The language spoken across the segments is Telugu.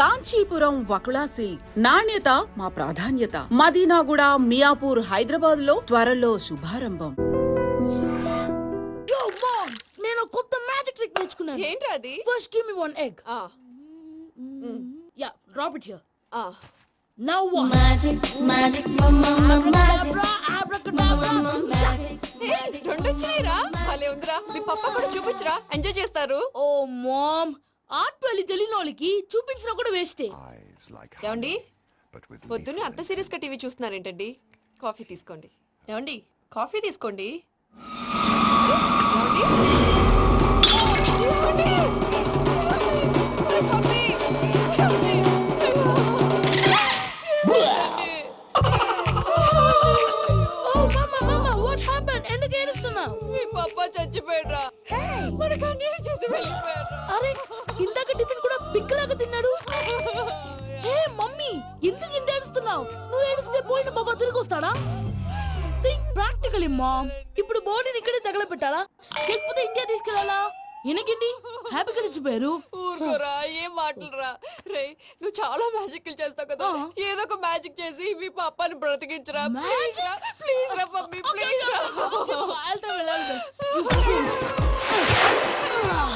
కాంచీపురం వకుళా సిల్క్స్, నాణ్యత మా ప్రాధాన్యత. మదీనాగూడ, మియాపూర్, హైదరాబాద్ లో త్వరలో శుభారంభం. నేను కొత్త మ్యాజిక్ ట్రిక్ నేర్చుకున్నాను. ఏంట్రా అది? First give me one egg. Yeah, drop it here. Now what? Magic magic మమ్మా మ్యాజిక్ అబ్రాకడాబ్రా. రెండు వచ్చినాయిరా. భలే ఉందిరా. మీ పప్ప కూడా చూపించరా, ఎంజాయ్ చేస్తారు. ఓ మామ్, ఆర్ట్ పెళ్లి తెలియని వాళ్ళకి చూపించినా కూడా వేస్టే. ఏమండి, పొద్దున్నే అంత సీరియస్ గా టీవీ చూస్తున్నారేంటండి? కాఫీ తీసుకోండి. ఏమండి, కాఫీ తీసుకోండి. ఏమండి? తీసుకోండి. కాఫీ. ఏమండి? ఎందుకు ఏడుస్తున్నావు? మీ పప్ప చచ్చిపోయాడ్రా. మనకు అన్యాయం చేసి వెళ్ళిపోయాడ్రా. అరే, ఇందాక టిఫిన్ కూడా పిక్కలాగా తిన్నాడు. హే మమ్మీ, ఎందుకు ఇంత ఏడుస్తున్నావు? నువ్వు ఏడిస్తే పోయిన బాబా తిరిగి వస్తాడా? Think practically ma'am. ఇప్పుడు బాడీని ఇక్కడే తగలబెట్టాలా, లేకపోతే ఇండియా తీసుకెళ్లాలా? ఎనకండి హ్యాపీగా చచ్చిపోయారు. ఊరుకోరా, ఏం మాటలురా. రే, నువ్వు చాలా మ్యాజిక్ చేస్తావు కదా, ఏదో ఒక మ్యాజిక్ చేసి మీ పాపాని బ్రతికించరా. ప్లీజ్ రా, ప్లీజ్ రా మమ్మీ, ప్లీజ్ రా.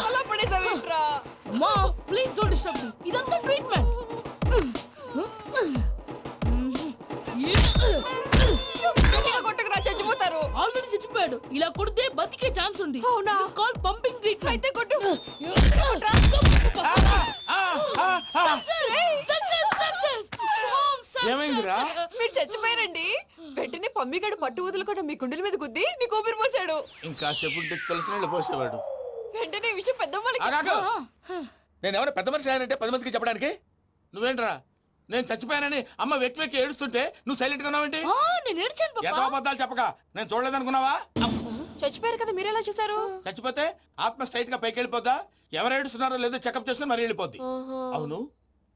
అలా పడేసావేంట్రా? Mom, please don't disturb me. ఇదంతా ట్రీట్మెంట్. కొట్టకురా, చచ్చిపోతారు. ఆల్రెడీ చచ్చిపోయాడు. ఇలా కొడితే బతికే ఛాన్స్ ఉంది. అవునా? It's called pumping treatment. అయితే కొట్టు. ఏమైందిరా? మీరు చచ్చిపోయారండి. వెంటనే పమ్మిగాడు మట్టు వదులుకుండా మీ గుండెల మీద గుద్ది మీకు ఊపిరి పోసాడు. ఇంకా చెప్పు తెలిసిన పోసేవాడు. వెంటనే ఈ విషయం పెద్ద నేను ఎవరైనా పెద్ద మనిషి ఆయనంటే 10 మందికి చెప్పడానికి నువ్వేంట్రా? నేను చచ్చిపోయానని అమ్మ వెక్కి వెక్కి ఏడుస్తుంటే నువ్వు సైలెంట్ గా ఉన్నావేంటి? నేను ఏడ్చాను పాపా. ఎంతో అబద్ధాలు చెప్పక నేను చూడలేదనుకున్నావా? చచ్చిపోయారు కదా, మీరెలా చూసారు? చచ్చిపోతే ఆత్మ స్ట్రైట్ గా పైకి వెళ్ళిపోద్దా? ఎవరు ఏడుస్తున్నారో లేదో చెకప్ చేసుకుని మరీ వెళ్ళిపోద్ది. అవును,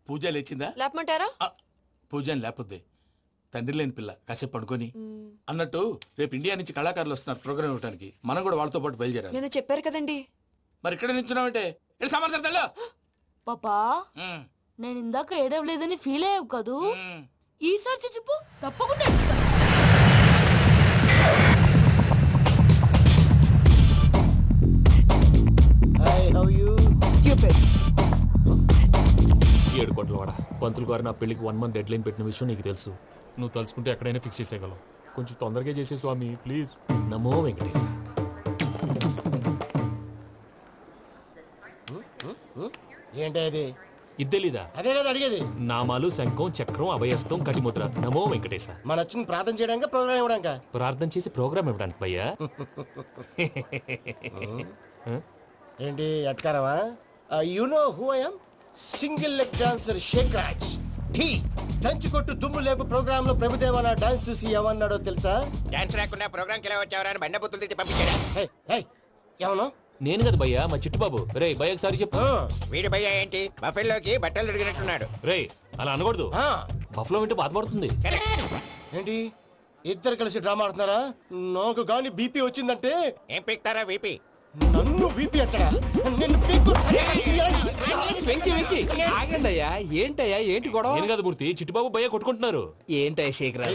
పూజ లేచిందా? లేపమంటారా? పూజ అని లేకపోద్ది. తండ్రి లేని పిల్ల, కాసేపు పడుకొని. అన్నట్టు రేపు ఇండియా నుంచి కళాకారులు వస్తున్నారు ప్రోగ్రామ్ ఇవ్వడానికి. మనం కూడా వాళ్ళతో పాటు బయలుదేరాలి. నేను చెప్పారు కదండి. మరి ఇక్కడ నిల్చున్నావంటే సమర్థతల్లో పాపా, నేను ఇందాక ఏడవలేదని ఫీల్ అయ్యావు కదూ? ఈసారి చచ్చిపో, తప్పకుండా ఏడుస్తా. ఏడు కోట్ల వాడ పంతులు గారు నా పెళ్లికి 1 month డెడ్ లైన్ పెట్టిన విషయం నీకు తెలుసు. నువ్వు తలుచుకుంటే ఎక్కడైనా ఫిక్స్ చేసేయగలవు. కొంచెం తొందరగా చేసే స్వామి ప్లీజ్. నమో వెంకటేశ. ఏంటి అది? ఇద్దెలీదా? అదే కదా అడిగేది. నామాలు, శంఖం, చక్రం, అభయస్తం, కటిముద్ర. నమో వెంకటేశ. మన వచ్చింది ప్రార్థన చేయడానికి, ప్రోగ్రామ్ ఇవ్వడానిక? ప్రార్థన చేసి ప్రోగ్రామ్ ఇవ్వడానికి భయ్యా. ఏంటి ఎట్కారవా? You know who I am? Single leg dancer షేక్ రాజ్. ఠీ దంచి కొట్టు దుమ్ము లేపు ప్రోగ్రామ్ లో ప్రభుదేవ నా డాన్స్ చూసి ఏమన్నాడో తెలుసా? డాన్స్ రాకుండా ప్రోగ్రామ్ కి ఎలా వచ్చావరా అని బండ బుద్ధులు తిట్టి పంపించాడా? ఏమను? నేను కదా భయ్యా, మా చిట్టుబాబు. రే భయ్య ఒకసారి చెప్పు. వీడి భయ్య ఏంటి బఫెల్లోకి బట్టలు తిరిగినట్టున్నాడు. రే అలా అనకూడదు. బఫ్లో వింటే బాధపడుతుంది. ఏంటి ఇద్దరు కలిసి డ్రామా ఆడుతున్నారా? నాకు గాని బీపీ వచ్చిందంటే ఏం పీక్తారా వీపీ? నన్ను బీపీ అంటారా? నిన్ను ఆగండి అయ్యా, ఏంటయ్యా, ఏంటి గొడవ? నేను కదా మూర్తి, చిట్టుబాబు భయ్య కొట్టుకుంటున్నారు. ఏంటయ్యా శేఖరా,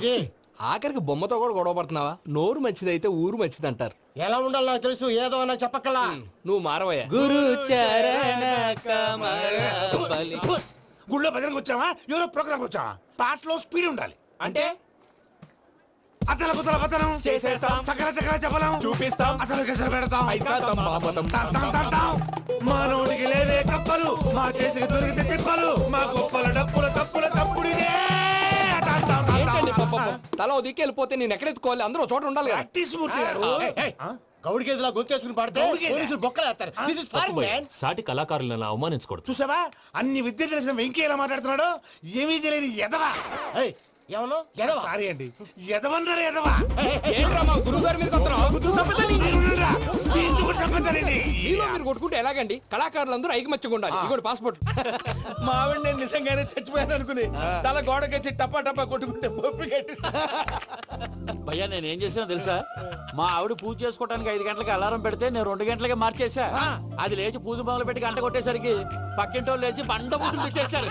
ఆఖరికి బొమ్మతో కూడా గొడవ పడుతున్నావా? నోరు మంచిదైతే ఊరు మంచిది అంటారు. ఎలా ఉండాలి నాకు తెలుసు, ఏదో నాకు చెప్పక్కలా. నువ్వు మారవయ్యా. గురు చరణ గుళ్ళో భజనకు వచ్చావా? ఎవరో ప్రోగ్రామ్ వచ్చావా? పాటలో స్పీడ్ ఉండాలి. అంటే అతల కుతల పతనం చేసేస్తాం, సకల దగ్గర చెప్పలేం, చూపిస్తాం, అసలు గసలు పెడతాం, అయితాం. మానవుడికి లేవే కప్పలు, మా చేతికి దొరికితే తిప్పలు, మా గొప్పల డప్పుల తప్పుల తప్పుడిదే. ఏంటండి తల దిక్కి వెళ్ళిపోతే నేను ఎక్కడెత్తుకోవాలి? అందరూ చోట ఉండాలి కదా. గౌడి గేదెలా గొంతేసుకుని పాడితే పోలీసులు బొక్కలేస్తారు. This is foreign, man. సాటి కళాకారులను అవమానించకూడదు. చూసావా అన్ని విద్య తెలిసిన వెంకీ ఎలా మాట్లాడుతున్నాడు? ఏమీ తెలియని ఎదవా. ఏమను? సారీ అండి, ఎదవన్నారు ఎదవా. ఏంట్రా మా గురువు గారి మీద మీరు కొట్టుకుంటే ఎలాగండి? కళాకారులందరూ ఐకమత్యంగా ఉండాలి. ఇదిగోండి పాస్పోర్ట్. మావిడ నేను నిజంగానే చచ్చిపోయాను అనుకుని తల గోడకొచ్చి టపా టపా కొట్టుకుంటే పొప్పి కట్టి భయ్యా నేనేం చేసినా తెలుసా మా ఆవిడ పూజ చేసుకోవడానికి 5 గంటలకి అలారం పెడితే నేను 2 గంటలకి మార్చేసా అది లేచి పూజ మొదలు పెట్టి గంట కొట్టేసరికి పక్కింటి వాళ్ళు లేచి బండ పూజలు పెట్టేశారు.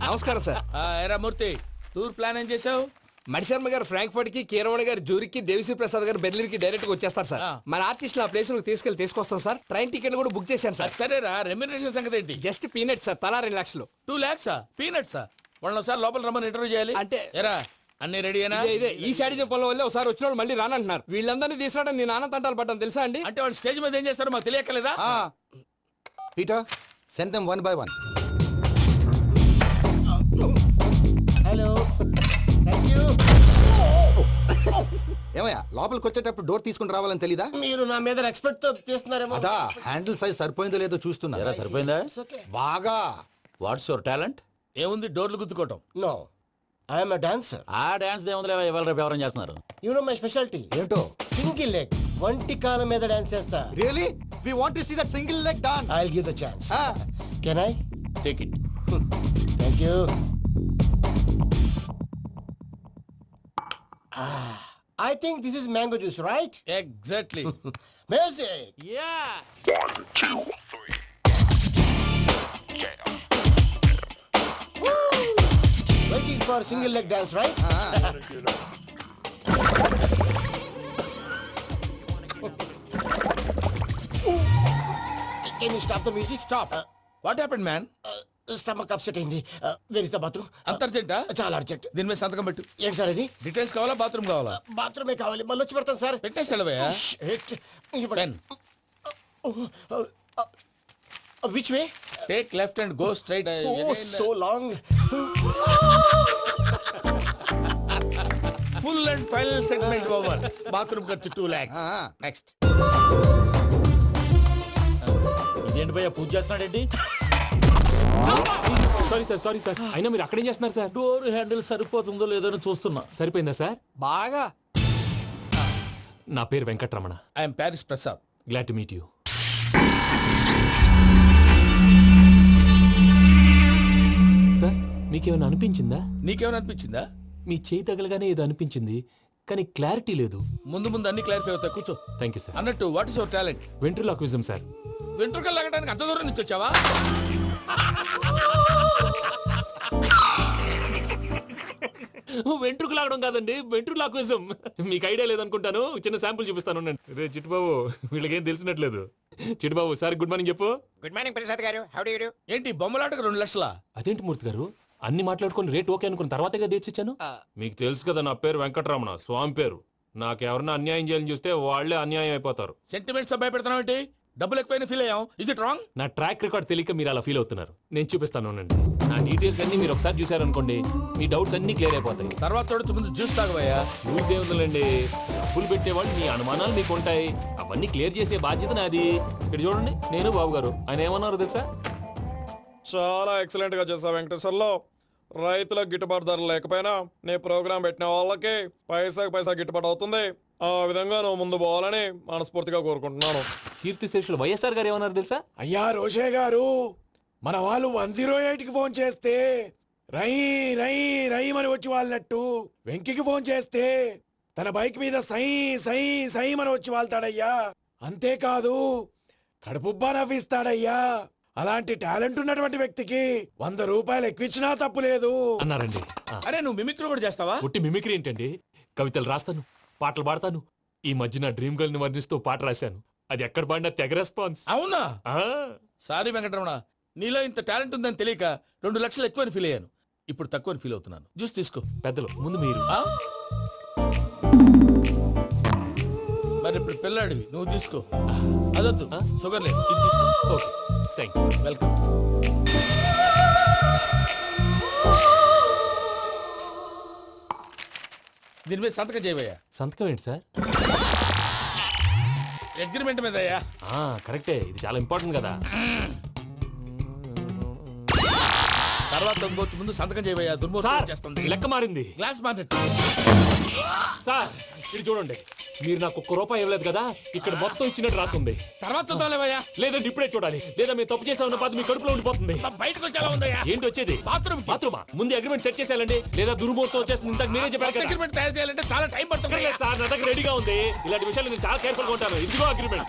నమస్కారం సార్. ఏరా మూర్తి టూర్ ప్లాన్ ఏం చేసావు? మణిశర్మ గారు ఫ్రాంక్ఫర్ట్ కి, కీరవాణి గారు జూరిక్ కి, దేవిశ్రీ ప్రసాద్ గారు బెర్లిన్ కి డైరెక్ట్ గా వచ్చేస్తారు సార్. మన ఆర్టిస్ట్ ఆ ప్లేస్ తీసుకొస్తాం సార్. ట్రైన్ టికెట్ కూడా బుక్ చేశాను సార్. సరేరా, రెమ్యూనరేషన్ సంగతి ఏంటి? జస్ట్ పీనట్ సార్, తలా 2 లక్షలు. 2 lakhs పీనట్సా? వాళ్ళని ఒకసారి లోపల రమ్మని ఇంటర్వ్యూ చేయాలి. అంటే- ఎరా అన్ని రెడీయేనా? ఇదే ఈ శాడీ చెప్పడం వల్ల ఒకసారి వచ్చిన వాళ్ళు మళ్ళీ రానంటున్నారు. వీళ్ళందరినీ తీసుకురావడం నేను నాన్న తంటాలు పడ్డాను తెలుసా అండి. అంటే వాళ్ళు స్టేజ్ మీద ఏం చేస్తారో మాకు తెలియక్కలేదా? Peter send them 1 by 1. Hello, thank you. ఏమయ్యా లోపలికి వచ్చేటప్పుడు డోర్ తీసుకుని రావాలని తెలీదా? మీరు నా మీద ఎక్స్పెక్ట్ తో తీస్తున్నారేమో. అదా హ్యాండిల్ సైజ్ సరిపోయిందో లేదో చూస్తున్నా. ఎరా సరిపోయిందా? బాగా. What's your talent? ఏముంది డోర్లు గుద్దుకోవటం. No, I'm a dancer. ఆ డాన్స్ దేవుందిలే, ఇవాళ రేపు ఎవరైనా చేస్తున్నారు. You know my speciality. ఏంటో? సింగిల్ లెగ్, వంటి కాలం మీద డాన్స్ చేస్తా. Really we want to see that single leg dance. I will give the chance. Can I? Take it. Thank you. I think this is mango juice, right? Exactly. Music. Yeah Waiting for single leg dance, right? Can you stop the music? Stop. What happened man? Stomach upset అయింది. Where is the bathroom? అంత అర్జెంటా? చాలా అర్జెంట్. దీని మీద సంతకం పెట్టు. ఏంటి సార్ ఇది? డీటెయిల్స్ కావాలా బాత్రూమ్ కావాలా? బాత్రూమే కావాలి, మళ్ళీ వచ్చి పెడతాను సార్. పెట్టేసాడవయ్యా. Pen which way? Take left and go straight. Oh, so long. Full and final segment over. Bathroom ఖర్చు 2 lakhs. నెక్స్ట్. ఇదేంటి భయ్యా పూజ చేస్తున్నాడేంటి? సారీ సార్ అయినా మీరు అక్కడేం చేస్తున్నారు సార్? డోర్ హ్యాండిల్ సరిపోతుందో లేదో అని చూస్తున్నా. సరిపోయిందా సార్? బాగా. నా పేరు Venkatramana. I'm Paris Prasad. Glad to meet you. Sir మీకేమైనా అనిపించిందా? నీకేమైనా అనిపించిందా? మీ చేయి తగలగానే ఏదో అనిపించింది, కానీ క్లారిటీ లేదు. ముందు ముందు అన్ని క్లారిఫై అవుతాయి, కూర్చో. Thank you sir. అన్నట్టు what is your talent? Ventriloquism sir. వెంట్రుకలు లాగడానికి అంత దూరం నుంచి వచ్చావా? వెంట్రుకు లాగడం కాదండి, వెంట్రులాక్విజం. మీకు ఐడియా లేదనుకుంటాను, చిన్న శాంపుల్ చూపిస్తాను. రే చిట్టుబాబు, వీళ్ళకేం తెలిసినట్లేదు. చిట్టుబాబు సార్ గుడ్ మార్నింగ్ చెప్పు. Good morning Prasad garu. How do you do? ఏంటి బొమ్మలాటకు 2 లక్షలా? అదేంటి మూర్తి గారు, అన్ని మాట్లాడుకొని రేట్ ఓకే అనుకున్న తర్వాతగా డేట్స్ ఇచ్చాను. మీకు తెలుసు కదా నా పేరు వెంకటరమణ, స్వామి పేరు. నాకెవరన్నా అన్యాయం చేయాలని చూస్తే వాళ్లే అన్యాయం అయిపోతారు. సెంటిమెంట్స్ తో భయపెడతావు ఏంటి? డబ్బులు ఎక్కువైనా ఫీల్ అయ్యాం. Is it wrong? నా ట్రాక్ రికార్డ్ తెలియక మీరు అలా ఫీల్ అవుతున్నారు. నేను చూపిస్తాను ఉండండి. నా డీటెయిల్స్ అన్ని మీరు ఒకసారి చూసారనుకోండి, మీ డౌట్స్ అన్ని క్లియర్ అయిపోతాయి. తర్వాత చూడొచ్చు, ముందు జ్యూస్ తాగబోయా. చూద్దేముందండి, డబ్బులు పెట్టేవాళ్ళు మీ అనుమానాలు మీకు ఉంటాయి, అవన్నీ క్లియర్ చేసే బాధ్యత నాది. ఇక్కడ చూడండి, నేను బాబు గారు. ఆయన ఏమన్నారు తెలుసా? చాలా ఎక్సలెంట్ గా చేసావు వెంకటేశ్వర్లో. రైతులకు గిట్టుబాటు ధర లేకపోయినా నీ ప్రోగ్రాం పెట్టిన వాళ్ళకి పైసాకి పైసా గిట్టుబాటు అవుతుంది. ఆ విధంగా నువ్వు ముందు పోవాలని మనస్ఫూర్తిగా కోరుకుంటున్నాను. కీర్తిశేషులు వైఎస్ఆర్ గారు ఏమన్నారు తెలుసా? అయ్యా రోషే గారు, మన వాళ్ళు 108కి ఫోన్ చేస్తే రై రై రై అని వచ్చి వాళ్ళనట్టు, వెంకికి ఫోన్ చేస్తే తన బైక్ మీద సై సై సై అని వచ్చి వాళ్తాడయ్యా. అంతేకాదు కడుపుబ్బా నవ్విస్తాడయ్యా. అలాంటి టాలెంట్ ఉన్నటువంటి వ్యక్తికి 100 రూపాయలు ఎక్కువచ్చినా తప్పు లేదు అన్నారండి. అరే నువ్వు మిమిక్రీ కూడా చేస్తావా? ఒట్టి మిమిక్రీ ఏంటండి, కవితలు రాస్తాను, పాటలు పాడతాను. ఈ మధ్య నా డ్రీమ్ గర్ల్ ని వర్ణిస్తూ పాట రాశాను, అది ఎక్కడ పాడినా తెగ రెస్పాన్స్. అవునా? ఆ, సారీ వెంకటరమణ, నీలో ఇంత టాలెంట్ ఉందని తెలియక 2 లక్షలు ఎక్కువని ఫీల్ అయ్యాను. ఇప్పుడు తక్కువని ఫీల్ అవుతున్నాను. జ్యూస్ తీసుకో. పెద్దలు ముందు మీరు. ఆ? మరి ఇప్పుడు పిల్లాడివి, నువ్వు తీసుకో. అదొద్దు, షుగర్ లేదు, ఇది తీసుకో. Okay thanks. వెల్కమ్. దీని మీద సంతకం చేయవయ్యా. సంతకం ఏంటి సార్? అగ్రిమెంట్ మీద అయ్యా. కరెక్టే, ఇది చాలా ఇంపార్టెంట్ కదా. తర్వాత ఇంకొచ్చి ముందు సంతకం చేయవయ్యా. దుర్మోహం సార్ చేస్తుంది. లెక్క మారింది. Glass market. సార్ ఇది చూడండి, మీరు నాకు ఒక్క రూపాయి ఇవ్వలేదు కదా, ఇక్కడ మొత్తం ఇచ్చినట్టు రాస్తుంది. తర్వాత చూద్దాంలేవయ్యా. లేదంటే ఇప్పుడే చూడాలి, లేదా మీరు తప్పు చేసామన్న బాధ మీ కడుపులో ఉండిపోతుంది. బయటకు వచ్చేలా ఉందయ్యా. ఏంటి వచ్చేది? బాత్రూమ్ బాత్రూమా? ముందు అగ్రిమెంట్ సెట్ చేసేయాలండి, లేదా దుర్మూర్తం వచ్చేస్తుంది. ఇంతకు మీరే చెప్పారు కదా. అగ్రిమెంట్ తయారు చేయాలంటే చాలా టైం పడుతుంది. లేదు సార్, నా దగ్గర రెడీగా ఉంది. ఇలాంటి విషయాలు నేను చాలా కేర్ఫుల్ గా ఉంటాను. ఇదిగో అగ్రిమెంట్.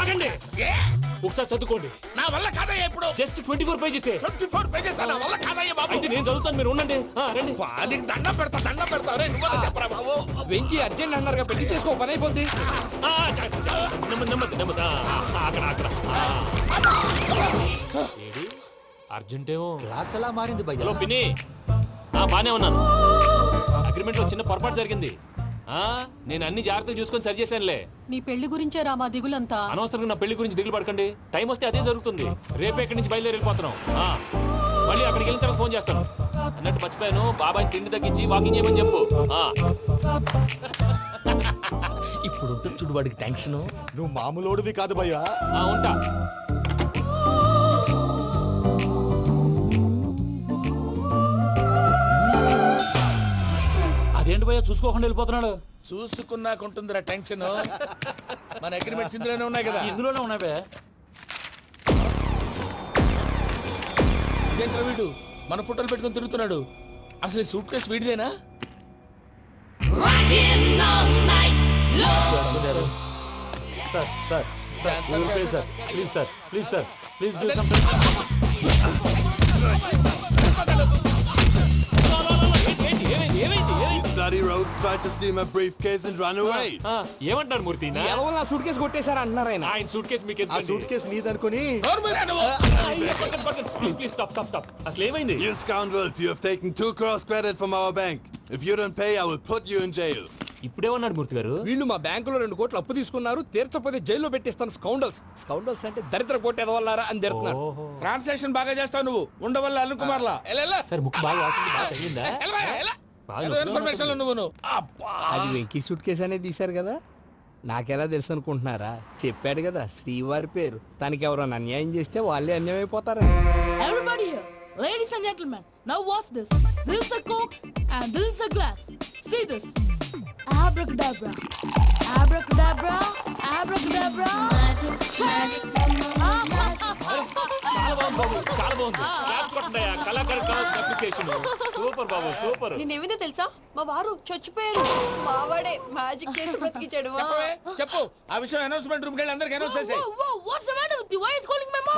ఆగండి, ఒకసారి చదువుకోండి. నా వల్ల కాదయ్యా. ఇప్పుడు జస్ట్ 24 పేజెస్. 24 పేజెస్ నా వల్ల కాదయ్యా బాబు. అయితే నేను చదువుతాను, మీరు ఉండండి. రండి. నీకు దండం పెడతా రే. నువ్వు చెప్పరా బాబు. వెంకీ అర్జెంట్ అన్నారుగా, పెళ్లి చేసుకో, పని అయిపోద్ది. నెమ్మది నెమ్మది. అక్కడ అక్కడ. ఏడి అర్జెంటేమో. క్లాస్ ఎలా మారింది భయ్యా? హలో పిన్ని, బానే ఉన్నాను. అగ్రిమెంట్ లో చిన్న పొరపాటు జరిగింది. నేను అన్ని జాగ్రత్తలు చూసుకొని సరి చేశానులే. నీ పెళ్లి గురించే రామా దిగులంతా. అనవసరంగా నా పెళ్లి గురించి దిగులు పడకండి. టైం వస్తే అదే జరుగుతుంది. రేపే ఇక్కడి నుంచి బయలుదేరి వెళ్ళిపోతున్నాం. మళ్ళీ అక్కడికి వెళ్ళిన తర్వాత ఫోన్ చేస్తాను. అన్నట్టు మర్చిపోయాను, బాబాయ్ తిండి తగ్గించి వాకింగ్ చేయమని చెప్పు. ఇప్పుడు ఉంటుంది చూడు వాడికి టెన్షన్. నువ్వు మామూలోడివి కాదు భయ్యా. ఉంటా. అదేంటి భయ్యా చూసుకోకుండా వెళ్ళిపోతున్నాడు? చూసుకున్నాకుంటుందిరా టెన్షన్. మన అగ్రిమెంట్స్ ఇందులోనే ఉన్నాయి కదా. ఇందులోనే ఉన్నాయి భయ్యా. ఇదేంట్రా వీడు మన ఫోటోలు పెట్టుకొని తిరుగుతున్నాడు. అసలు ఈ సూట్ కేసు వీడిదేనా? ఏమంటారు మూర్తి? సూట్ కేసు కొట్టేశారా అంటున్నారు ఆయన. ఆయన సూట్ కేసు మీకు ఆ సూట్ కేసు నీదనుకుని ప్లీజ్ స్టాప్ స్టాప్ స్టాప్. అసలు ఏమైంది? You scoundrels, you have taken 2 crores credit from our bank. If you don't pay, I will put you in jail. ఇప్పుడేమన్నాడు మూర్తి గారు? వీళ్ళు మా బ్యాంకులో 2 కోట్లు అప్పు తీసుకున్నారు, తీర్చకపోతే జైల్లో పెట్టిస్తాను. స్కౌండల్స్. స్కౌండల్స్ అంటే దరిద్ర కోట ఎదవల్లారా అని తిడుతున్నారు. ట్రాన్సాక్షన్ బాగా చేస్తావు నువ్వు. ఉండవల్ల అల్లు కుమార్లా. సార్ ముక్కు బాగా వాసింది, బాగా తగ్గిందా? ఇన్ఫర్మేషన్ నువ్వు. అది వెంకీ సూట్ కేసు అనేది తీశారు కదా, నాకెలా తెలుసు అనుకుంటున్నారా? చెప్పాడు కదా శ్రీవారి పేరు. తనకి ఎవరైనా అన్యాయం చేస్తే వాళ్ళే అన్యాయం అయిపోతారా? Everybody here, ladies and gentlemen, now watch this. This is a coke and this is a glass. See this. Abracadabra. Abracadabra. Abracadabra. Magic. చాలా బాగుంది బాబు, చాలా బాగుంది. క్లాప్స్ కొట్టండి. కళాకారు అప్లికేషన్ సూపర్ బాబు, సూపర్. నేనేమిందో తెలుసా, మా వారు చచ్చిపోయారు. మావాడే మ్యాజిక్ చేసి బ్రతికించాడు. చెప్పు ఆ విషయం. అనౌన్స్మెంట్ రూమ్ కెళ్ళి అందరికి అనౌన్స్ చేసే. Whoa, what's the matter with you? Why is calling my mom?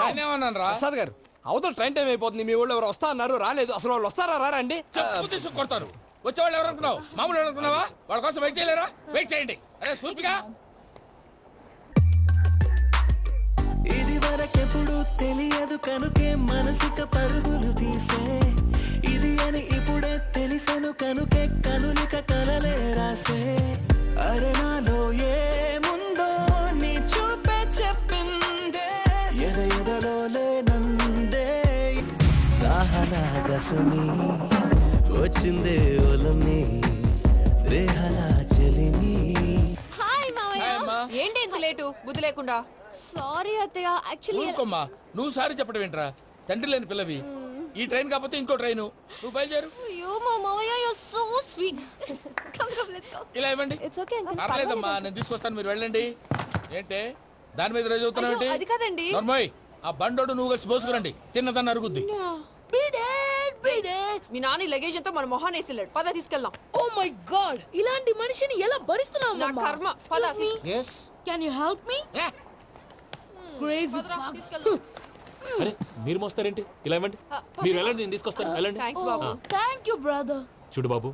Prasad గారు, అవతల ట్రైన్ టైం అయిపోతుంది. మీ ఊళ్ళో ఎవరు వస్తా అన్నారు, రాలేదు. అసలు వాళ్ళు వస్తారా రారా అండి? కొడతారు. వచ్చేవాళ్ళు ఎవరు అనుకున్నావు? మామూలు ఎవరు అనుకున్నావా? వాళ్ళ కోసం వెయిట్ చేయలేరా? వెయిట్ చేయండి. అరే సూపిగా. ఇది వరకెప్పుడు తెలియదు కనుకే మనసుక పరుగులు తీసే, ఇది అని ఇప్పుడే తెలిసెను కనుకే కనులిక కలలే రాసే. అరే నాలో ఏముందో నీ చూపే చెప్పిందే, ఎదలో లేనందే. దాహనా గసమి వచ్చిందే ఒలమి, రేహనా చెలిమి. హాయ్ మావయ్య. ఏంటి ఇంత లేటు? బుద్ధి లేకుండా. Sorry అత్తయ్య, actually ఊరుకోమ్మా. నువ్వు సారీ చెప్పడం ఏంట్రా? తండ్రి లేని పిల్లవి. ఈ ట్రైన్ కాకపోతే ఇంకో ట్రైన్. నువ్వు బయలుదేరు. అయ్యో మా మావయ్య, you're so sweet. Come, let's go. ఇలా ఇవ్వండి. It's okay, uncle. పర్లేదమ్మా, నేను తీసుకొస్తాను, మీరు వెళ్ళండి. ఏంటే దాని మీద రోజు అవుతున్నావు? అది కాదండి. నర్మోయ్, ఆ బండోడు నువ్వు కలిసి పోసుకురండి. తిన్నదాన్ని అరుగుద్ది. మీ నాన్న లగేజ్ అంతా మన మొహాన్ వేసిల్లాడు. పద తీసుకెళ్దాం. Oh my god, ఇలాంటి మనిషిని ఎలా భరిస్తున్నావు? నా కర్మ. పద. yes Can you help me? Crazy. తీసుకెళ్దాం. అరే మీరు మోస్తారేంటి? ఇలా ఇవ్వండి. మీరు వెళ్ళండి, నేను తీసుకొస్తాను. వెళ్ళండి. Thanks Babu. Thank you, brother. చూడు బాబు,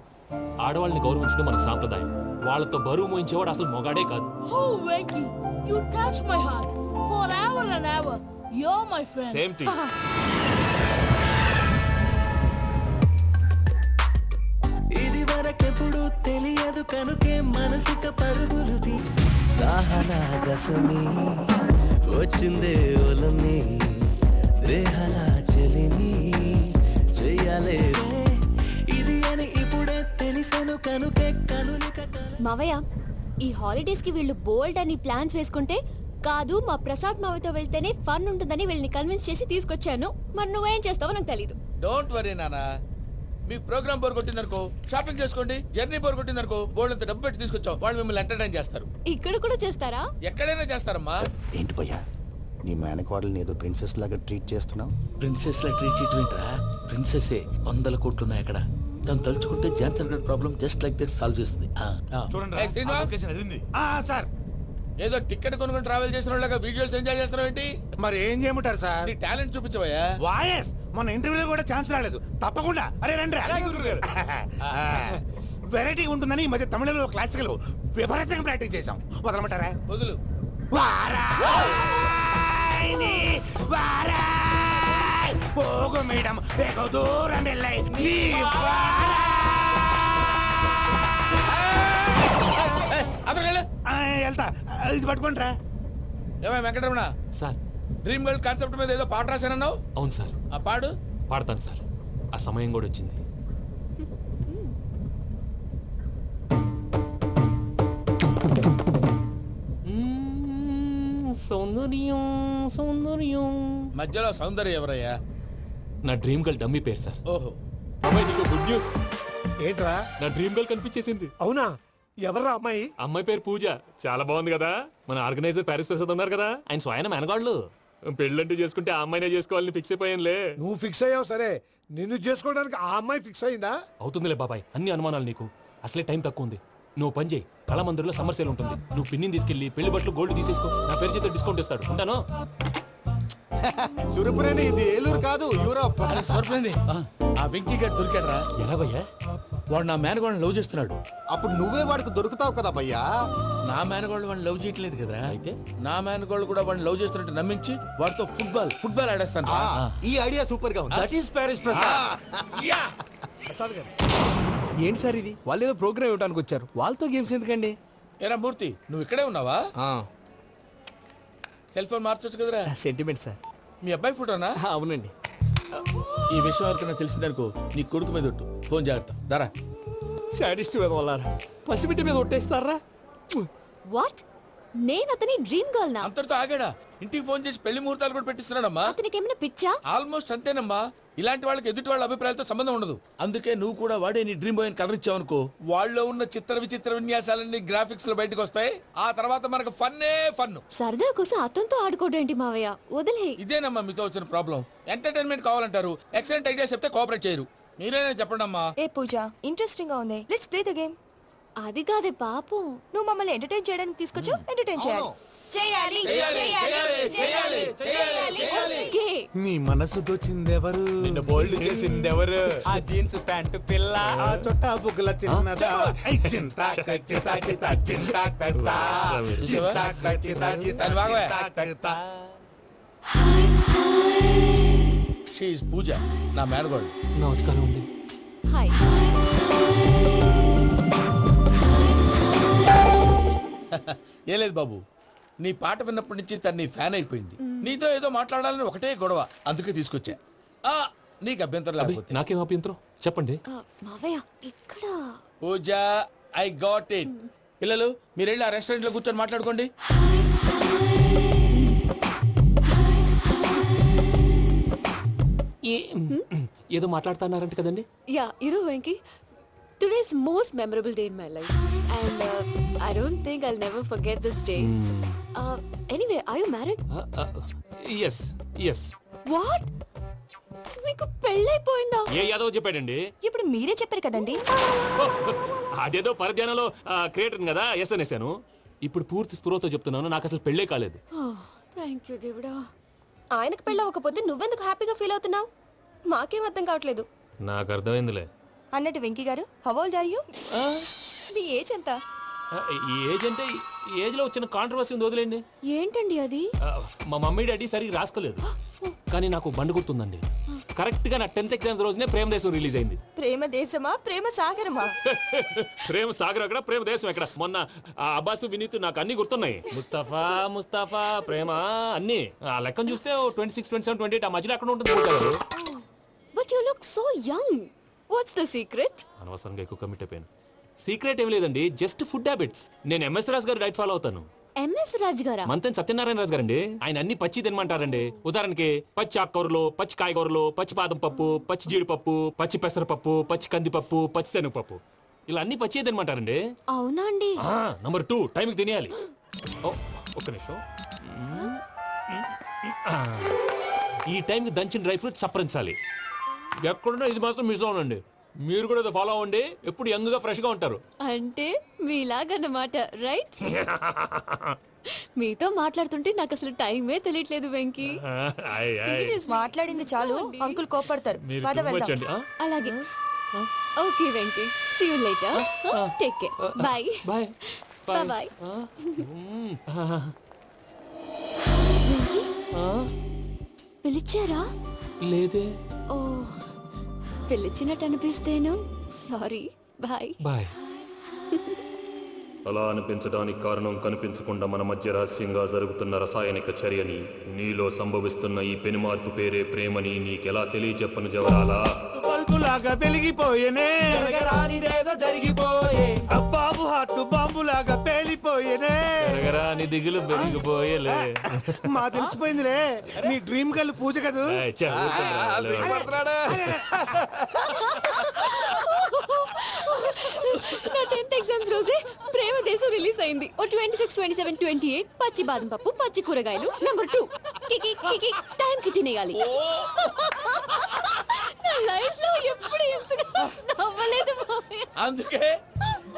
ఆడవాళ్ళని గౌరవించడం మన సాంప్రదాయం. వాళ్ళతో బరువు మోయించేవాడు అసలు మొగాడే కాదు. Oh, Venky, you touch my heart forever and ever. You're my friend. Same to you. ఇది వరకెప్పుడు తెలియదు కనుకే మనసుక పరుగులు తీ. దాహనా గసమి వచ్చిందే ఒలమి, రేహనా చెలిమి చెయ్యాలే. ఇది అని ఇప్పుడే తెలిసెను కనుకే కనులిక. మావయ్య, ఈ హాలిడేస్ కి వీళ్ళు బోల్డ్ అని ప్లాన్స్ వేసుకుంటే కాదు, మా ప్రసాద్ మావయ్యతో వెళ్తేనే ఫన్ ఉంటుందని వీళ్ళని కన్విన్స్ చేసి తీసుకొచ్చాను. మరి నువ్వేం చేస్తావో నాకు తెలీదు. డోంట్ వరీ నానా, మీకు ప్రోగ్రామ్ బోర్ కొట్టిందనుకో షాపింగ్ చేసుకోండి, జర్నీ బోర్ కొట్టిందనుకో బోర్డు అంత డబ్బు పెట్టి తీసుకొచ్చాం, వాళ్ళు మిమ్మల్ని ఎంటర్టైన్ చేస్తారు. ఇక్కడ కూడా చేస్తారా? ఎక్కడైనా చేస్తారమ్మా. ఏంటి భయ్యా నీ మేనకోడల్ని ఏదో ప్రిన్సెస్ లాగా ట్రీట్ చేస్తున్నావు? ప్రిన్సెస్ లా ట్రీట్ చేయటం ఏంట్రా? ప్రిన్సెసే 100 కోట్లు ఉన్నాయి అక్కడ. తను తలుచుకుంటే జాన్సన్ గడ్ problem just like that solve చేస్తుంది. ఏయ్, శ్రీనివాస్, సార్ ఏదో టికెట్ కొనుక్కొని ట్రావెల్ చేసిన వాళ్ళగా వీడియోస్ ఎంజాయ్ చేస్తున్నావు ఏంటి? మరి ఏం చేయమంటారు సార్? నీ టాలెంట్ చూపించవయ్యా. వాయస్ మన ఇంటర్వ్యూలో కూడా ఛాన్స్ రాలేదు. తప్పకుండా అరే రండి వెరైటీ ఉంటుందని ఈ మధ్య తమిళంలో క్లాసికల్ విపరీతంగా ప్రాక్టీస్ చేశాం. వదలమంటారా? వదులు. వారాయని వారాయ్ పోగు మేడం వెగు దూరం వెళ్ళై నీ వెళ్తా ఇది పట్టుకుంటారా? ఏమై Venkataramana, sir dream girl concept మీద ఏదో పాట రాశానన్నావు. అవును సార్, ఆ పాడు. పాడతాను సార్. ఆ సమయం కూడా వచ్చింది. సౌందర్యం సౌందర్యం. మధ్యలో సౌందర్య ఎవరయ్యా? నా డ్రీమ్ గర్ల్ డమ్మీ పేరు సార్. ఓహో, అమ్మాయి నీకు గుడ్ న్యూస్. ఏంట్రా? నా డ్రీమ్ గర్ల్ కనిపించేసింది. అవునా? ఎవరా అమ్మాయి? అమ్మాయి పేరు పూజ. చాలా బాగుంది కదా. మన ఆర్గనైజర్ ప్యారిస్ ప్రసాద్ ఉన్నారు కదా, ఆయన స్వయం మెనగాళ్ళు. పెళ్ళంటూ చేసుకుంటే ఆ అమ్మాయినే చేసుకోవాలని ఫిక్స్ అయిపోయానులే. నువ్వు ఫిక్స్ అయ్యావు సరే, నిన్ను చేసుకోవడానికి ఆ అమ్మాయి ఫిక్స్ అయిందా? అవుతుందిలే బాబాయ్, అన్ని అనుమానాలు నీకు. అసలే టైం తక్కువ ఉంది. నువ్వు పని చేయి, కళామందిర్లో సమ్మర్ సేల్ ఉంటుంది. నువ్వు పిన్నిని తీసుకెళ్లి పెళ్లి బట్టలు గోల్డ్ తీసేసుకో. నా పేరు చేత డిస్కౌంట్ ఇస్తాడు. ఉంటాను. సురపురేని ఇది ఏలూరు కాదు, యూరోప్. ఆ వెంకీ గారు దొరికాడరా? ఎలా భయ్యా? వాడు నా మేనగోళ్ళని లవ్ చేస్తున్నాడు. అప్పుడు నువ్వే వాడికి దొరుకుతావు కదా భయ్యా. నా మేనగోళ్ళు వాడిని లవ్ చేయట్లేదు కదరా. అయితే నా మేనగోళ్ళు కూడా వాడిని లవ్ చేస్తున్నట్టు నమ్మించి వాడితో ఫుట్బాల్ ఆడేస్తాను. ఈ ఐడియా సూపర్ గా ఉంది. That is Paris Prasad. ఏంటి సార్ ఇది? వాళ్ళు ఏదో ప్రోగ్రామ్ ఇవ్వడానికి వచ్చారు, వాళ్ళతో గేమ్స్ ఎందుకండి? ఏరా మూర్తి, నువ్వు ఇక్కడే ఉన్నావా? సెల్ ఫోన్ మార్చొచ్చు కదరా. Sentiment sir. మీ అబ్బాయి ఫోటోనా? అవునండి. ఈ విషయం ఎవరికైనా తెలిసిందనుకో నీ కొడుకు మీద ఒట్టు. ఫోన్ జాగ్రత్త. దరా సాడిస్ట్ మీద వాళ్ళారా? పసిబిడ్డ మీద ఒట్టేస్తారా? వాట్? నేను అతని డ్రీమ్ గర్ల్ నా? అంతటితో ఆగాడా? ఇంటికి ఫోన్ చేసి పెళ్లి ముహూర్తాలు కూడా పెట్టిస్తున్నాడమ్మా. అతనికి ఏమైనా పిచ్చా? ఆల్మోస్ట్ అంతేనమ్మా. ఇలాంటి వాళ్ళకి ఎదుటి వాళ్ళ అభిప్రాయాలతో సంబంధం ఉండదు. అందుకే నువ్వు కూడా వాడే నీ డ్రీమ్ బాయ్ కవర్ ఇచ్చావనుకో, వాళ్ళలో ఉన్న చిత్ర విచిత్ర విన్యాసాలన్నీ గ్రాఫిక్స్ లో బయటకు వస్తాయి. ఆ తర్వాత మనకు ఫన్నే ఫన్. సరదా కోసం అతనితో ఆడుకోవడేంటి మావయ్య? వదిలే. ఇదేనమ్మా మీతో వచ్చిన ప్రాబ్లం. ఎంటర్టైన్మెంట్ కావాలంటారు, ఎక్సలెంట్ ఐడియా చెప్తే కోఆపరేట్ చేయరు. మీరేనా చెప్పండి అమ్మా. ఏ పూజ, ఇంట్రెస్టింగ్ గా ఉంది. Let's play the game. అది కాదే పాపం. నువ్వు మమ్మల్ని ఎంటర్టైన్ చేయడానికి తీసుకొచ్చు, ఎంటర్టైన్ చేయాలి. ఓకే. నీ మనసు దోచిందెవరు? నిన్ను బోల్డ్ చేసిందెవరు? ఆ జీన్స్ ప్యాంటు పిల్ల, ఆ చొట్టా బుగ్గల చిన్నదా. ఐ చింతా కచ్చితా చితా చింతా కత్తా. చింతా కచ్చితా చితా చింతా కత్తా. షీ ఇస్ పూజ, నా మేనగోడు. నమస్కారం అండి. హాయ్. ఏ లేదు బాబు, నీ పాట విన్నప్పటి నుంచి తను నీ ఫ్యాన్ అయిపోయింది. నీతో ఏదో మాట్లాడాలని ఒకటే గొడవ, అందుకే తీసుకొచ్చా. నీకు అభ్యంతరం అబ్బే, లేకపోతే. నాకేం అభ్యంతరం చెప్పండి. మావయ్య ఇక్కడ. పూజ, ఐ గాట్ ఇట్. పిల్లలు మీరు వెళ్ళి ఆ రెస్టారెంట్ లో కూర్చొని మాట్లాడుకోండి. ఏదో మాట్లాడుతున్నారంట కదండి. Yeah, Venky, today's most memorable day in my life, and I don't think I'll never forget this day. Anyway, are you married? Yes yes. What? మీకు పెళ్ళైపోయిందా? ఏ యాదవ్ చెప్పాడండి? ఇప్పుడు మీరే చెప్పారు కదండి. అదేదో పరధ్యానంలో క్రియేటర్ కదా ఎస్ అనేసాను. ఇప్పుడు పూర్తి స్పృహతో చెప్తున్నాను, నాకు అసలు పెళ్ళే కాలేదు. థ్యాంక్ యూ దేవుడా. ఆయనకు పెళ్ళవకపోతే నువ్వెందుకు హ్యాపీగా ఫీల్ అవుతున్నావు? మాకేం అర్థం కావట్లేదు. నాకు అర్థమైందిలే. అన్నట్టు వెంకీ గారు, హౌ ఓల్డ్ ఆర్ యు? మీ ఏజ్ ఎంత? ఈ ఏజ్ అంటే ఏజ్ లో వచ్చిన కాంట్రవర్సీ ఉంది, వదిలేండి. ఏంటండి అది? మా మమ్మీ డాడీ సరిగ్గా రాసుకోలేదు, కానీ నాకు బండి గుర్తుందండి. కరెక్ట్ గా నా 10th ఎగ్జామ్స్ రోజునే ప్రేమ దేశం రిలీజ్ అయింది. ప్రేమ దేశమా, ప్రేమ సాగరమా? ప్రేమ సాగర్ అక్కడ, ప్రేమ దేశం ఎక్కడ? మొన్న అబ్బాసు వినీత్ నాకు అన్ని గుర్తున్నాయి. ముస్తఫా ప్రేమ అన్ని. ఆ లెక్కను చూస్తే 26, 27, 28 ఆ మధ్యలో అక్కడ ఉంటుంది. But you look so young. What's the secret? అనవసరంగా ఎక్కువ కమిట్ అయిపోయాను. సీక్రెట్ ఏం లేదండి, జస్ట్ ఫుడ్ హ్యాబిట్స్. నేను ఎంఎస్ రాజ్ గారు డైట్ ఫాలో అవుతాను. ఎంఎస్ రాజు గారా? మంతెన్ సత్యనారాయణ రాజు గారండి. ఆయన అన్ని పచ్చి తినమంటారండి. ఉదాహరణకి పచ్చి ఆకుకూరలు, పచ్చి కాయగూరలు, పచ్చి బాదం పప్పు, పచ్చి జీడిపప్పు, పచ్చి పెసరపప్పు, పచ్చి కందిపప్పు, పచ్చి శనగపప్పు, ఇలా అన్ని పచ్చి తినమంటారండి. అవునా అండి? నంబర్ 2 టైంకి తినేయాలి. ఒక్క నిమిషం. ఈ టైంకి దంచిన డ్రై ఫ్రూట్స్ సప్పరించాలి. ఎక్కడున్నా ఇది మాత్రం మిస్ అవునండి. మీరు కూడా ఫాలో అవ్వండి. ఎప్పుడు యంగ్ గా ఫ్రెష్ గా ఉంటారు. అంటే మీలాగన్నమాట, రైట్? మీతో మాట్లాడుతుంటే నాకు అసలు టైమే తెలియట్లేదు వెంకీ. మాట్లాడింది చాలు, అంకుల్ కోపడతారు. మీరు పద too much వెళ్దాం. అండి. అలాగే. Okay Venky, see you later. Take care. Bye bye bye. పిలిచారా? లేదే. ఓ, పిలిచినట్టు అనిపిస్తేను సారీ. Bye bye. అలా అనిపించడానికి కారణం కనిపించకుండా మన మధ్య రహస్యంగా జరుగుతున్న రసాయనిక చర్యని, నీలో సంభవిస్తున్న ఈ పెనుమార్పు పేరే ప్రేమని నీకెలా తెలియచెప్పను జవరాలా? బల్బులాగా వెలిగిపోయేనే, జరిగిపోయే బాబు హార్ట్ బాంబులాగా పేలిపోయేనే. నీ దిగులు పెరిగిపోయేలే. మా తెలిసిపోయిందిలే, మీ డ్రీమ్ గర్ల్ పూజ కదూ. నా 10th ఎగ్జామ్స్ రోజే ప్రేమ దేశం రిలీజ్ అయింది. ఓ 26, 27, 28 పచ్చి బాదం పప్పు, పచ్చి కూరగాయలు. నంబర్ 2 కికి కికి టైం కి తినేయాలి. నా లైఫ్ లో ఎప్పుడు ఇంతగా నవ్వలేదు మామయ్య. అందుకే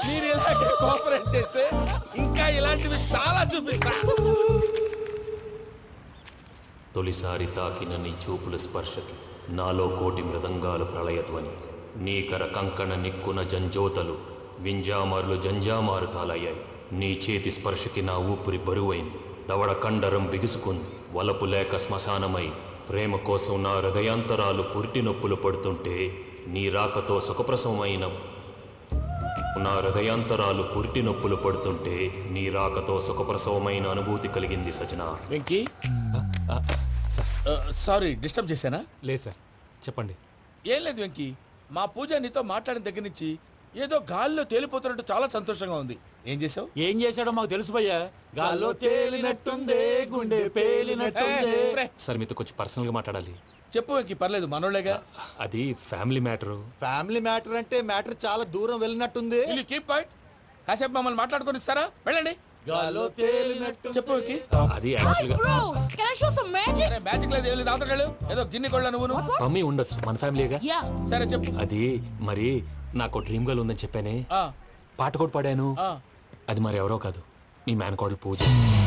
మీరు ఇలాగే కోఆపరేట్ చేస్తే ఇంకా ఇలాంటివి చాలా చూపిస్తా. తొలిసారి తాకిన నీ చూపుల స్పర్శకి నాలో కోటి మృదంగాలు ప్రళయధ్వని. నీకర కంకణ నిక్కున జంజోతలు వింజామారులు జంజామారు తాలయ్యాయి. నీ చేతి స్పర్శకి నా ఊపిరి బరువైంది. దవడ కండరం బిగుసుకుంది. వలపు లేక శ్మశానమై ప్రేమ కోసం నా హృదయాంతరాలు పురిటి నొప్పులు పడుతుంటే నీ రాకతో సుఖప్రసవమైన నా హృదయాంతరాలు పురిటి నొప్పులు పడుతుంటే నీ రాకతో సుఖప్రసవమైన అనుభూతి కలిగింది సజనా. వెంకీ, సారీ డిస్టర్బ్ చేశానా? లేదు సార్, చెప్పండి. ఏం లేదు వెంకీ, మా పూజ నీతో మాట్లాడిన దగ్గర నుంచి ఏదో గాల్లో తేలిపోతున్నట్టు చాలా సంతోషంగా ఉంది. ఏం చేసావు? ఏం చేశాడో మాకు తెలుసు భయ్యా. గాల్లో తేలినట్టుందే, గుండె పేలినట్టుందే. సార్ మీతో కొంచెం పర్సనల్ గా మాట్లాడాలి. చెప్పు వెంకీ, పర్లేదు, మనోళ్ళేగా. అది ఫ్యామిలీ మ్యాటరు. ఫ్యామిలీ మ్యాటర్ అంటే మ్యాటర్ చాలా దూరం వెళ్ళినట్టుంది. Keep point. కాసేపు మమ్మల్ని మాట్లాడుకొని ఇస్తారా? వెళ్ళండి. గాల్లో తేలినట్టు. చెప్పు వెంకీ. అది యాక్చువల్గా Bro, can I show some magic? Magic లేదు, ఏం లేదు, ఆతడాడు ఏదో గిన్నె కొళ్ళ నువ్వు. మమ్మీ ఉండొచ్చు, మన ఫ్యామిలీగా. Yeah. సరే చెప్పు. అది మరి నాకు డ్రీమ్ గర్ల్ ఉందని చెప్పానే, ఆ, పాట కూడా పాడాను. ఆ. అది మరి ఎవరో కాదు, నీ మేనకోడలు పూజ.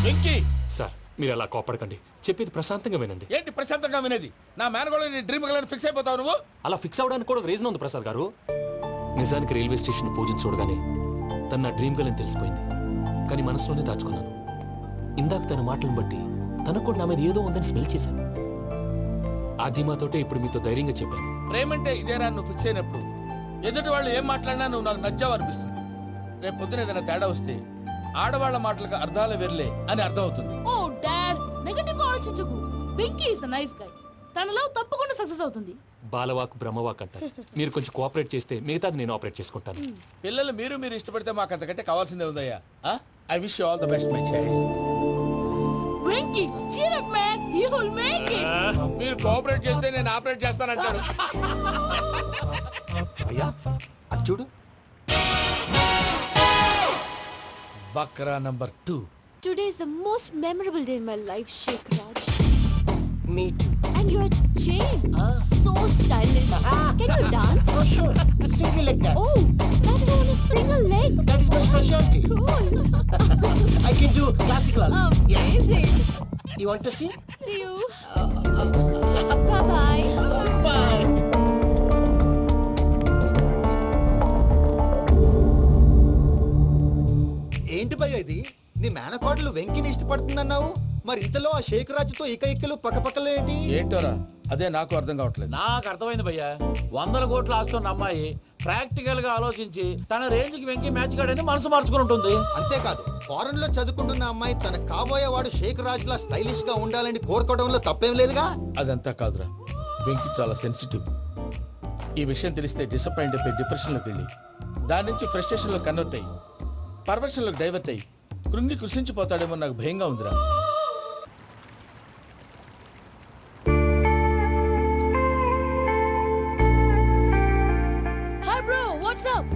వెంకీ, సార్ మీరు అలా కోపడకండి, చెప్పేది ప్రశాంతంగా వినండి. ఏంటి ప్రశాంతంగా వినేది? నా మేనగోళ నీ డ్రీమ్ గర్ల్ ఫిక్స్ అయిపోతావు నువ్వు. అలా ఫిక్స్ అవడానికి కూడా ఒక రీజన్ ఉంది ప్రసాద్ గారు. నిజానికి రైల్వే స్టేషన్ పూజను చూడగానే తన నా డ్రీమ్ గర్ల్ అని తెలిసిపోయింది. కానీ మనసులోనే దాచుకున్నాను. ఇందాక తన మాటలను బట్టి తనకు కూడా నా మీద ఏదో ఉందని స్మెల్ చేశాను. ఆ ధీమాతోటే ఇప్పుడు మీతో ధైర్యంగా చెప్పాను. ప్రేమంటే ఇదేరా నువ్వు ఫిక్స్ అయినప్పుడు ఎదుటి వాళ్ళు ఏం మాట్లాడినా నువ్వు నాకు నచ్చావు అనిపిస్తుంది. రేపు పొద్దున ఏదైనా తేడా వస్తే ఆడవాళ్ల మాటలకు అర్థాలు వెర్లే అని అర్థం అవుతుంది. ఓ డాడ్, నెగటివ్ ఆలోచించకు. Venky is a nice guy. తన లవ్ తప్పకుండా సక్సెస్ అవుతుంది. బాలవాక్ బ్రహ్మవాక్ అంటారు. మీరు కొంచెం కోఆపరేట్ చేస్తే మిగతాది నేను ఆపరేట్ చేసుకుంటాను. పిల్లలు మీరు ఇష్టపడితే మాకు అంతకంటే కావాల్సిందే ఉందయ్యా. I wish you all the best my child. Venky, cheer up man, you will make it. మీరు కోఆపరేట్ చేస్తే నేను ఆపరేట్ చేస్తానంటారు. అయ్యా అది చూడు. Bakra number 2. Today is the most memorable day in my life, Sheikh Raj. Me too. And your chain, so stylish. Can you dance? Oh, sure. Single leg dance. Oh, that is on a single leg. That is my specialty. Cool. I can do classical also. Amazing. You want to see? See you. Bye-bye. Bye. ఏంటి భయ్య ఇది? నీ మేనకోడలు వెంకిని ఇష్టపడుతుందన్నావు, మరి ఇంతలో ఆ షేక్ రాజుతో ఇక్కలు పక్కపక్కలు ఏంటి? ఏంటోరా, అదే నాకు అర్థం కావట్లేదు. నాకు అర్థమైంది భయ్యా. 100 కోట్లు ఆస్తున్న అమ్మాయి ప్రాక్టికల్ గా ఆలోచించి తన రేంజ్ కి వెంకి మ్యాచ్ కాడని మనసు మార్చుకుని ఉంటుంది. అంతేకాదు, ఫారెన్ లో చదువుకుంటున్న అమ్మాయి తన కాబోయే వాడు షేక్ రాజ్ లా స్టైలిష్ గా ఉండాలని కోరుకోవడంలో తప్పేం లేదుగా. అదంతా కాదురా, వెంకి చాలా సెన్సిటివ్. ఈ విషయం తెలిస్తే డిసప్పాయింట్ అయిపోయి డిప్రెషన్ లోకి వెళ్ళి దాని నుంచి ఫ్రస్ట్రేషన్ లో కన్వర్ట్ అయ్యి పర్వర్షన్ లోకి డైవర్ట్ అయ్యి కృంగి కృషించిపోతాడేమో నాకు భయంగా ఉందిరా. హాయ్ బ్రో వాట్సాప్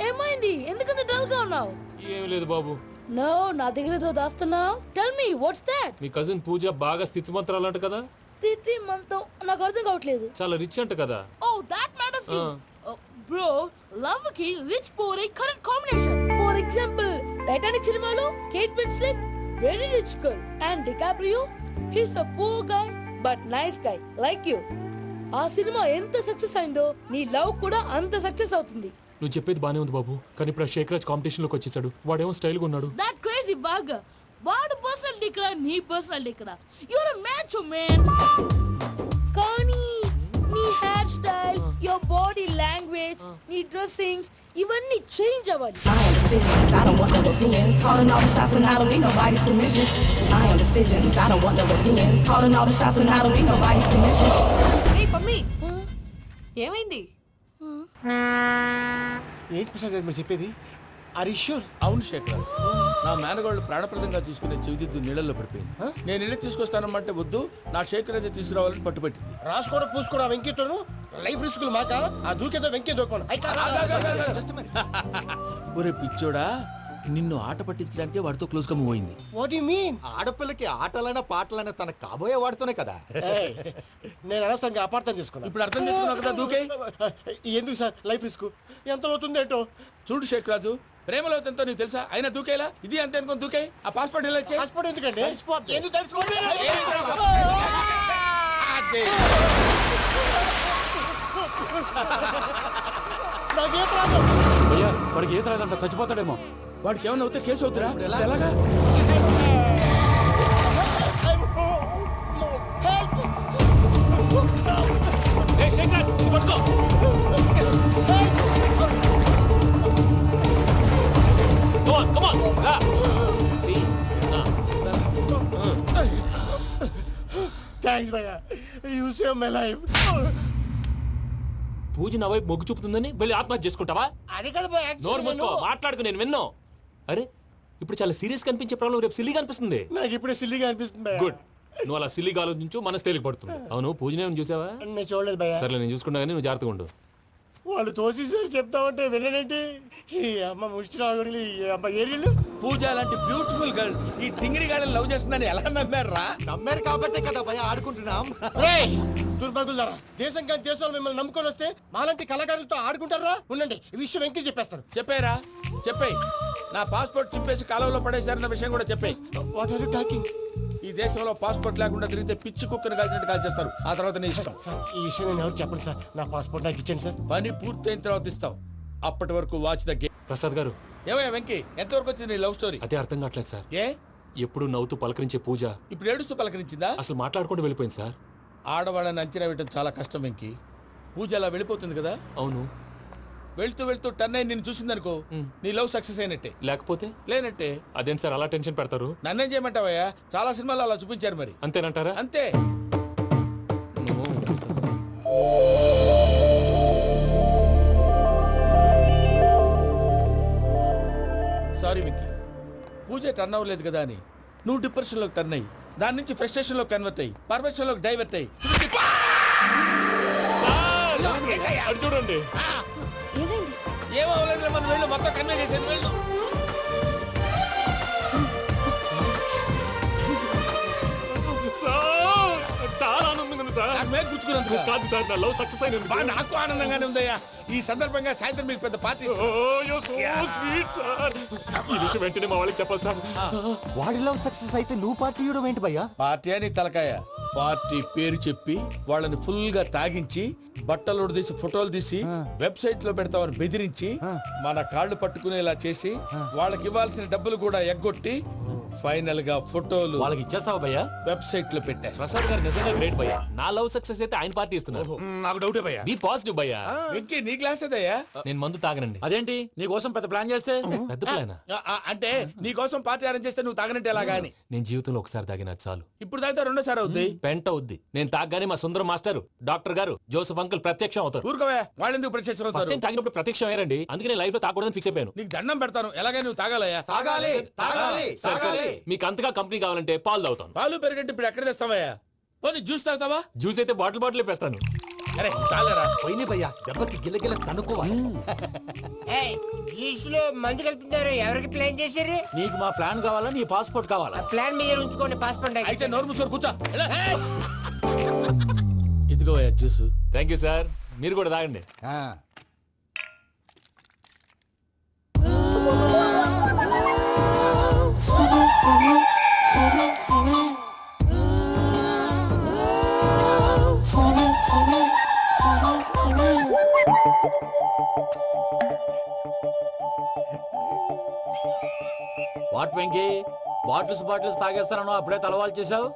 ఏమైంది ఎందుకంత డల్ గా ఉన్నావు? ఏమి లేదు బాబు, నో నా దగ్గర ఏదో దాస్తున్నావు. Tell me what's that? మీ కజిన్ పూజ బాగా స్థితిమంతరాలు అంట కదా, తిత్తి మంతం నాకు అర్థం కావట్లేదు. చాలా రిచ్ అంట కదా. Oh that matters bro, love కి rich poor correct combination. For example Titanic సినిమాలో Kate Winslet very rich girl and DiCaprio he's a poor guy but nice guy like you. ఆ సినిమా ఎంత సక్సెస్ అయిందో నీ లవ్ కూడా అంత సక్సెస్ అవుతుంది. నువ్వు చెప్పేది బానే ఉంది బాబు, కానీ ఇప్పుడు షేక్ రాజ్ కాంపిటీషన్ లోకి వచ్చేసాడు. వాడేమో స్టైల్ గా ఉన్నాడు. That crazy bug. వాడు పర్సనల్ ఇక్కడ నీ పర్సనల్ ఇక్కడ. You're a match man. కానీ నీ hair style, your body language, నీ డ్రెస్సింగ్స్ ఇవన్నీ చేంజ్ అవ్వాలి. I am decisions, I don't want no opinions. Calling all the shots and I don't need nobody's permission. I am decisions, I don't want no opinions. Calling all the shots and I don't need nobody's permission. ఏయ్ పమ్మి, ఏమైంది? ఏంటి ప్రసాద్ గారు మీరు చెప్పేది? Are you sure? అవును శేఖర్, నా మేనగోళ్ళు ప్రాణప్రదంగా చూసుకునే చెవిదిద్దు నీళ్ళల్లో పడిపోయింది. నేను ఇల్లు తీసుకొస్తానమ్మంటే వద్దు, నా శేఖర్ అయితే తీసుకురావాలని పట్టుబట్టింది. రాసుకోవడం పూసుకోవడం వెంకీతోను లైఫ్ రిస్కులు మాక ఆ దూకేదో వెంకీ దూకోను. ఒరే పిచ్చోడా, నిన్ను ఆట పట్టించడానికి వాడితో క్లోజ్ గా మూవ్ అయింది. What you mean? ఆడపిల్లకి ఆటలైనా పాటలైనా తన కాబోయే వాడుతూనే కదా. నేను అనవసరంగా అపార్థం చేసుకున్నాను. ఇప్పుడు అర్థం చేసుకున్నావు కదా, దూకే. ఎందుకు సార్ లైఫ్ రిస్క్ ఎంత అవుతుంది ఏంటో? చూడు శేఖర్ రాజు, ప్రేమలో ఎంతో నీకు తెలుసా? అయినా దూకేలా ఇది అంతే అనుకుని దూకే. ఆ పాస్పోర్ట్ ఎలా ఇచ్చే? పాస్పోర్ట్ ఎందుకండి? ఎందుకు తెలుసుకోండి? నాకేం రాదు. భయ్యా వాడికి ఈత రాదంట, చచ్చిపోతాడేమో. వాడికి ఏమన్నా అవుతే కేసు అవుతురా? ఎలాగా? థ్యాంక్స్ భయ్యా, యు సేవ్ మై లైఫ్. పూజ నా వైపు మొగ్గు చూపుతుందని వెళ్ళి ఆత్మహత్య చేసుకుంటావా? అది కదా భయ్యా. నోరు మూసుకో, మాట్లాడుకు, నేను విన్నో. అరే ఇప్పుడు చాలా సీరియస్ కనిపించే ప్రాబ్లం రేపు సిల్లీగా అనిపిస్తుంది. నాకు ఇప్పుడే సిల్లీగా అనిపిస్తుంది భయ్యా. గుడ్, నువ్వు అలా సిల్లీగా ఆలోచించు, మనసు తేలిక పడుతుంది. అవును పూజనే చూసావా? నేను చూడలేదు భయ్యా. సరే నేను చూసుకుంటా కానీ నువ్వు జాగ్రత్తగా ఉండు. వాళ్ళు తోసేసారు చెప్తామంటే విననేంటి? ఈ అమ్మ ముష్టి రాగుడి అమ్మ ఏరియలు. పూజ లాంటి బ్యూటిఫుల్ గర్ల్ ఈ టింగిరి గాడిని లవ్ చేస్తుందని ఎలా నమ్మారా? నమ్మారు కాబట్టే కదా భయ ఆడుకుంటున్నాం. దుర్భగులారా, దేశం కానీ దేశాలు మిమ్మల్ని నమ్ముకొని వస్తే మాలాంటి కళాకారులతో ఆడుకుంటారా? ఉండండి, ఈ విషయం వెంకీ చెప్పేస్తాను. చెప్పారా? చెప్పేయ్. నా పాస్పోర్ట్ చింపేసి కాలువలో పడేశారన్న విషయం కూడా చెప్పేయ్. What are you talking? ఈ దేశంలో పాస్పోర్ట్ లేకుండా తిరిగితే పిచ్చి కుక్కను కాల్చినట్టు కాల్చేస్తారు. ఆ తర్వాత నీ ఇష్టం. సార్ ఈ విషయం నేను ఎవరు చెప్పండి సార్. నా పాస్పోర్ట్ నాకు ఇచ్చేయండి సార్. పని పూర్తయిన తర్వాత ఇస్తాం. అప్పటి వరకు వాచ్ ద గేమ్. ప్రసాద్ గారు, ఏమయ్యా వెంకీ, ఎంతవరకు వచ్చింది నీ లవ్ స్టోరీ? అదే అర్థం కావట్లేదు సార్. ఏ ఎప్పుడు నవ్వుతూ పలకరించే పూజ ఇప్పుడు ఏడుస్తూ పలకరించిందా? అసలు మాట్లాడుకుంటూ వెళ్ళిపోయింది సార్. ఆడవాళ్ళని అంచనా వేయడం చాలా కష్టం వెంకీ. పూజ అలా వెళ్ళిపోతుంది కదా. అవును, వెళ్తూ వెళ్తూ టర్న్ అయి నిన్ను చూసిందనుకో, నీ లవ్ సక్సెస్ అయినట్టే. లేకపోతే లేనట్టే. అదేం సార్ అలా టెన్షన్ పెడతారు? నన్నేం చేయమంటావయ్యా? చాలా సినిమాలు అలా చూపించారు మరి. అంతేనంటారా? అంతే. సారీ విక్కీ, పూజ టర్న్ అవ్వలేదు కదా అని నువ్వు డిప్రెషన్ లోకి టర్న్ అయ్యి దాని నుంచి ఫ్రస్ట్రేషన్ లోకి కన్వర్ట్ అయ్యి పర్వర్షన్ లోకి డైవర్ట్ అయ్యి చూడండి. ఏమైంది? ఏమవ్వలేదు, మనం వెళ్ళు, మొత్తం కన్వే చేసేది వెళ్ళు. చాలా ఆనందంగా ఉంది సార్. నాకు మీద గుచ్చుకున్నందుకు కాదు సార్, నా లవ్ సక్సెస్ అయిన నాకు ఆనందంగానే ఉందయ్యా. ఈ సందర్భంగా సాయంత్రం మీకు పెద్ద పార్టీ. ఈ విషయం వెంటనే మా వాళ్ళకి చెప్పాలి సార్. వాడి లవ్ సక్సెస్ అయితే నువ్వు పార్టీ ఇవ్వడం ఏంటి భయ్యా? పార్టీ అని తలకాయ. పార్టీ పేరు చెప్పి వాళ్ళని ఫుల్ గా తాగించి బట్టలు తీసి ఫోటోలు తీసి వెబ్సైట్ లో పెడతామని బెదిరించి మన కాళ్ళు పట్టుకునేలా చేసి వాళ్ళకి ఇవ్వాల్సిన డబ్బులు కూడా ఎగ్గొట్టి ఫైనల్ గా ఫోటోలు వాళ్ళకి ఇచ్చేస్తావా భయ్యా? వెబ్సైట్ లో పెట్టేస్తా. ప్రసాద్ గారు నిజంగా గ్రేట్ భయ్యా. నా లవ్ సక్సెస్ అయితే ఆయన పార్టీ ఇస్తున్నారు. నాకు డౌటే భయ్యా. బీ పాజిటివ్ భయ్యా. వెంకీ నీ గ్లాస్ అదయ్యా? నేను మందు తాగనండి. అదేంటి నీ కోసం పెద్ద ప్లాన్ చేస్తే? పెద్ద ప్లానా? అంటే నీ కోసం పార్టీ అరేంజ్ చేస్తే నువ్వు తాగనంటే ఎలాగా అని. నేను జీవితంలో ఒకసారి తాగినా చాలు. ఇప్పుడు తాగితే రెండోసారి అవుద్ది. పెంట అవుద్ది. నేను తాగగానే మా సుందరం మాస్టర్, డాక్టర్ గారు, జోసెఫ్ అంకుల్ ప్రత్యక్షం అవుతారు. ఊరుకోవే, వాళ్ళు ఎందుకు ప్రత్యక్షం ఫస్ట్ అవుతారు? టైం తాగినప్పుడు ప్రత్యక్షం అయ్యారండి. అందుకే నేను లైఫ్ లో తాగకూడదని ఫిక్స్ అయిపోయాను. నీకు దండం పెడతాను, ఎలాగే నువ్వు తాగాలయ్యా. తాగాలి తాగాలి సరే, సరే. తాగాలి. మీకు అంతగా కంపెనీ కావాలంటే పాలు తాగుతాను. పాలు పెరిగంటే ఇప్పుడు ఎక్కడ తెస్తావయ్యా? పోనీ జ్యూస్ తాగుతావా? జ్యూస్ అయితే బాటిల్ వేస్తాను. అరే చాలరా. పోయిన భయ్యా దెబ్బకి గిల్లగిల్ల కనుక్కోవాలి. జ్యూస్ లో మందు కలుపుతున్నారు. ఎవరికి ప్లాన్ చేశారు? నీకు మా ప్లాన్ కావాలా, నీ పాస్పోర్ట్ కావాలా? ప్లాన్ మీరు ఉంచుకోండి, పాస్పోర్ట్ అయితే నోరు మూసుకొని కూర్చో. ఇదిగో జ్యూస్. Thank you sir. మీరు కూడా తాగండి. వాట్ వెంకీ, బాటిల్స్ తాగేస్తానో అప్పుడే తలవాలు చేసావు.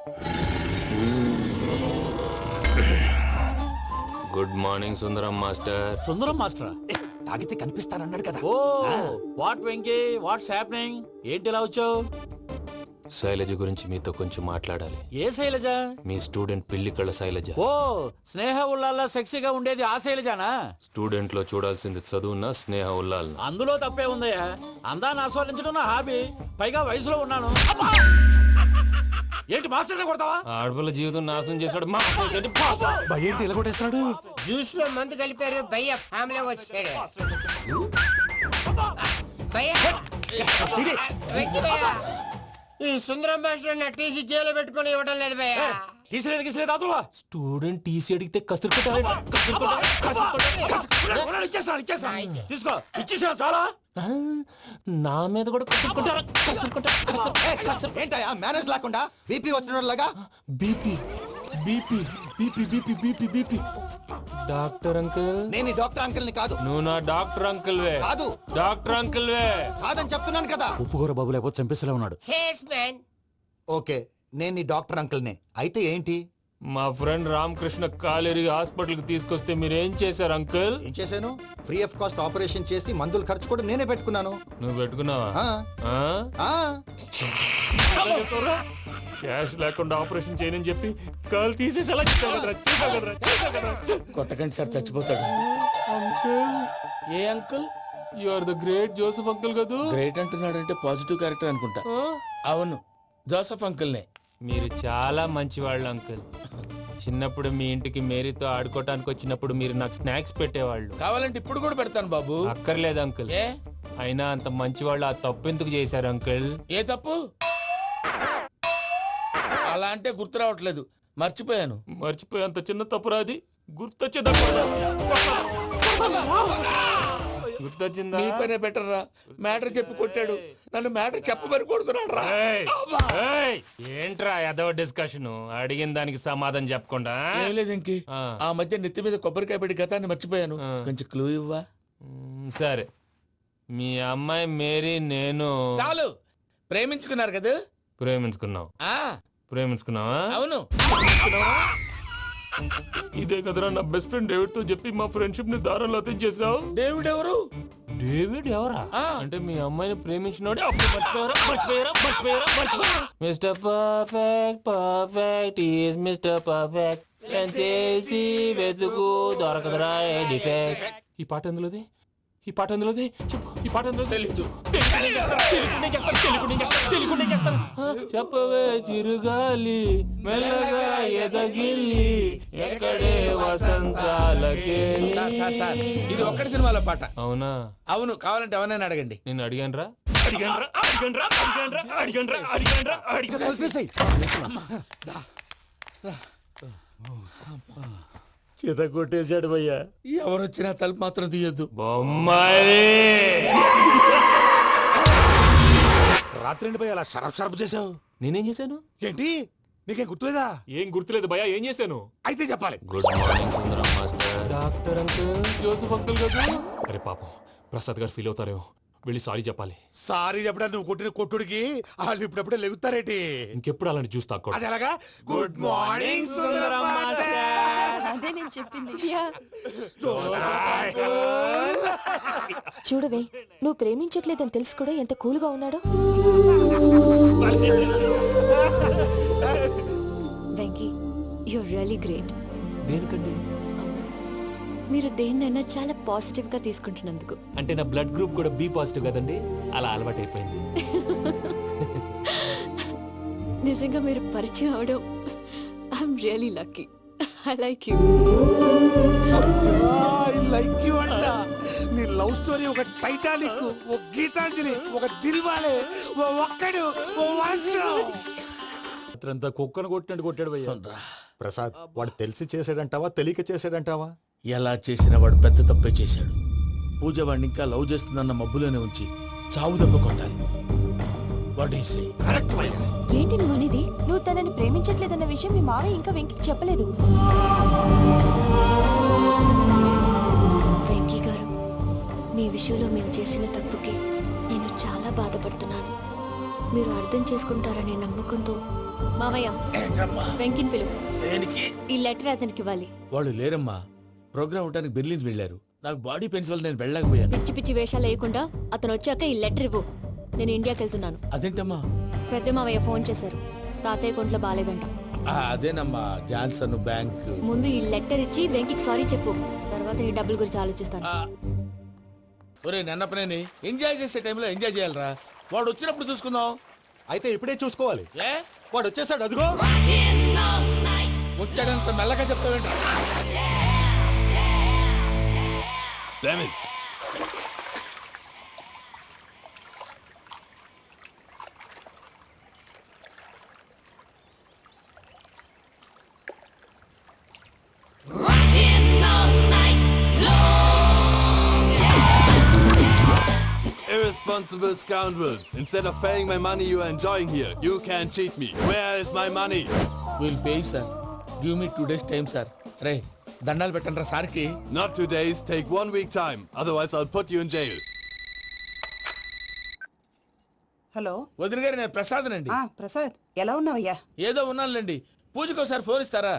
Good morning Sundaram master. Sundaram మాస్టరా? తాగితే కనిపిస్తానన్నాడు కదా. Oh what Venky, what's happening? ఏంటి ఇలా వచ్చావు? శైలజ గురించి మీతో కొంచెం మాట్లాడాలి. ఏ శైలజ? మీ స్టూడెంట్ పిల్లి కళ్ళ శైలజ. ఓ స్నేహ ఉల్లాల్లో సెక్సీగా ఉండేది ఆ శైలజానా? స్టూడెంట్ లో చూడాల్సింది చదువున్న స్నేహ ఉల్లాల్. అందులో తప్పే ఉందయ్యా. అందాన్ని ఆస్వాదించడం నా హాబీ. పైగా వయసులో ఉన్నాను. ఏంటి మాస్టర్ కొడతావా? ఆడపిల్ల జీవితం నాశనం చేశాడు. ఏంటి ఇలా కొట్టేస్తున్నాడు? జ్యూస్ లో మందు కలిపారు. భయ్య ఫ్యామిలీ వచ్చాడు. భయ్య వెక్కి భయ్య, ఈ సుందరం భాష నా టీసీ జైలు పెట్టుకొని ఇవ్వడం లేదు భయ్య. తీసిలేదు స్టూడెంట్ టీసీ అడిగితే కసురు తీసుకో, ఇచ్చేసా చాలా. నా మీద కూడా ఏంటయ్యా మేనేజ్ లేకుండా బీపీ వచ్చిన లాగా? BP BP BP BP BP BP. Doctor uncle, నేను ఈ డాక్టర్ అంకుల్ ని కాదు. నువ్వు నా డాక్టర్ అంకుల్ వే. కాదు. డాక్టర్ అంకుల్ వే. కాదని చెప్తున్నాను కదా. ఉప్పుకూర బాబు లేకపోతే చంపేసేలా ఉన్నాడు. Sales man. ఓకే, నేను ఈ డాక్టర్ అంకుల్ నే. అయితే ఏంటి? మా ఫ్రెండ్ రామకృష్ణ కాలేరి హాస్పిటల్ కి తీసుకొస్తే మీరేం చేశారు అంకుల్? ఏం చేశాను? ఫ్రీ ఆఫ్ కాస్ట్ ఆపరేషన్ చేసి మందులు ఖర్చు కూడా నేనే పెట్టుకున్నాను. నువ్వు పెట్టుకున్నావా? ఆ, ఆ. క్యాష్ లేకుండా ఆపరేషన్ చేయనని చెప్పి కాల్ తీసేసి అలా కొట్టకండి సార్, చచ్చిపోతాడు. ఏ uncle? You are the great Joseph uncle కదా. గ్రేట్ అంటున్నాడంటే పాజిటివ్ క్యారెక్టర్ అనుకుంటా. అవును, జోసఫ్ అంకుల్ నే. మీరు చాలా మంచివాళ్ళు అంకుల్. చిన్నప్పుడు మీ ఇంటికి మేరీతో ఆడుకోవటానికి వచ్చినప్పుడు మీరు నాకు స్నాక్స్ పెట్టేవాళ్ళు. కావాలంటే ఇప్పుడు కూడా పెడతాను బాబు. అక్కర్లేదు అంకుల్. ఏ? అయినా అంత మంచివాళ్ళు ఆ తప్పు ఎందుకు చేశారు అంకుల్? ఏ తప్పు? అలా అంటే గుర్తు రావట్లేదు, మర్చిపోయాను. మర్చిపోయి అంత చిన్న తప్పురాది గుర్తొచ్చేదా? గుర్తొచ్చిందా? నీ పనే బెటర్ రా. మ్యాటర్ చెప్పి కొట్టాడు, నన్ను మ్యాటర్ చెప్పమని కొడుతున్నాడు రా. ఏంట్రా ఎదవ డిస్కషన్? అడిగిన దానికి సమాధానం చెప్పకుండా. ఏం లేదు ఇంకి, ఆ మధ్య నెత్తి మీద కొబ్బరికాయ పెట్టి గతాన్ని మర్చిపోయాను. కొంచెం క్లూ ఇవ్వా? సరే, మీ అమ్మాయి మేరీ నేను చాలు. ప్రేమించుకున్నారు కదా? ప్రేమించుకున్నావు. ప్రేమించుకున్నావా? అవును. ఇదే కదరా నా బెస్ట్ ఫ్రెండ్ డేవిడ్ తో చెప్పి మా ఫ్రెండ్షిప్ ని దారంలో తెంచేసావు. డేవిడ్ ఎవరు? డేవిడ్ ఎవరా? అంటే మీ అమ్మాయిని ప్రేమించినోడే అప్పుడు మర్చిపోయారా? Mister perfect perfect is mister perfect చేసి వెతుకు దొరకదురా డిఫెక్ట్. ఈ పాట ఎందులోది? చెప్పు. ఈ పాట ఎందులో? తెలీదు. చెప్పవే చిరుగాలి మెల్లగా ఎదగిల్లి ఎక్కడే వసంతాలకే. ఇది ఒక్కటి సినిమాలో పాట. అవునా? అవును. కావాలంటే ఎవరైనా అడగండి. నేను అడిగాను రా. చేత కొట్టేశాడు భయ్యా. ఎవరు వచ్చినా తలుపు మాత్రం తీయద్దు. బొమ్మాయి రాత్రి భయ్య అలా షరఫ్ చేసావు. నేనేం చేశాను? ఏంటి నీకేం గుర్తులేదా? ఏం గుర్తులేదు భయ్యా. ఏం చేశాను? అయితే చెప్పాలి. Good morning Sundaram master. Doctor uncle, Joseph uncle కదా. అరే పాపం, ప్రసాద్ గారు ఫీల్ అవుతారేమో. వెళ్ళి సారీ చెప్పాలి. సారీ చెప్పడా నువ్వు కొట్టిన కొట్టుడికి వాళ్ళు ఇప్పుడప్పుడే లెగుతారేటి. ఇంకెప్పుడు అలాంటి జ్యూస్ తాక్కూడదు. అది ఎలాగా? Good morning Sundaram master. అదే నేను చెప్పింది. చూడవే, నువ్వు ప్రేమించట్లేదని తెలుసు కూడా ఎంత కూల్గా ఉన్నాడో. Venky, you're really great. దేనికండి? మీరు దేన్నైనా చాలా పాజిటివ్ గా తీసుకుంటున్నందుకు. అంటే నా బ్లడ్ గ్రూప్ కూడా బి పాజిటివ్ కదండి, అలా అలవాటు అయిపోయింది. నిజంగా మీరు పరిచయం అవడం I'm really lucky. I like you. I like you అంట. నీ లవ్ స్టోరీ ఒక టైటానిక్, ఒక గీతాంజలి, ఒక దిల్వాలే, ఓ ఒక్కడు, ఓ వర్షం. అంతా కుక్కను కొట్టినట్టు కొట్టాడు భయ్యా. ప్రసాద్, వాడు తెలిసి చేసాడంటావా తెలియక చేసాడంటావా? ఎలా చేసినా వాడు పెద్ద తప్పే చేశాడు. పూజ వాడిని ఇంకా లవ్ చేస్తుందన్న మబ్బులోనే ఉంచి చావు దెబ్బ కొట్టాలి. What you say? కరెక్ట్ భయ్యా. ఏంటి నువ్వు అనేది? నువ్వు తనని ప్రేమించట్లేదన్న విషయం మీ మావయ్య ఇంకా వెంకికి చెప్పలేదు. వెంకీ గారు, మీ విషయంలో మేము చేసిన తప్పుకి నేను చాలా బాధపడుతున్నాను. మీరు అర్థం చేసుకుంటారనే నమ్మకంతో మావయ్య వెంకిని పిలువు. దేనికి? ఈ లెటర్ అతనికి ఇవ్వాలి. వాళ్ళు లేరమ్మా, ప్రోగ్రామ్ ఉండడానికి బెర్లిన్ వెళ్ళారు. నాకు బాడీ పెయిన్స్ వల్ల నేను వెళ్ళలేకపోయాను. పిచ్చి పిచ్చి వేషాలు వేయకుండా అతను వచ్చాక ఈ లెటర్ ఇవ్వు. నేను ఇండియాకి వెళ్తున్నాను. అదేంటమ్మా? పెద్ద మావయ్య ఫోన్ చేశారు. తాతయ్య కొంట్లో బాగాలేదంట. అదేనమ్మా, జాన్సన్ బ్యాంక్. ముందు ఈ లెటర్ ఇచ్చి వెంకికి సారీ చెప్పు. తర్వాత ఈ డబ్బుల గురించి ఆలోచిస్తాను. ఒరే నన్నపనేని, ఎంజాయ్ చేసే టైంలో ఎంజాయ్ చేయాలరా. వాడు వచ్చినప్పుడు చూసుకుందాం. అయితే ఇప్పుడే చూసుకోవాలి. ఏ వాడు వచ్చేసాడు, అదిగో. వచ్చాడంత మెల్లగా చెప్తావేంటి? Damn it. Irresponsible scoundrels. Instead of paying my money you are enjoying here, you can cheat me. Where is my money? Will pay sir. Give me 2 days time sir. రే దండాలు పెట్టండి రా సార్కి. Not 2 days, take 1 week time. Otherwise I'll put you in jail. Hello వదిన గారు, నేను ప్రసాదనండి. ప్రసాద్, ఎలా ఉన్నావయ్యా? ఏదో ఉన్నానులేండి. పూజకి ఒకసారి ఫోన్ ఇస్తారా?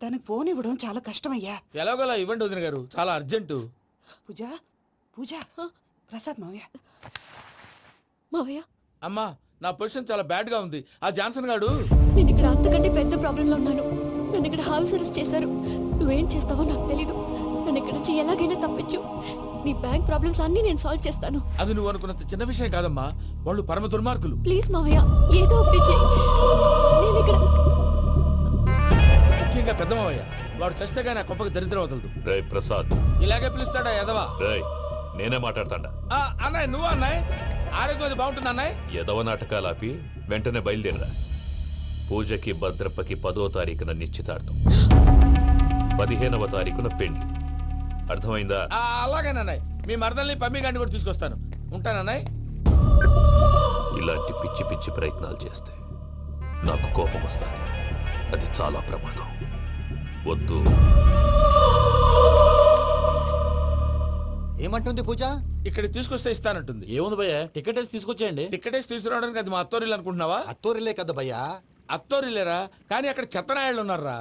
తనకు ఫోన్ ఇవ్వడం చాలా కష్టమయ్యా. ఎలాగోలా ఇవ్వండి వదిన గారు, చాలా అర్జెంటు. పూజ పూజ, ప్రసాద్ మావయ్య. మావయ్య, అమ్మా, నా పొజిషన్ చాలా బ్యాడ్ గా ఉంది. ఆ జాన్సన్ గాడు నేను ఇక్కడ అంతకంటే పెద్ద ప్రాబ్లంలో ఉన్నాను. నన్ను ఇక్కడ హౌస్ అరెస్ట్ చేశారు. నువ్వేం చేస్తావో నాకు తెలీదు. నన్ను ఇక్కడ నుంచి ఎలాగైనా తప్పించు. నీ బ్యాంక్ ప్రాబ్లమ్స్ అన్ని నేను సాల్వ్ చేస్తాను. అది నువ్వు అనుకున్నంత చిన్న విషయం కాదమ్మా. వాళ్ళు పరమ దుర్మార్గులు. ప్లీజ్ మావయ్య, ఏదో ఒకటి చెయ్యి. నేను ఇక్కడ ముఖ్యంగా పెద్దమావయ్య, వాడు చస్తే గానీ ఆ కొంపకి దరిద్రం వదలదు. రేయ్ ప్రసాద్, ఇలాగే పిలుస్తాడా ఎదవా? రేయ్ నేనే మాట్లాడతాడా? అన్నయ్య, నువ్వు అన్నయ్య. ఆరోగ్యం అది బాగుంటుంది అన్నయ్య. ఎదవ నాటకాలు ఆపి వెంటనే బయలుదేరరా. పూజకి భద్రప్పకి 10వ తారీఖున నిశ్చితార్థం, 15వ తారీఖున పెళ్లి. అర్థమైందా? అలాగేనన్నయ్య. మీ మరదల్ని పమ్మి గాండి కూడా తీసుకొస్తాను. ఉంటానన్నయ్య. ఇలాంటి పిచ్చి పిచ్చి ప్రయత్నాలు చేస్తే నాకు కోపం వస్తుంది. అది చాలా ప్రమాదం. వద్దు. ఏమంటుంది పూజ? ఇక్కడ తీసుకొస్తే ఇస్తానంటుంది. ఏముంది భయ్యా, టికెట్ వేసి తీసుకొచ్చేయండి. టికెట్ వేసి తీసుకురావడానికి అది మా అత్తోరిల్లు అనుకుంటున్నావా? అత్తోరిలే కదా భయ్యా. అత్తోరిల్లేరా, కానీ అక్కడ చెత్తనాయాళ్ళు ఉన్నారా.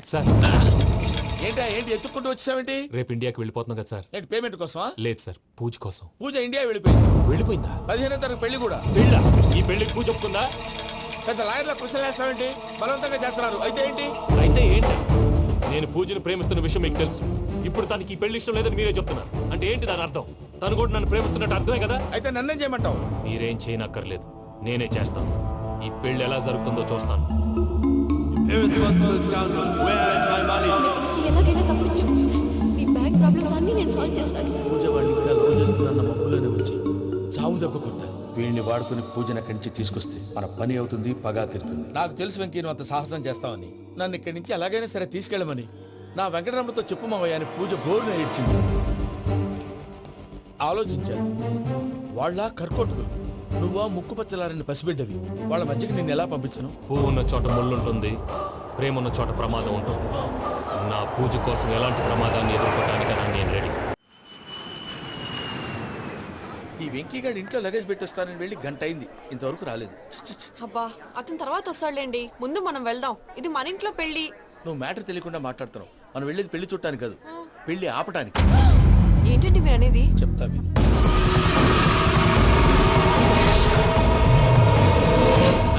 సార్, ఏంటి ఎత్తుక్కుంటూ వచ్చావేంటి? రేపు ఇండియాకి వెళ్ళిపోతున్నాం కదా సార్. ఏంటి పేమెంట్ కోసమా? లేదు సార్, పూజ కోసం. పూజ ఇండియా వెళ్ళిపోయింది. వెళ్ళిపోయిందా? 15వ తారీఖు పెళ్లి కూడా. పెళ్ళా? ఈ పెళ్లికి పూజ ఒప్పుకుందా? పెద్ద లాయర్ల క్వశ్చన్ వేస్తావేంటి? బలవంతంగా చేస్తున్నారు. అయితే ఏంటి? అయితే ఏంటి? నేను పూజను ప్రేమిస్తున్న విషయం మీకు తెలుసు. ఇప్పుడు తనకి ఈ పెళ్లి ఇష్టం లేదని మీరే చెప్తున్నారు. అంటే ఏంటి దాని అర్థం? తను కూడా నన్ను ప్రేమిస్తున్నట్టు అర్థమే కదా? అయితే నన్నేం చేయమంటావు? మీరేం చేయనక్కర్లేదు, నేనే చేస్తాను. ఈ పెళ్లి ఎలా జరుగుతుందో చూస్తాను. Irresponsible scoundrel. Where is my money? ఇక్కడ నుంచి ఎలాగైనా తప్పించు. నీ బ్యాంక్ ప్రాబ్లమ్స్ అన్ని నేను సాల్వ్ చేస్తాను. పూజ వాడిని ఇంకా లవ్ చేస్తుందన్న మబ్బులోనే వచ్చి చావు దెబ్బ కొట్టాలి. వీళ్ళని వాడుకుని పూజన కంచి తీసుకొస్తే మన పని అవుతుంది, పగా తీరుతుంది. నాకు తెలుసు వెంకీ నువ్వు అంత సాహసం చేస్తావని. నన్ను ఇక్కడి నుంచి ఎలాగైనా సరే తీసుకెళ్ళమని నా వెంకటరమణతో చెప్పు మావయ్య అని పూజ బోరున ఏడ్చింది. ఆలోచించాను. వాళ్ళ కర్కోటకులు, నువ్వా ముక్కు పచ్చలారని పసిబిడ్డవి. వాళ్ళ మధ్యకి నిన్ను ఎలా పంపించను? పువ్వు ఉన్న చోట ముళ్ళుంటుంది, ప్రేమ ఉన్న చోట ప్రమాదం ఉంటుంది. నా పూజ కోసం ఎలాంటి ప్రమాదాన్ని ఎదుర్కోవడానికైనా నేను రెడీ. ఈ వెంకీగాడి ఇంట్లో లగేజ్ పెట్టొస్తానని వెళ్ళి గంట అయింది, ఇంతవరకు రాలేదు. అబ్బా అతని తర్వాత వస్తాడులేండి, ముందు మనం వెళ్దాం. ఇది మన ఇంట్లో పెళ్లి. నువ్వు మ్యాటర్ తెలియకుండా మాట్లాడుతున్నావు. మనం వెళ్ళేది పెళ్లి చుట్టానికి కాదు, పెళ్లి ఆపటానికి. ఏంటండి మీరు అనేది? చెప్తా విను.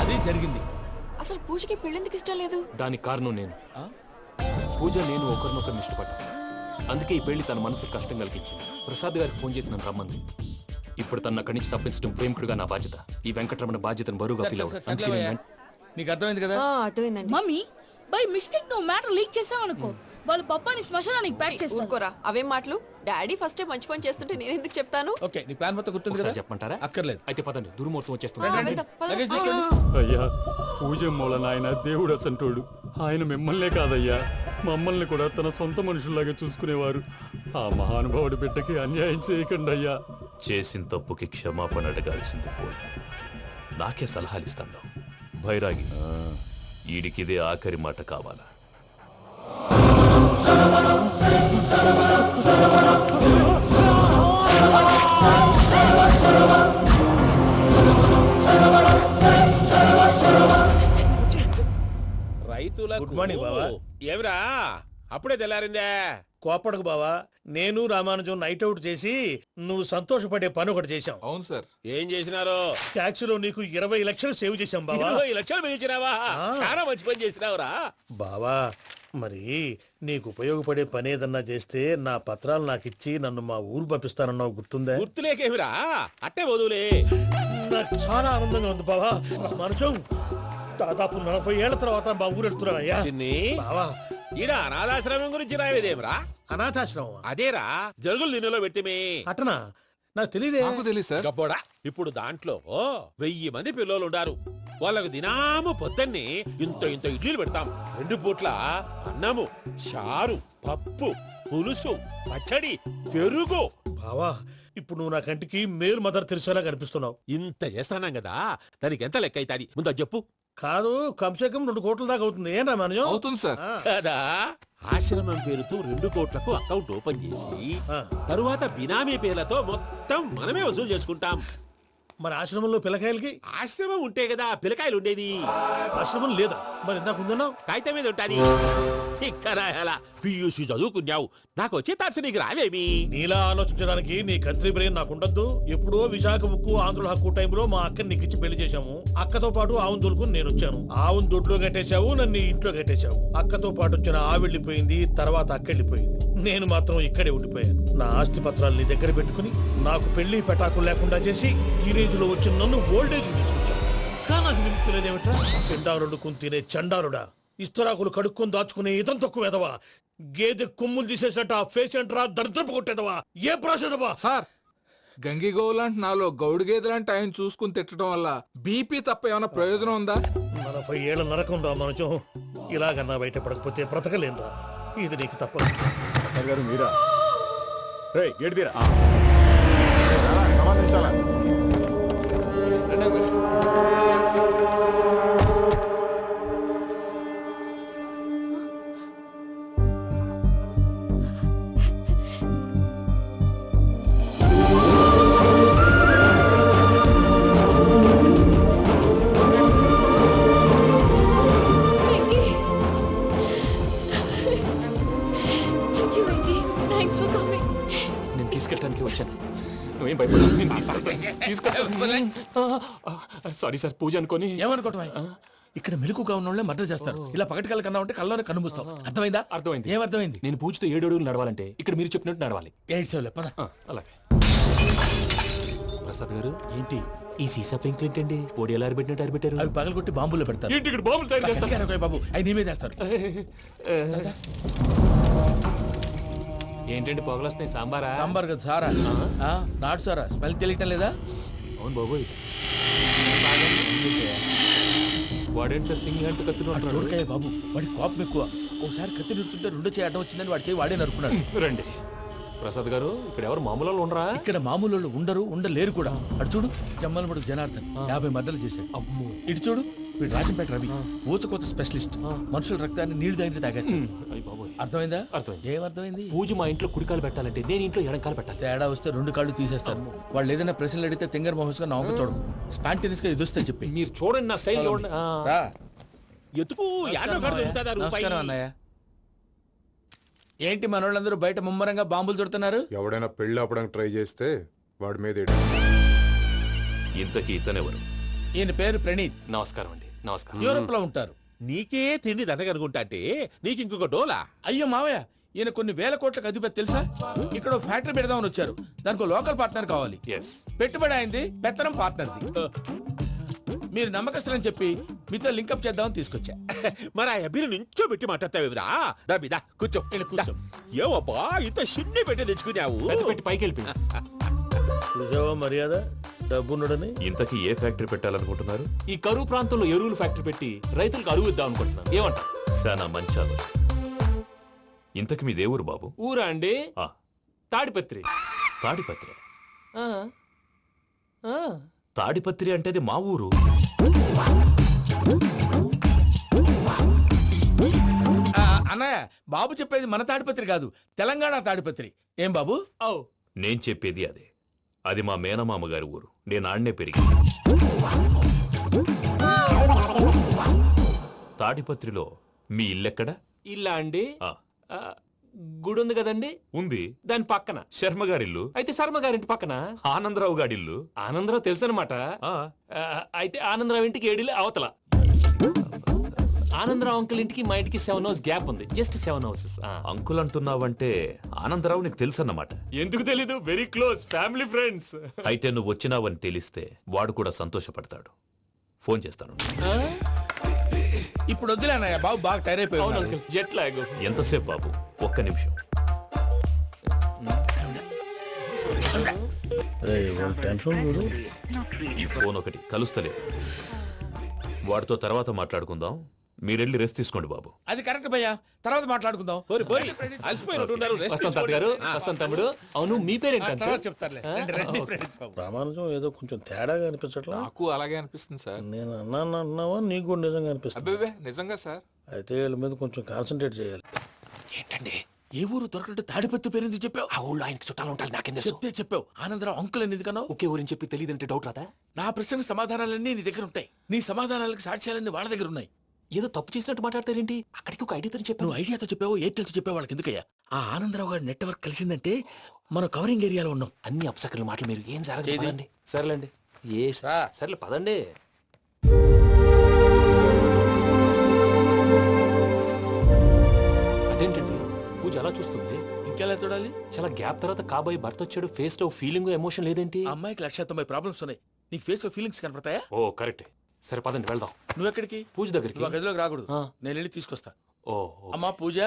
అదే జరిగింది. అసలు పూజకి పెళ్ళెందుకు ఇష్టం లేదు? దానికి కారణం నేను. పూజ నేను ఒకరినొకరిని ఇష్టపడ్డా. అందుకే ఈ పెళ్లి తన మనసుకు కష్టం కలిగించింది. ప్రసాద్ గారికి ఫోన్ చేసి నన్ను రమ్మంది. ఇప్పుడు తన అక్కడి నుంచి తప్పించడం ప్రేమికుడుగా నా బాధ్యత. ఈ వెంకటరమణ బాధ్యతను బరువుగా ఫీల్ అవ్వదు. నీకు అర్థమైంది కదా? అర్థమైందండి. మమ్మీ బై మిస్టేక్ నువ్వు మ్యాటర్ లీక్ చేసావనుకో, వాళ్ళు పప్పాని శ్మశానానికి ప్యాక్ చేస్తారు. ఊరుకోరా, అవేం మాటలు? డాడీ ఫస్ట్ మంచి పని చేస్తుంటే నేను ఎందుకు చెప్తాను? ఓకే, నీ ప్లాన్ మొత్తం గుర్తుంది కదా? చెప్పమంటారా? అక్కర్లేదు. అయితే పదండి, దుర్మూర్తం వచ్చేస్తుంది. వెళ్దాం, పద. లగేజ్ తీసుకోండి. అయ్యా పూజ మూలన ఆయన దేవుడు అసంటోడు. ఆయన మిమ్మల్నే కాదయ్యా, మమ్మల్ని కూడా తన సొంత మనుషుల్లాగా చూసుకునేవారు. ఆ మహానుభావుడి బిడ్డకి అన్యాయం చేయకండి అయ్యా. చేసిన తప్పుకి క్షమాపణ అడగాల్సింది పోయి నాకే సలహాలు ఇస్తాను. భైరాగి, ఈడికిదే ఆఖరి మాట కావాలా? రైతులకు గుడ్ మార్నింగ్ బావా. ఏమిరా అప్పుడే తెల్లారిందే? కోపడకు బావా, నేను రామానుజం నైట్ అవుట్ చేసి నువ్వు సంతోషపడే పని ఒకటి చేశాం. అవును సార్. ఏం చేసినారు? ట్యాక్సీలో నీకు 20 లక్షలు సేవ్ చేశాం బావా. 20 లక్షలు మిగిల్చినావా? చాలా మంచి పని చేసినావురా బావా. మరి నీకు ఉపయోగపడే పని ఏదన్నా చేస్తే నా పత్రాలు నాకు ఇచ్చి నన్ను మా ఊరు పంపిస్తానన్నావు, గుర్తుందా? గుర్తులేకేమిరా, అట్టే వదులే. నాకు చాలా ఆనందంగా ఉంది బావా. రామానుజం దాదాపు 40 ఏళ్ల తర్వాత మా ఊరు వెళ్తున్నానయ్యా. బావా, ఈడ అనాథాశ్రమం గురించి రాయలేదేమిరా? అనాథాశ్రమం అదేరా, జరుగులు దీనిలో పెట్టిమే. అటనా? నాకు తెలియదే. గబ్బోడా, ఇప్పుడు దాంట్లో 1000 మంది పిల్లలు ఉండారు. వాళ్ళకు దినాము పొద్దున్నే ఇంత ఇంత ఇడ్లీలు పెడతాం. 2 పూట్ల అన్నము, చారు, పప్పు, పులుసు, పచ్చడి, పెరుగు. బావా, ఇప్పుడు నువ్వు నా కంటికి మేలు మదర్ తెరిసేలా కనిపిస్తున్నావు. ఇంత చేస్తానం కదా, దానికి ఎంత లెక్క అవుతుంది ముందు చెప్పు. కాదు, కంసేకం 2 కోట్ల దాకా అవుతుంది. ఏం రామానుజం? అవుతుంది సార్. కదా, ఆశ్రమం పేరుతో 2 కోట్లకు అకౌంట్ ఓపెన్ చేసి తరువాత బినామీ పేర్లతో మొత్తం మనమే వసూలు చేసుకుంటాం. మరి ఆశ్రమంలో పిల్లకాయలకి? ఆశ్రమం ఉంటే కదా పిల్లకాయలు ఉండేది. ఆశ్రమం లేదా? మరి ఇందాక ఉందన్నావు. కాగితం మీద ఉంటాది. చిక్కరాయాల పియూసీ చదువుకున్నావు, నాకు వచ్చే తాట్స్ నీకు రావేమి? నీలా ఆలోచించడానికి నీ కంట్రీ బ్రెయిన్ నాకు ఉండద్దు. ఎప్పుడో విశాఖ ఉక్కు ఆంధ్రుల హక్కు టైంలో మా అక్కని నీకిచ్చి పెళ్లి చేశాము. అక్కతో పాటు ఆవును దొడుకుని నేను వచ్చాను. ఆవును దొడ్లో కట్టేశావు, నన్ను ఇంట్లో కట్టేశావు. అక్కతో పాటు వచ్చిన ఆవిళ్ళిపోయింది, తర్వాత అక్కెళ్ళిపోయింది. నేను మాత్రం ఇక్కడే ఉండిపోయాను. నా ఆస్తి పత్రాలు నీ దగ్గర పెట్టుకుని నాకు పెళ్లి పెటాకులు లేకుండా చేసి టీనేజ్ లో వచ్చిన నన్ను ఓల్డేజ్ తీసుకొచ్చాను. కానీ నాకు విముక్తి లేదేమిట్రా? పిండారుడుకుని తినే చండారుడా, ఇస్తరాకులు కడుక్కొని దాచుకునే ఇతం తక్కువ ఎదవా, గేదె కొమ్ములు తీసేసట ఆ పేషెంట్ రా దరిద్రపు కొట్టేదవా, ఏ ప్రాసెదవా? సార్, గంగిగోవు లాంటి నాలో గౌడు గేదెలాంటి ఆయన చూసుకుని తిట్టడం వల్ల బీపీ తప్ప ఏమైనా ప్రయోజనం ఉందా? 40 ఏళ్ల నరకం రా మనచం. ఇలాగన్నా బయట పడకపోతే బ్రతకలేనురా. ఇది నీకు తప్పదు. గారు మీరా? గేడిదీరా సంబంధించాలా? నేను తీసుకెళ్ళడానికి వచ్చాను, నువ్వేం భయపడలేదు. సారీ సార్, పూజ అనుకోని. ఏమనుకోవటం? ఇక్కడ మెలకుగా ఉన్న వాళ్ళే మర్డర్ చేస్తారు. ఇలా పగటి కళ్ళ కన్నా ఉంటే కళ్ళలోనే కనుమూస్తావు. అర్థమైందా? అర్థమైంది. ఏమర్థమైంది? నేను పూజతో 7 అడుగులు నడవాలంటే ఇక్కడ మీరు చెప్పినట్టు నడవాలి. అలాగే. ప్రసాద్ గారు, ఏంటి ఈ సీసా పెంకులు ఏంటండి? పొడి ఎలా అరబెట్టినట్టు అరబెట్టారు? అవి పగలగొట్టి బాంబులో పెడతారు. ఏంటి ఇక్కడ బాంబులు తయారు చేస్తారు? బాబు, అవి నీవే చేస్తారు. ఏంటండి పొగలు వస్తున్నాయి? సాంబారా? సాంబార్ కదా, సారా. నాటు సారా. స్మెల్ తెలియటం లేదా? అవును బాబోయ్. వాడేంటి సార్ సింగిల్ హ్యాండ్ కత్తి బాబు, వాడి కోపం ఎక్కువ. ఒకసారి కత్తి నిరుతుంటే 2 చేయి అడ్డం వచ్చిందని వాడి చేయి వాడే నరుకున్నాడు. రండి ప్రసాద్ గారు, ఇక్కడ ఎవరు మామూలు వాళ్ళు ఉండరా? ఇక్కడ మామూలు వాళ్ళు ఉండరు, ఉండలేరు కూడా. అటు చూడు, జమ్మలమడుగు జనార్దన్ 50 మర్డర్లు చేశాడు. ఇటు చూడు, వీడు రాజంపేట రవి ఊచకోత స్పెషలిస్ట్. మనుషుల రక్తాన్ని నీళ్లు దగ్గర తాగేస్తాడు. అర్థమైందా? అర్థమైంది. ఏమర్థమైంది? పూజ మా ఇంట్లో కుడికాలు పెట్టాలంటే నేను ఇంట్లో ఎడంకాలు పెట్టాలి. తేడా వస్తే 2 కాళ్ళు తీసేస్తారు. వాళ్ళు ఏదైనా ప్రశ్నలు అడిగితే తింగర్ మహోస్ గా నవ్వు చూడదు. స్పాంటినియస్ గా ఎదుస్తా చెప్పి. మీరు చూడండి నా స్టైల్ చూడండి. రా. ఎతుకు యాడో కాడ దొరుకుతుందా రూపాయి? నమస్కారం అన్నయ్య. ఏంటి మనోళ్ళందరూ బయట ముమ్మరంగా బాంబులు దొరుకుతున్నారు? ఎవడైనా పెళ్లి ఆపడానికి ట్రై చేస్తే వాడి మీద ఇంతకీ ఇతనెవరు? ఈయన పేరు ప్రణీత్. నమస్కారం అండి. నమస్కారం. యూరోప్ లో ఉంటారు. నీకే తిండి దండగనుకుంటా అంటే నీకు ఇంకొక డోలా? అయ్యో మావయ్య, ఈయన కొన్ని వేల కోట్లకు అధిపతి తెలుసా? ఇక్కడ ఓ ఫ్యాక్టరీ పెడదామని వచ్చారు. దానికి లోకల్ పార్ట్నర్ కావాలి. పెట్టుబడి అయింది, పెత్తనం పార్ట్నర్ది. మీరు నమ్మకస్తులని చెప్పి మీతో లింకప్ చేద్దామని తీసుకొచ్చా. మరి ఆ అబ్బిని నుంచో పెట్టి మాట్లాడతావురా? దాబిదా కూర్చో. కూర్చో. ఏవబ్బా ఇంత సిన్ని పెట్టి తెచ్చుకున్నావు? పెట్టి పైకి వెళ్ళి చూసావా మర్యాద డబ్బున్నడని. ఇంతకీ ఏ ఫ్యాక్టరీ పెట్టాలనుకుంటున్నారు? ఈ కరువు ప్రాంతంలో ఎరువులు ఫ్యాక్టరీ పెట్టి రైతులకు అరువు ఇద్దాం అనుకుంటున్నాను. ఏమంటారు? శానా మంచాలు. ఇంతకి మీ దేవురు బాబు? ఊరా అండి? తాడిపత్రి. తాడిపత్రి? తాడిపత్రి అంటే అది మా ఊరు. అన్నయ్య, బాబు చెప్పేది మన తాడిపత్రి కాదు, తెలంగాణ తాడిపత్రి. ఏం బాబు? నేను చెప్పేది అదే. అది మా మేనమామ గారి ఊరు. నేను ఆడనే పెరిగి. తాడిపత్రిలో మీ ఇల్లెక్కడ? ఇల్లా అండి? గుడి ఉంది కదండి. ఉంది. దాని పక్కన శర్మ గారిల్లు. అయితే శర్మ గారింటి పక్కన ఆనందరావు గారిల్లు. ఆనందరావు తెలుసు అనమాట. అయితే ఆనందరావు ఇంటికి 7 అవతల. ఆనందరావు అంకుల్ ఇంటికి మా ఇంటికి 7 హౌస్ గ్యాప్ ఉంది. Just 7 houses. అంకుల్ అంటున్నావంటే ఆనందరావు నీకు తెలుసు అన్నమాట. ఎందుకు తెలీదు? Very close family friends. అయితే నువ్వు వచ్చినావని తెలిస్తే వాడు కూడా సంతోషపడతాడు. ఫోన్ చేస్తాను. ఇప్పుడు వద్దులే అన్నయ్య, బాబు బాగా టైర్ అయిపోయాడు. Jet lag. ఎంతసేపు బాబు? ఒక్క నిమిషం. ఈ ఫోన్ ఒకటి కలుస్తలేదు. వాడితో తర్వాత మాట్లాడుకుందాం. మీరెళ్ళి రెస్ట్ తీసుకోండి బాబు. అది కరెక్ట్ భయ్యా, తర్వాత మాట్లాడుకుందాం. వస్తాం గారు. వస్తాం తమ్ముడు. అవును, మీ పేరేంటి? చెప్తారులే. ప్రామాణికం ఏదో కొంచెం తేడాగా అనిపించట్లా? నాకు అలాగే అనిపిస్తుంది సార్. నేను అన్నావా నీకు కూడా నిజంగా అనిపిస్తుంది? అబ్బే నిజంగా సార్. అయితే వీళ్ళ మీద కొంచెం కాన్సన్ట్రేట్ చేయాలి. ఏంటండి ఏ ఊరు దొరకట్టు తాడిపత్రి పేరు ఎందుకు చెప్పావు? ఆ ఊళ్ళో ఆయనకి చుట్టాలు ఉంటారు. నాకేం చెప్తే చెప్పావు. ఆనందరావు అంకుల్ అని ఎందుకన్నావు? ఒకే ఊరిని చెప్పి తెలియదంటే డౌట్ రాదా? నా ప్రశ్నకు సమాధానాలన్నీ నీ దగ్గర ఉంటాయి. నీ సమాధానాలకు సాక్ష్యాలన్నీ వాళ్ళ దగ్గర ఉన్నాయి. ఏదో తప్పు చేసినట్టు మాట్లాడతారేంటి? అక్కడికి ఒక ఐడియాతో చెప్పావు. నువ్వు ఐడియాతో చెప్పావు, ఎయిర్టెల్తో చెప్పావు. వాళ్ళకి ఎందుకయ్యా? ఆ ఆనందరావు గారి నెట్వర్క్ కలిసిందంటే మనం కవరింగ్ ఏరియాలో ఉన్నాం. అన్ని అప్సకర్ల మాటలు మీరు ఏం జరగదండి. సర్లేండి. సర్లే పదండి. అదేంటండి పూజ అలా చూస్తుంది? ఇంకెలా చూడాలి? చాలా గ్యాప్ తర్వాత కాబోయే భర్త వచ్చాడు. ఫేస్ లో ఫీలింగ్ ఎమోషన్ లేదేంటి? అమ్మాయికి 190 ప్రాబ్లమ్స్ ఉన్నాయి. నీకు ఫేస్ లో ఫీలింగ్స్ కనపడతాయా? ఓ కరెక్ట్. సరే పదండి వెళ్దాం. నువ్వు ఎక్కడికి? పూజ దగ్గరికి. గదిలోకి రాకూడదు. నేను వెళ్ళి తీసుకొస్తా. ఓ అమ్మా పూజ,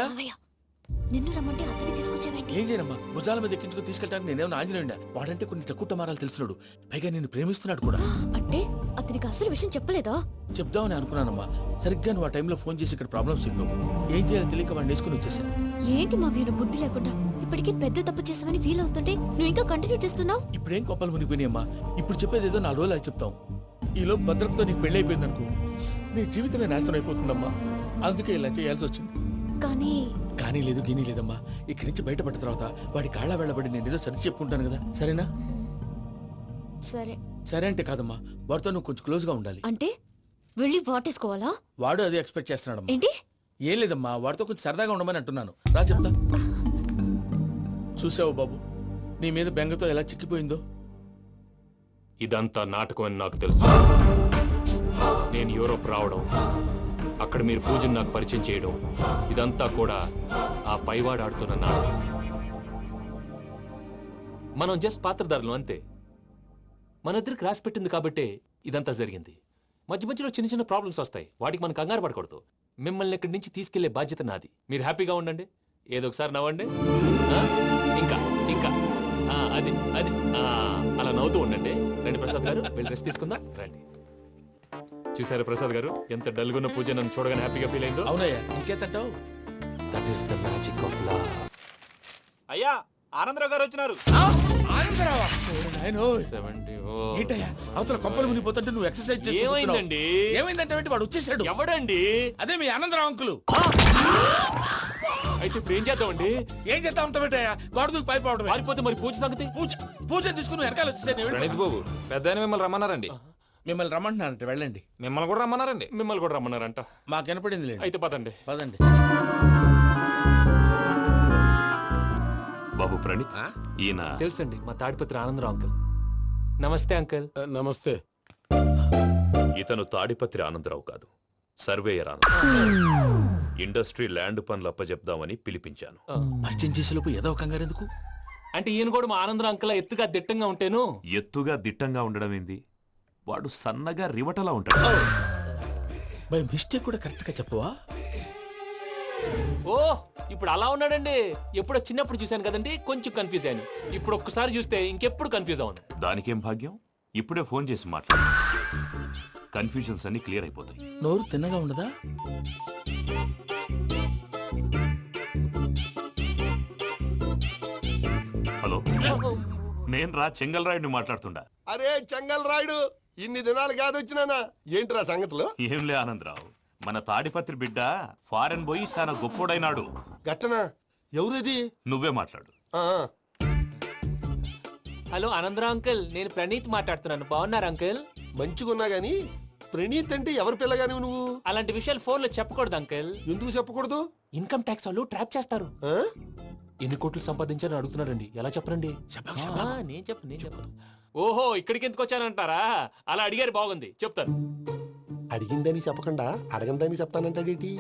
నిన్ను రమ్మంటే అతన్ని తీసుకొచ్చావేంటి? ఏం చేయనమ్మా, భుజాల మీద ఎక్కించుకుని తీసుకెళ్ళడానికి నేనేమన్నా ఆంజనేయుడా? వాడంటే కొన్ని తక్కువ టమారాలు తెలిసినాడు. పైగా నిన్ను ప్రేమిస్తున్నాడు కూడా. అంటే అతనికి అసలు విషయం చెప్పలేదా? చెప్దామని అనుకున్నానమ్మా. సరిగ్గా నువ్వు ఆ టైంలో ఫోన్ చేసి ఇక్కడ ప్రాబ్లమ్స్ చెప్పావు. ఏం చేయాలో తెలియక వాడిని వేసుకుని వచ్చేసా. ఏంటి మా వీరు బుద్ధి లేకుండా ఇప్పటికీ పెద్ద తప్పు చేసావని ఫీల్ అవుతుంటే నువ్వు ఇంకా కంటిన్యూ చేస్తున్నావు? ఇప్పుడేం కొప్పలు మునిగిపోయినాయమ్మా. ఇప్పుడు చెప్పేది ఏదో 4 రోజులు చెప్తాం. ఈలో భద్రతతో నీకు పెళ్లి అయిపోయింది అనుకో, నీ జీవితమే నాశనం అయిపోతుందమ్మా. అందుకే ఇలా చేయాల్సి వచ్చింది. కానీ లేదు గీనీ లేదమ్మా. ఇక్కడి నుంచి బయటపడ్డ తర్వాత వాడి కాళ్ళ వెళ్ళబడి నేను ఏదో సరి చెప్పుకుంటాను కదా. సరేనా? సరే. సరే అంటే కాదమ్మా, వాడితో నువ్వు కొంచెం క్లోజ్ గా ఉండాలి. అంటే వెళ్ళి వాటేసుకోవాలా? వాడు అదే ఎక్స్పెక్ట్ చేస్తున్నాడు. ఏంటి? ఏం లేదమ్మా, వాడితో కొంచెం సరదాగా ఉండమని అంటున్నాను. రా చెప్తా. చూసావు బాబు, నీ మీద బెంగతో ఎలా చిక్కిపోయిందో. ఇదంతా నాటకం అని నాకు తెలుసు. నేను యూరోప్ రావడం, అక్కడ మీరు పూజను నాకు పరిచయం చేయడం, ఇదంతా కూడా ఆ పైవాడు ఆడుతున్న నాటకం. మనం జస్ట్ పాత్రధారులు అంతే. మన ఇద్దరికి రాసి పెట్టింది కాబట్టే ఇదంతా జరిగింది. మధ్య మధ్యలో చిన్న చిన్న ప్రాబ్లమ్స్ వస్తాయి. వాటికి మనం కంగారు పడకూడదు. మిమ్మల్ని ఇక్కడి నుంచి తీసుకెళ్లే బాధ్యత నాది. మీరు హ్యాపీగా ఉండండి. ఏదో ఒకసారి నవ్వండి. ఇంకా ఇంకా అది అది అలా నవ్వుతూ ఉండండి. రండి ప్రసాద్ గారు, వెళ్ళి రెస్ట్ తీసుకుందాం. రండి. చూసారు ప్రసాద్ గారు, ఎంత డల్గున్న పూజ నన్ను చూడగానే హ్యాపీగా ఫీల్ అయిందో? అవునయ్యా, ఇంకేతంటావు? That is the magic of love. అయ్యా ఆనందరావు గారు వచ్చినారు. ఏంటయ్యా అవతల కొంపలు మునిగిపోతుంటే నువ్వు ఎక్సర్సైజ్ చేస్తున్నావు? ఏమైందండి? ఏమైందంటే వాడు వచ్చేసాడు. ఎవడండి? అదే మీ ఆనందరావు అంకులు. అయితే ఇప్పుడు ఏం చేద్దామండి? ఏం చేస్తా ఉంటావేటయ్యా? గోడ దూకి పైపోవడం. పారిపోతే మరి పూజ సంగతి? పూజ తీసుకుని వెనకాల వచ్చేసాను. ప్రణీత్ బాబు పెద్ద మిమ్మల్ని రమ్మన్నారండి. మిమ్మల్ని రమ్మంటున్నారంట, వెళ్ళండి. మిమ్మల్ని కూడా రమ్మన్నారండి. మిమ్మల్ని కూడా రమ్మన్నారంట. మాకు వినపడింది లేండి. అయితే పదండి. పదండి. బాబు ప్రణీత్, ఈయన తెలుసండి, మా తాడిపత్రి ఆనందరావు అంకుల్. నమస్తే అంకుల్. నమస్తే. ఇతను తాడిపత్రి ఆనందరావు కాదు, సర్వేయర్ ఆనందరావు. ఇండస్ట్రీ ల్యాండ్ పనులు అప్పచెప్దామని పిలిపించాను. పరిచయం చేసేలోపు ఏదో కంగారు ఎందుకు? అంటే ఈయన కూడా మా ఆనందరావు అంకుల్ ఎత్తుగా దిట్టంగా ఉంటేను. ఎత్తుగా దిట్టంగా ఉండడం ఏంది? వాడు సన్నగా రివటలా ఉంటాడు. బై మిస్టేక్ కూడా కరెక్ట్ గా చెప్పవా? ఓ ఇప్పుడు అలా ఉన్నాడండి. ఎప్పుడో చిన్నప్పుడు చూశాను కదండి, కొంచెం కన్ఫ్యూజ్ అయ్యాను. ఇప్పుడు ఒక్కసారి చూస్తే ఇంకెప్పుడు కన్ఫ్యూజ్ అవును. దానికేం భాగ్యం, ఇప్పుడే ఫోన్ చేసి మాట్లాడు. కన్ఫ్యూజన్స్ అన్ని క్లియర్ అయిపోతాయి. నోరు తిన్నగా ఉండదా? హలో, నేను రా చెంగల్ రాయుడిని మాట్లాడుతుండా. అరే చెంగల్ రాయుడు, ఇన్ని దినాలు కాదు వచ్చినానా? ఏంట్రా సంగతులు? ఏంలే ఆనందరావు, మన తాడిపత్రి బిడ్డ ఫారెన్ పోయి చాలా గొప్పోడైనాడు. గట్టనా? ఎవరిది? నువ్వే మాట్లాడు. హలో ఆనందరావు అంకుల్, నేను ప్రణీత్ మాట్లాడుతున్నాను. బాగున్నారు అంకుల్? మంచిగున్నా గాని ప్రణీత్ అంటే ఎవరి పిల్లగాని నువ్వు? అలాంటి విషయాలు ఫోన్ లో చెప్పకూడదు అంకుల్. ఎందుకు చెప్పకూడదు? ఇన్కమ్ ట్యాక్స్ వాళ్ళు ట్రాప్ చేస్తారు. ఎన్ని కోట్లు సంపాదించాలని అడుగుతున్నారండి, ఎలా చెప్పరండి? నేను చెప్పను. ఓహో, ఇక్కడికి ఎందుకు వచ్చానంటారా? అలా అడిగారు, బాగుంది, చెప్తాను. అడిగిందని చెప్పకుండా అడగందని చెప్తానంటాడేటి?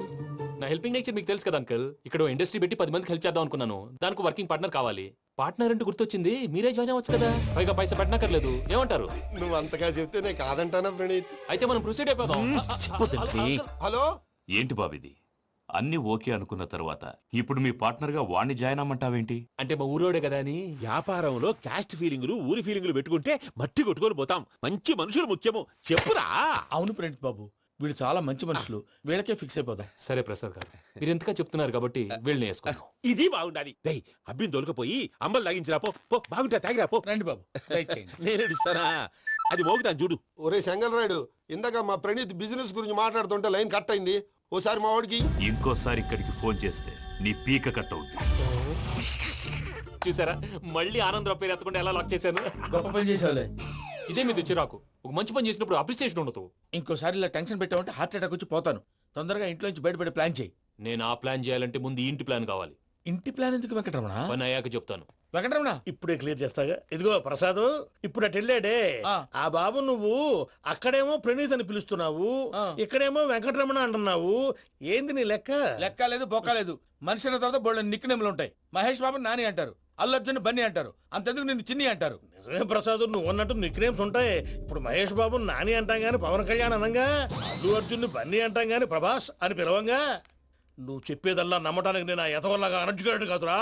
నా హెల్పింగ్ నేచర్ మీకు తెలుసు కదా అంకుల్. ఇక్కడ ఇండస్ట్రీ పెట్టి 10 మందికి హెల్ప్ చేద్దాం అనుకున్నాను. దానికి వర్కింగ్ పార్ట్నర్ కావాలి. పార్ట్నర్ అంటే గుర్తొచ్చింది, మీరే జాయిన్ అవ్వచ్చు కదా, పైగా పైసా పెట్టనక్కర్లేదు. ఏమంటారు? నువ్వు అంతగా చెప్తే నేను కాదంటానా ప్రణీత్? అయితే మనం ప్రొసీడ్ అయిపోదాం. హలో, ఏంటి బాబిది? అన్ని ఓకే అనుకున్న తర్వాత ఇప్పుడు మీ పార్ట్నర్ గా వాణ్ణి జాయిన్ అమ్మంటావేంటి? అంటే మా ఊరోడే కదా అని. వ్యాపారంలో క్యాస్ట్ ఫీలింగులు, ఊరి ఫీలింగులు పెట్టుకుంటే మట్టి కొట్టుకొని పోతాం. మంచి మనుషులు ముఖ్యము, చెప్పురా. అవును ప్రణీత్ బాబు, వీళ్ళు చాలా మంచి మనుషులు, వీళ్ళకే ఫిక్స్ అయిపోదాం. సరే ప్రసాద్ గారు, మీరు ఎంతగా చెప్తున్నారు కాబట్టి వీళ్ళని వేసుకుందాం. ఇది బాగుండాలి. డై అబ్బిని దొలకపోయి అంబలు లాగించిరా పో. బాగుంటా తాగిరా పో. రండి బాబు, నేను ఇస్తానా? అది మోగుతాను చూడు. ఒరే చెంగల్ రాయుడు, ఇందాక మా ప్రణీత్ బిజినెస్ గురించి మాట్లాడుతుంటే లైన్ కట్ అయింది. ఓసారి మా వాడికి ఇంకోసారి ఇక్కడికి ఫోన్ చేస్తే నీ పీక కట్ అవుతుంది. చూసారా, మళ్ళీ ఆనందరావు పేరు ఎత్తకుండా ఎలా లాక్ చేశాను. గొప్ప పని చేసేవాళ్ళే. ఇదే మీద చిరాకు. ఒక మంచి పని చేసినప్పుడు అప్రిసియేషన్ ఉండదు. ఇంకోసారి ఇలా టెన్షన్ పెట్టామంటే హార్ట్ అటాక్ వచ్చి పోతాను. తొందరగా ఇంట్లో నుంచి బయటపడే ప్లాన్ చేయి. నేను ఆ ప్లాన్ చేయాలంటే ముందు ఈ ఇంటి ప్లాన్ కావాలి. ఇంటి ప్లాన్ ఎందుకు వెంకటరమణ? పని అయ్యాక చెప్తాను. వెంకటరమణ ఇప్పుడే క్లియర్ చేస్తాగా. ఇదిగో ప్రసాద్, ఇప్పుడు అటు వెళ్ళాడే ఆ బాబు, నువ్వు అక్కడేమో ప్రణీత్ అని పిలుస్తున్నావు, ఇక్కడేమో వెంకటరమణ అంటున్నావు. ఏంది నీ లెక్క? లెక్క లేదు, బొక్క లేదు. మనిషి అన్న తర్వాత బోళ్ళ నిక్నెములు ఉంటాయి. మహేష్ బాబు నాని అంటారు, అల్లు అర్జున్ బన్నీ అంటారు, అంతెందుకు నిన్ను చిన్ని అంటారు. నిజమే ప్రసాద్, నువ్వు అన్నట్టు నిక్నేమ్స్ ఉంటాయి. ఇప్పుడు మహేష్ బాబు నాని అంటాం గాని పవన్ కళ్యాణ్ అనంగా, అల్లు అర్జున్ బన్నీ అంటాం గాని ప్రభాస్ అని పిలవంగా. నువ్వు చెప్పేదల్లా నమ్మటానికి నేను ఎతవల్లాగా అనర్జుకేటెడ్ కాదురా.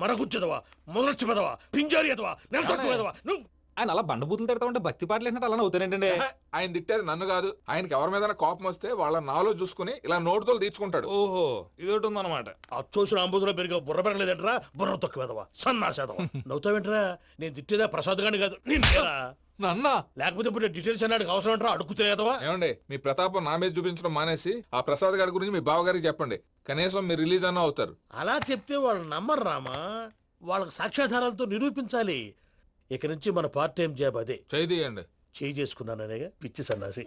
మరగుచ్చదవా, మొదలచ్చి పెదవా, పింజారి ఎదవా, నెలసొక్కుదవా. నువ్వు ఆయన అలా బండబూతులు తిడతా ఉంటే భక్తి పాటలు ఏంటంటే అలా అవుతానంటే. ఆయన తిట్టేది నన్ను కాదు, ఆయనకి ఎవరి మీద కోపం వస్తే వాళ్ళ నాలో చూసుకుని ఇలా నోటుతో తీర్చుకుంటాడు. ఓహో, ఇదొకటి ఉందన్నమాట. అచ్చోసిన అంబుధులో పెరిగే బుర్ర పెరగలేదంటరా, బుర్ర తొక్కువేదవా, సన్నాసేదవా. నవ్వుతావేంట్రా? నేను తిట్టేదా ప్రసాద్ గాని కాదు, నిన్నేరా. నన్నా? లేకపోతే ఇప్పుడు డీటెయిల్స్ అన్నాడు అవసరం అంటారా? అడుగుతాయేదవా? ఏమండి, మీ ప్రతాపం నా మీద చూపించడం మానేసి ఆ ప్రసాద్ గారి గురించి మీ బావగారికి చెప్పండి. కనీసం మీరు రిలీజ్ అన్న అవుతారు. అలా చెప్తే వాళ్ళు నమ్మరు రామా. వాళ్ళకి సాక్ష్యాధారాలతో నిరూపించాలి. ఇక నుంచి మన పార్ట్ టైం జాబ్ అదే. చేయండి. చేయి చేసుకున్నాననేగా పిచ్చి సన్నాసి.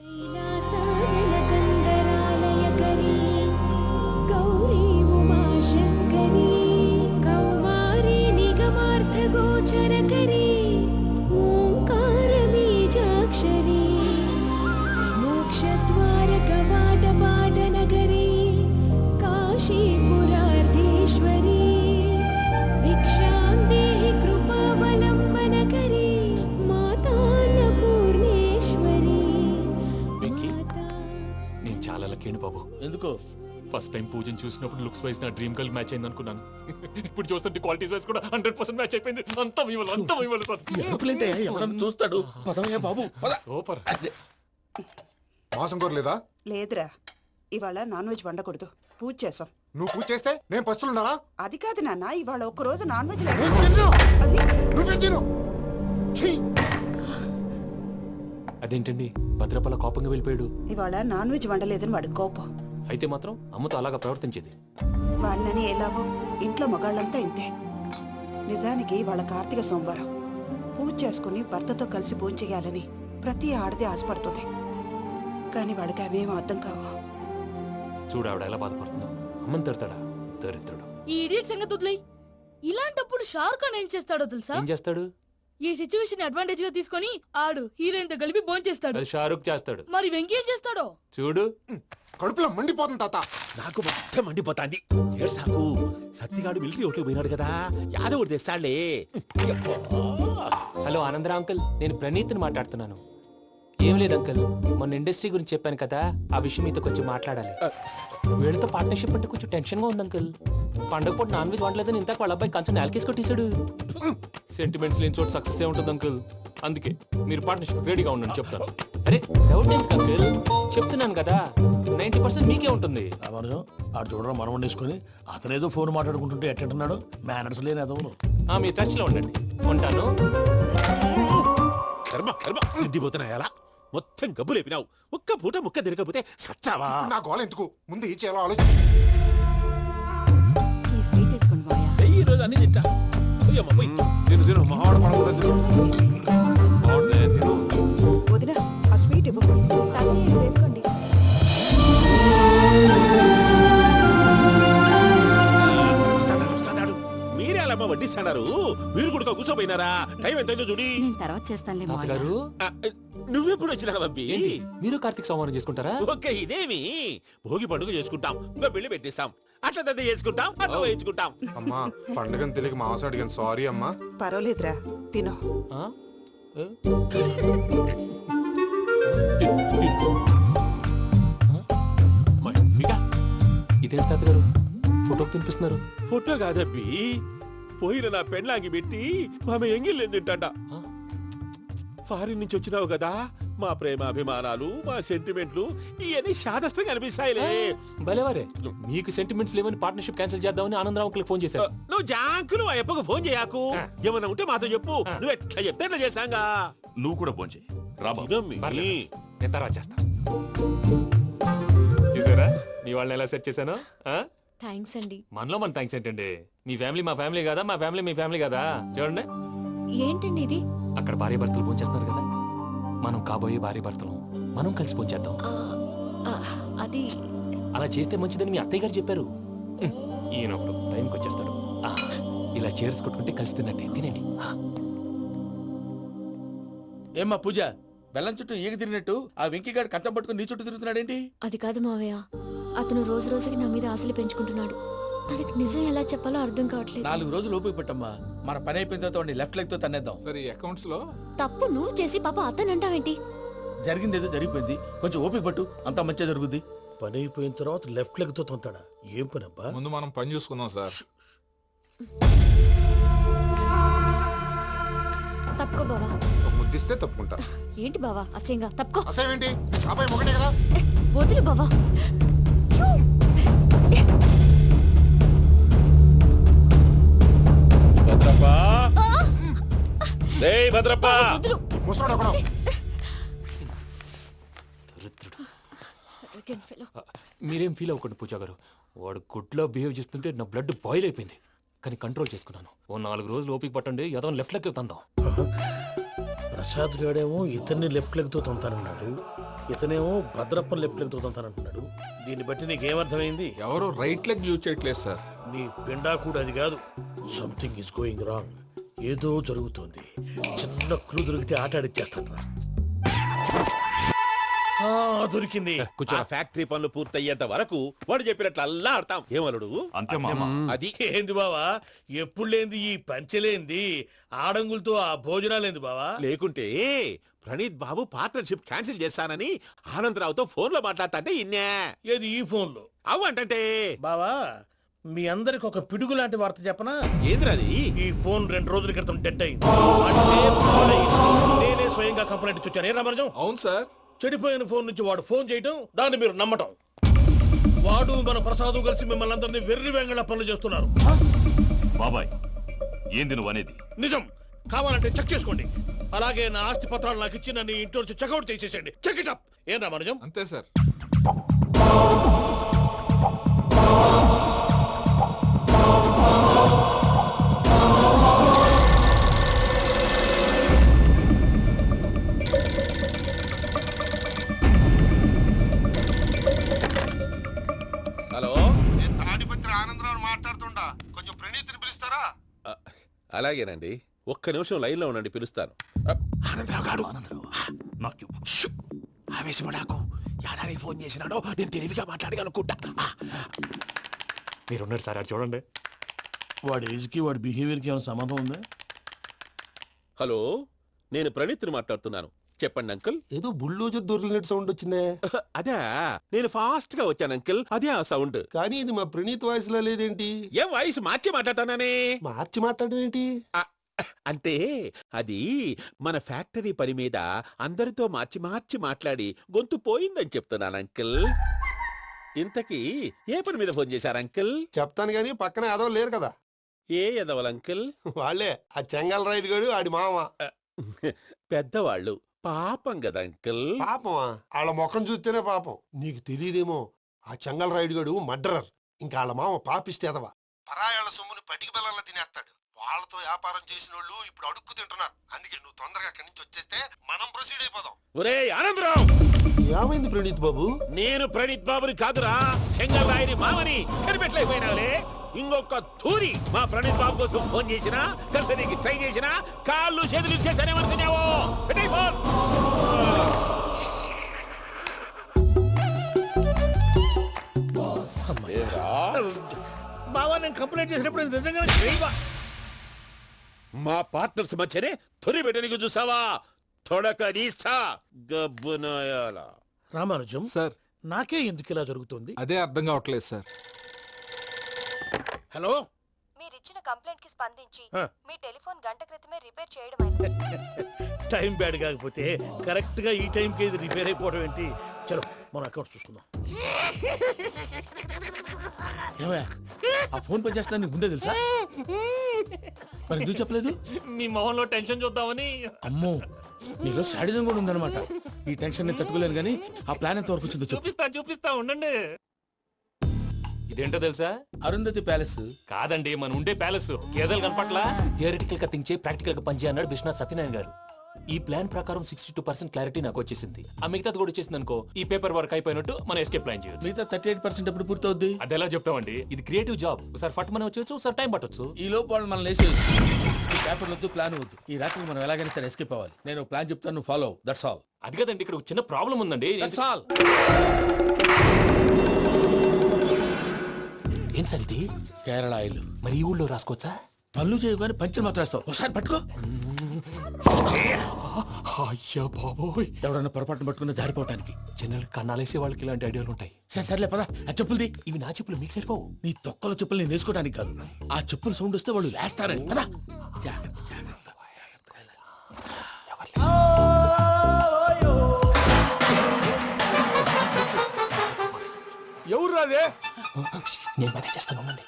బాబు ఎందుకు? ఫస్ట్ టైం పూజను చూసినప్పుడు లుక్స్ వైజ్ నా డ్రీమ్ గర్ల్ మ్యాచ్ అయింది అనుకున్నాను. ఇప్పుడు చూస్తుంటే క్వాలిటీస్ వైజ్ కూడా 100% మ్యాచ్ అయిపోయింది. అంతా ఇవ్వాలి సార్. చూస్తాడు. పదవయ్యా బాబు, సూపర్. మాసం కోరలేదా? లేదురా, ఇవాళ నాన్ వెజ్ వండకూడదు, పూజ చేసాం. నువ్వు పూజ చేస్తే నేను పస్తులున్నారా? అది కాదు నాన్న, ఇవాళ ఒక్కరోజు నాన్ వెజ్ అదేంటండి భద్రపల కోపంగా వెళ్ళిపోయాడు? ఇవాళ నాన్ వెజ్ వండలేదని వాడి కోపం. అయితే మాత్రం అమ్మతో అలాగా ప్రవర్తించేది. వాడినని ఎలాగో ఇంట్లో మగాళ్ళంతా ఇంతే. నిజానికి వాళ్ళ కార్తీక సోమవారం పూజ చేసుకుని భర్తతో కలిసి పూజ చేయాలని ప్రతి ఆడది ఆశపడుతుంది. కానీ వాళ్ళకి అవేం అర్థం కావు. చూడు ఆవిడ ఎలా బాధపడుతుందో. అమ్మని తిడతాడా దరిద్రుడు. ఈ ఇడియట్ సంగతి వదిలేయ్. ఇలాంటప్పుడు షారుఖ్ ఖాన్ ఏం చేస్తాడో తెలుసా? ఏం చేస్తాడు? ఈ సిచ్యువేషన్ అడ్వాంటేజ్ గా తీసుకొని ఆడు హీరోయిన్ తో కలిపి బోన్ చేస్తాడు. అది షారుఖ్ చేస్తాడు. మరి వెంకీ ఏం చేస్తాడో చూడు. కడుపులో మండిపోతుంది తాత. నాకు మొత్తం మండిపోతాంది. ఏడు సాకు సత్తిగాడు మిలిటరీ ఓట్లు పోయినాడు కదా, యాదవ్ ఒకటి తెస్తాడులే. హలో ఆనందరా అంకుల్, నేను ప్రణీత్ని మాట్లాడుతున్నాను. ఏం లేదు అంకుల్, మొన్న ఇండస్ట్రీ గురించి చెప్పాను కదా, ఆ విషయం మీతో కొంచెం మాట్లాడాలి. వీళ్ళతో పార్ట్నర్షిప్ అంటే కొంచెం టెన్షన్ గా ఉంది అంకుల్. పండగ పూట నాన్ వెజ్ వండలేదని ఇంతకు వాళ్ళ అబ్బాయి కంచెం నేలకేసి కొట్టేశాడు. సెంటిమెంట్స్ లేని చోట సక్సెస్ ఏ ఉంటుంది అంకుల్. అందుకే మీరు పార్ట్నర్షిప్ రెడీగా ఉండండి చెప్తాను. అరే డౌట్ ఎందుకు అంకుల్, చెప్తున్నాను కదా 90% మీకే ఉంటుంది. ఆడు చూడడం మనం వండేసుకుని అతనేదో ఫోన్ మాట్లాడుకుంటుంటే ఎట్టంటున్నాడు. మేనర్స్ లేని అదవును. మీ టచ్ లో ఉండండి. ఉంటాను. కర్మ కర్మ తిండిపోతున్నాయలా మొత్తం గబ్బు లేపినావు. ఒక్క పూట ముక్క తిరగకపోతే సచ్చావా? నా గోల ఎందుకు, ముందు ఈ చేయాలో ఆలోచించు. ఈ రోజు అన్ని తింటా. వదిన ఆ స్వీట్ ఇవ్వు. వేసుకోండి. మీరే అలా వడ్డిస్తున్నారు. మీరు కూడా కూర్చోపోయినారా? టైం ఎంతైందో చూడి. తర్వాత చేస్తానులే తాతగారు. నువ్వెప్పుడు వచ్చినా బంబి? మీరు కార్తీక్ సంహారం చేసుకుంటారా? ఓకే, ఇదేమి భోగి పండుగ చేసుకుంటాం, ఇంకా పెళ్లి పెట్టేస్తాం, అట్లా దద్ద చేసుకుంటాం, అట్లా వేయించుకుంటాం. అమ్మా పండుగని తెలియక మాంస అడిగాను, సారీ అమ్మా. పర్వాలేదురా, తినో. ఇదే తాతగారు ఫోటో తినిపిస్తున్నారు. ఫోటో కాదబ్బి, పోయిన నా పెళ్ళాంగి పెట్టి ఆమె ఎంగిల్లేం తింటాడ. ఫారిన్ నుంచి వచ్చినావు కదా, మా ప్రేమ అభిమానాలు, మా సెంటిమెంట్లు ఇవన్నీ శాదస్తంగా అనిపిస్తాయిలే. భలేవారే, మీకు సెంటిమెంట్స్ లేవని పార్ట్నర్షిప్ క్యాన్సిల్ చేద్దామని ఆనందరావు అంకుల్ ఫోన్ చేశారు. నువ్వు జాంకు నువ్వు ఎప్పకు ఫోన్ చేయకు. ఏమన్నా ఉంటే మాతో చెప్పు. నువ్వు ఎట్లా చెప్తే ఎట్లా చేశాంగా. నువ్వు కూడా ఫోన్ చేయి. నేను తర్వాత చేస్తాను. చూసారా మీ వాళ్ళని ఎలా సెట్ చేశాను? థ్యాంక్స్ అండి. మనలో మన థ్యాంక్స్ ఏంటండి? మీ ఫ్యామిలీ మా ఫ్యామిలీ కదా, మా ఫ్యామిలీ మీ ఫ్యామిలీ కదా. చూడండి, ఏంటండి ఇది? అక్కడ భార్య భర్తలు ఫోన్ చేస్తున్నారు కదా, మనం కాబోయే భార్య భర్తలు మనం కలిసి ఫోన్ చేద్దాం. అది అలా చేస్తే మంచిదని మీ అత్తయ్య గారు చెప్పారు. ఈయన ఒకడు టైంకి వచ్చేస్తాడు. ఇలా చేర్స్ కొట్టుకుంటే కలిసి తిన్నట్టే. తినండి. ఏమ్మా పూజ, బెల్లం చుట్టూ ఈగ తిరిగినట్టు ఆ వెంకీగాడు కంటం పట్టుకుని నీ చుట్టూ తిరుగుతున్నాడేంటి? అది కాదు మావయ్య, అతను రోజు రోజుకి నా మీద ఆశలు పెంచుకుంటున్నాడు. తనకి నిజం ఎలా చెప్పాలో అర్థం కావట్లేదు. 4 రోజులు ఓపిక పట్టమ్మా, మన పని అయిపోయిన తర్వాత లెఫ్ట్ లెగ్ తో తన్నేద్దాం. సరే అకౌంట్స్ లో తప్పు నువ్వు చేసి పాప అతను అంటావేంటి? జరిగింది ఏదో జరిగిపోయింది, కొంచెం ఓపిక పట్టు, అంతా మంచిగా జరుగుద్ది. పని అయిపోయిన తర్వాత లెఫ్ట్ లెగ్ తో తొంతాడా? ఏం పని అబ్బా? ముందు మనం పని చూసుకుందాం సార్. తప్పుకో బావా. ముద్దిస్తే తప్పుకుంటా. ఏంటి బావా అసహ్యంగా? తప్పుకో. అసేమేంటి, అబ్బాయి మొగనే కదా. వదులు బావా. భద్రప్పా, భద్రప్పా, ముసలోడు ఒకడు. మీరేం ఫీల్ అవ్వకండి పూజా గారు. వాడు గుడ్లో బిహేవ్ చేస్తుంటే నా బ్లడ్ బాయిల్ అయిపోయింది, కానీ కంట్రోల్ చేసుకున్నాను. ఓ 4 రోజులు ఓపిక పట్టండి, ఏదో లెఫ్ట్ లెగ్ తందాం. ప్రసాద్ గాడేమో ఇతన్ని లెఫ్ట్ లెగ్ తో తొంతానన్నాడు, ఇతనేమో భద్రప్పని లెఫ్ట్ లెగ్ తో తొంతానంటున్నాడు. దీన్ని బట్టి నీకేమర్థమైంది? ఎవరు రైట్ లెగ్ యూజ్ చేయట్లేదు సార్. నీ పిండా కూడా అది కాదు. Something is going wrong. ఏదో జరుగుతోంది. చిన్న క్లూ దొరికితే ఆట ఆడిచ్చేస్తాను రా. దొరికింది. కొంచెం ఫ్యాక్టరీ పనులు పూర్తయ్యేంత వరకు వాడు చెప్పినట్లు అల్లా ఆడతాం. ఏమలుడు అంతే మామ. అది ఏంది బావా, ఎప్పుడు లేంది ఈ పంచలేంది, ఆడంగులతో ఆ భోజనాలేంది బావా? లేకుంటే ప్రణీత్ బాబు పార్ట్నర్షిప్ క్యాన్సిల్ చేస్తానని ఆనందరావుతో ఫోన్ లో మాట్లాడతాంటే ఇన్నే. ఏది ఈ ఫోన్ లో? అవ్వంటే బావా, మీ అందరికి ఒక పిడుగు లాంటి వార్త చెప్పనా? ఏంద్రది? ఈ ఫోన్ 2 రోజుల క్రితం డెడ్ అయింది. అంటే నేనే స్వయంగా కంప్లైంట్ ఇచ్చాను. ఏ రామరాజం? అవును సార్. చెడిపోయిన ఫోన్ నుంచి వాడు ఫోన్ చేయటం, దాన్ని మీరు నమ్మటం. వాడు మన ప్రసాదు కలిసి మిమ్మల్ని అందరినీ వెర్రి వెంగళ పనులు చేస్తున్నారు. బాబాయ్, ఏంది నువ్వు అనేది? నిజం. కావాలంటే చెక్ చేసుకోండి. అలాగే నా ఆస్తి పత్రాలు నాకు ఇచ్చి నన్ను ఇంట్లో నుంచి చెక్అౌట్ చేసేసేయండి. Check it up. ఏం రామరాజం? అంతే సార్. అలాగేనండి, ఒక్క నిమిషం లైన్ లో ఉండండి, పిలుస్తాను. ఆనందరావు గారు ఆవేశపడాకు. యాదారి ఫోన్ చేసినాడో నేను తెలివిగా మాట్లాడగలనుకుంటా. మీరున్నారు సార్, అది చూడండి. వాడి ఏజ్కి వాడి బిహేవియర్కి ఏమైనా సంబంధం ఉందా? హలో, నేను ప్రణీత్ని మాట్లాడుతున్నాను. చెప్పండి అంకుల్. ఏదో బుల్డోజర్ దొరికినట్టు సౌండ్ వచ్చిందే. అదే, నేను ఫాస్ట్ గా వచ్చాను అంకుల్, అదే ఆ సౌండ్. కానీ ఇది మా ప్రణీత్ వాయిస్ లో లేదేంటి? ఏం వాయిస్ మార్చి మాట్లాడతానని? మార్చి మాట్లాడడం ఏంటి? అంటే అది మన ఫ్యాక్టరీ పని మీద అందరితో మార్చి మార్చి మాట్లాడి గొంతు పోయిందని చెప్తున్నాను అంకుల్. ఇంతకీ ఏ పని మీద ఫోన్ చేశారు అంకుల్? చెప్తాను గానీ పక్కన ఏదో లేరు కదా. ఏ ఎదవలు అంకుల్? వాళ్ళే ఆ చెంగల్ రైడ్ గడు ఆడి మామ. పెద్దవాళ్ళు, పాపం కదా అంకుల్. పాపమా? వాళ్ళ ముఖం చూస్తేనే పాపం. నీకు తెలియదేమో, ఆ చెంగల్ రైడ్ గడు మర్డరర్. ఇంకా వాళ్ళ మామ పాపిస్తేదవా. పరాయాళ్ళ సొమ్ముని పటికి బెల్లంలో తినేస్తాడు. వాళ్ళతో వ్యాపారం చేసిన వాళ్ళు ఇప్పుడు అడుక్కు తింటున్నారు. అందుకే నువ్వు తొందరగా అక్కడి నుంచి వచ్చేస్తే మనం ప్రొసీడ్ అయిపోదాం. ఒరే ఆనందరావు! ఏమైంది ప్రణీత్ బాబు? నేను ప్రణీత్ బాబుని కాదురా, సెంగల్రాయని మామని. కనిపెట్టలేకపోయినావులే. ఇంకొక తూరి మా ప్రణీత్ బాబు కోసం ఫోన్ చేసినా, కలిసి ట్రై చేసినా కాళ్ళు చేతులు చేశానేమనుకున్నావో. పెట్టేయ్ ఫోన్. బావా, నేను కంప్లైంట్ చేసినప్పుడు నిజంగా మా పార్ట్నర్స్ మధ్యనే తొలి పెట్టడానికి చూసావా? తొడక నీస్తా గబ్బునాయాల. రామానుజం సార్, నాకే ఎందుకు ఇలా జరుగుతుంది? అదే అర్థం కావట్లేదు సార్. హలో, మీరిచ్చిన కంప్లైంట్ కి స్పందించి ఆ. మీ టెలిఫోన్ గంట క్రితమే రిపేర్ చేయడం టైం బ్యాడ్ కాకపోతే కరెక్ట్ గా ఈ టైంకి ఇది రిపేర్ అయిపోవడం ఏంటి? చలో మన అకౌంట్ చూసుకుందాం. ఏమయ్యా, ఆ ఫోన్ పని చేస్తున్నా నీకు ముందే తెలుసా? మరి ఎందుకు చెప్పలేదు? మీ మొహంలో టెన్షన్ చూద్దామని. అమ్మో, నీలో శాడిజం కూడా ఉందన్నమాట. ఈ టెన్షన్ నేను తట్టుకోలేను కానీ ఆ ప్లాన్ ఎంత వరకు వచ్చిందో చెప్పు. చూపిస్తా ఉండండి. ఇదేంటో తెలుసా? అరుంధతి ప్యాలెస్ కాదండి, మన ఉండే ప్యాలెస్. గేదెలు కనపట్లా? థియరిటికల్ గా థింక్ చేయి, ప్రాక్టికల్ గా పనిచేయ అన్నాడు విశ్వనాథ్ సత్యనారాయణ గారు. ఈ ప్లాన్ ప్రకారం 62% క్లారిటీ నాకు వచ్చేసింది. ఆ మిగతాది కూడా వచ్చేసింది అనుకో, ఈ పేపర్ వర్క్ అయిపోయినట్టు మనం ఎస్కేప్ ప్లాన్ చేయొచ్చు. మిగతా 38% ఎప్పుడు పూర్తవుద్ది? అది ఎలా చెప్తామండి, ఇది క్రియేటివ్ జాబ్. ఒకసారి ఫట్ మనం వచ్చేయచ్చు, ఒకసారి టైం పట్టొచ్చు. ఈ లోపు వాళ్ళు మనం లేసేయచ్చు. ఈ పేపర్ వద్దు, ప్లాన్ వద్దు. ఈ రాత్రికి మనం ఎలాగైనా సరే ఎస్కేప్ అవ్వాలి. నేను ప్లాన్ చెప్తాను, నువ్వు ఫాలో. That's all. అది కదండి, ఇక్కడ ఒక చిన్న ప్రాబ్లం ఉందండి. That's all. ఏం సార్ ఇది? కేరళ ఆయిల్. మరి ఈ ఊళ్ళో రాసుకోవచ్చా? పనులు చేయగానే పంచర్ మాత్రం వేస్తావు. ఒకసారి పట్టుకో. అయ్యా బాబోయ్, ఎవడన్నా పొరపాటున పట్టుకున్న జారిపోవటానికి. జనరల్ కన్నాలేసే వాళ్ళకి ఇలాంటి ఐడియాలు ఉంటాయి. సర్లే పదా, ఆ చెప్పులది. ఇవి నా చెప్పులు, మీకు సరిపోవు. నీ తొక్కల చెప్పులు నేను వేసుకోవడానికి కాదు, ఆ చెప్పులు సౌండ్ వస్తే వాళ్ళు లేస్తారని. పదా. ఎవరు రాదే? నేను మేనేజ్ చేస్తాను, ఉండండి.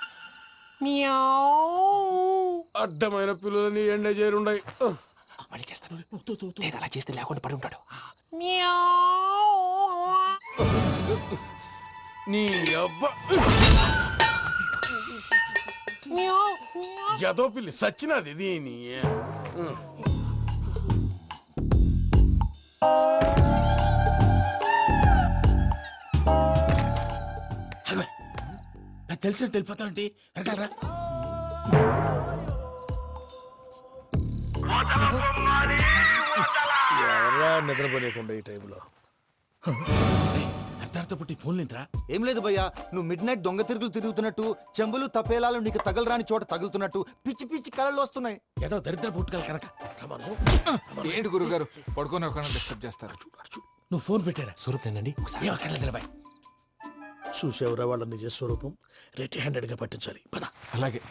అడ్డమైన పిల్లలని ఎండ చేరుండయి. మళ్ళీ చేస్తాను. నేను అలా చేస్తే లేకుండా పడి ఉంటాడు. నీ అబ్బ ఎదో పిల్లి సచ్చినది దీని. నాకు తెలిసినట్టు వెళ్ళిపోతా ఉంటే వెనకాలరా. ఎవరా నిద్రపోలేకుండా ఈ టైంలో? అర్ధార్థ పుట్టి ఫోన్ లేంట్రా. ఏం లేదు భయ్యా, నువ్వు మిడ్ నైట్ దొంగ తిరుగులు తిరుగుతున్నట్టు, చెంబులు తపేలాలు నీకు తగలరాని చోట తగులుతున్నట్టు పిచ్చి పిచ్చి కళలు వస్తున్నాయి. ఏదో దరిద్ర పుట్టుకల కనుక. ఏంటి గురుగారు పడుకొని ఒక డిస్టర్బ్ చేస్తారు? నువ్వు ఫోన్ పెట్టారా? స్వరూపేనండి. ఏమక్కర్లేదు. చూసేవరా వాళ్ళ నిజ స్వరూపం. రెట్టి హ్యాండెడ్ గా పట్టించాలి. పద. అలాగే.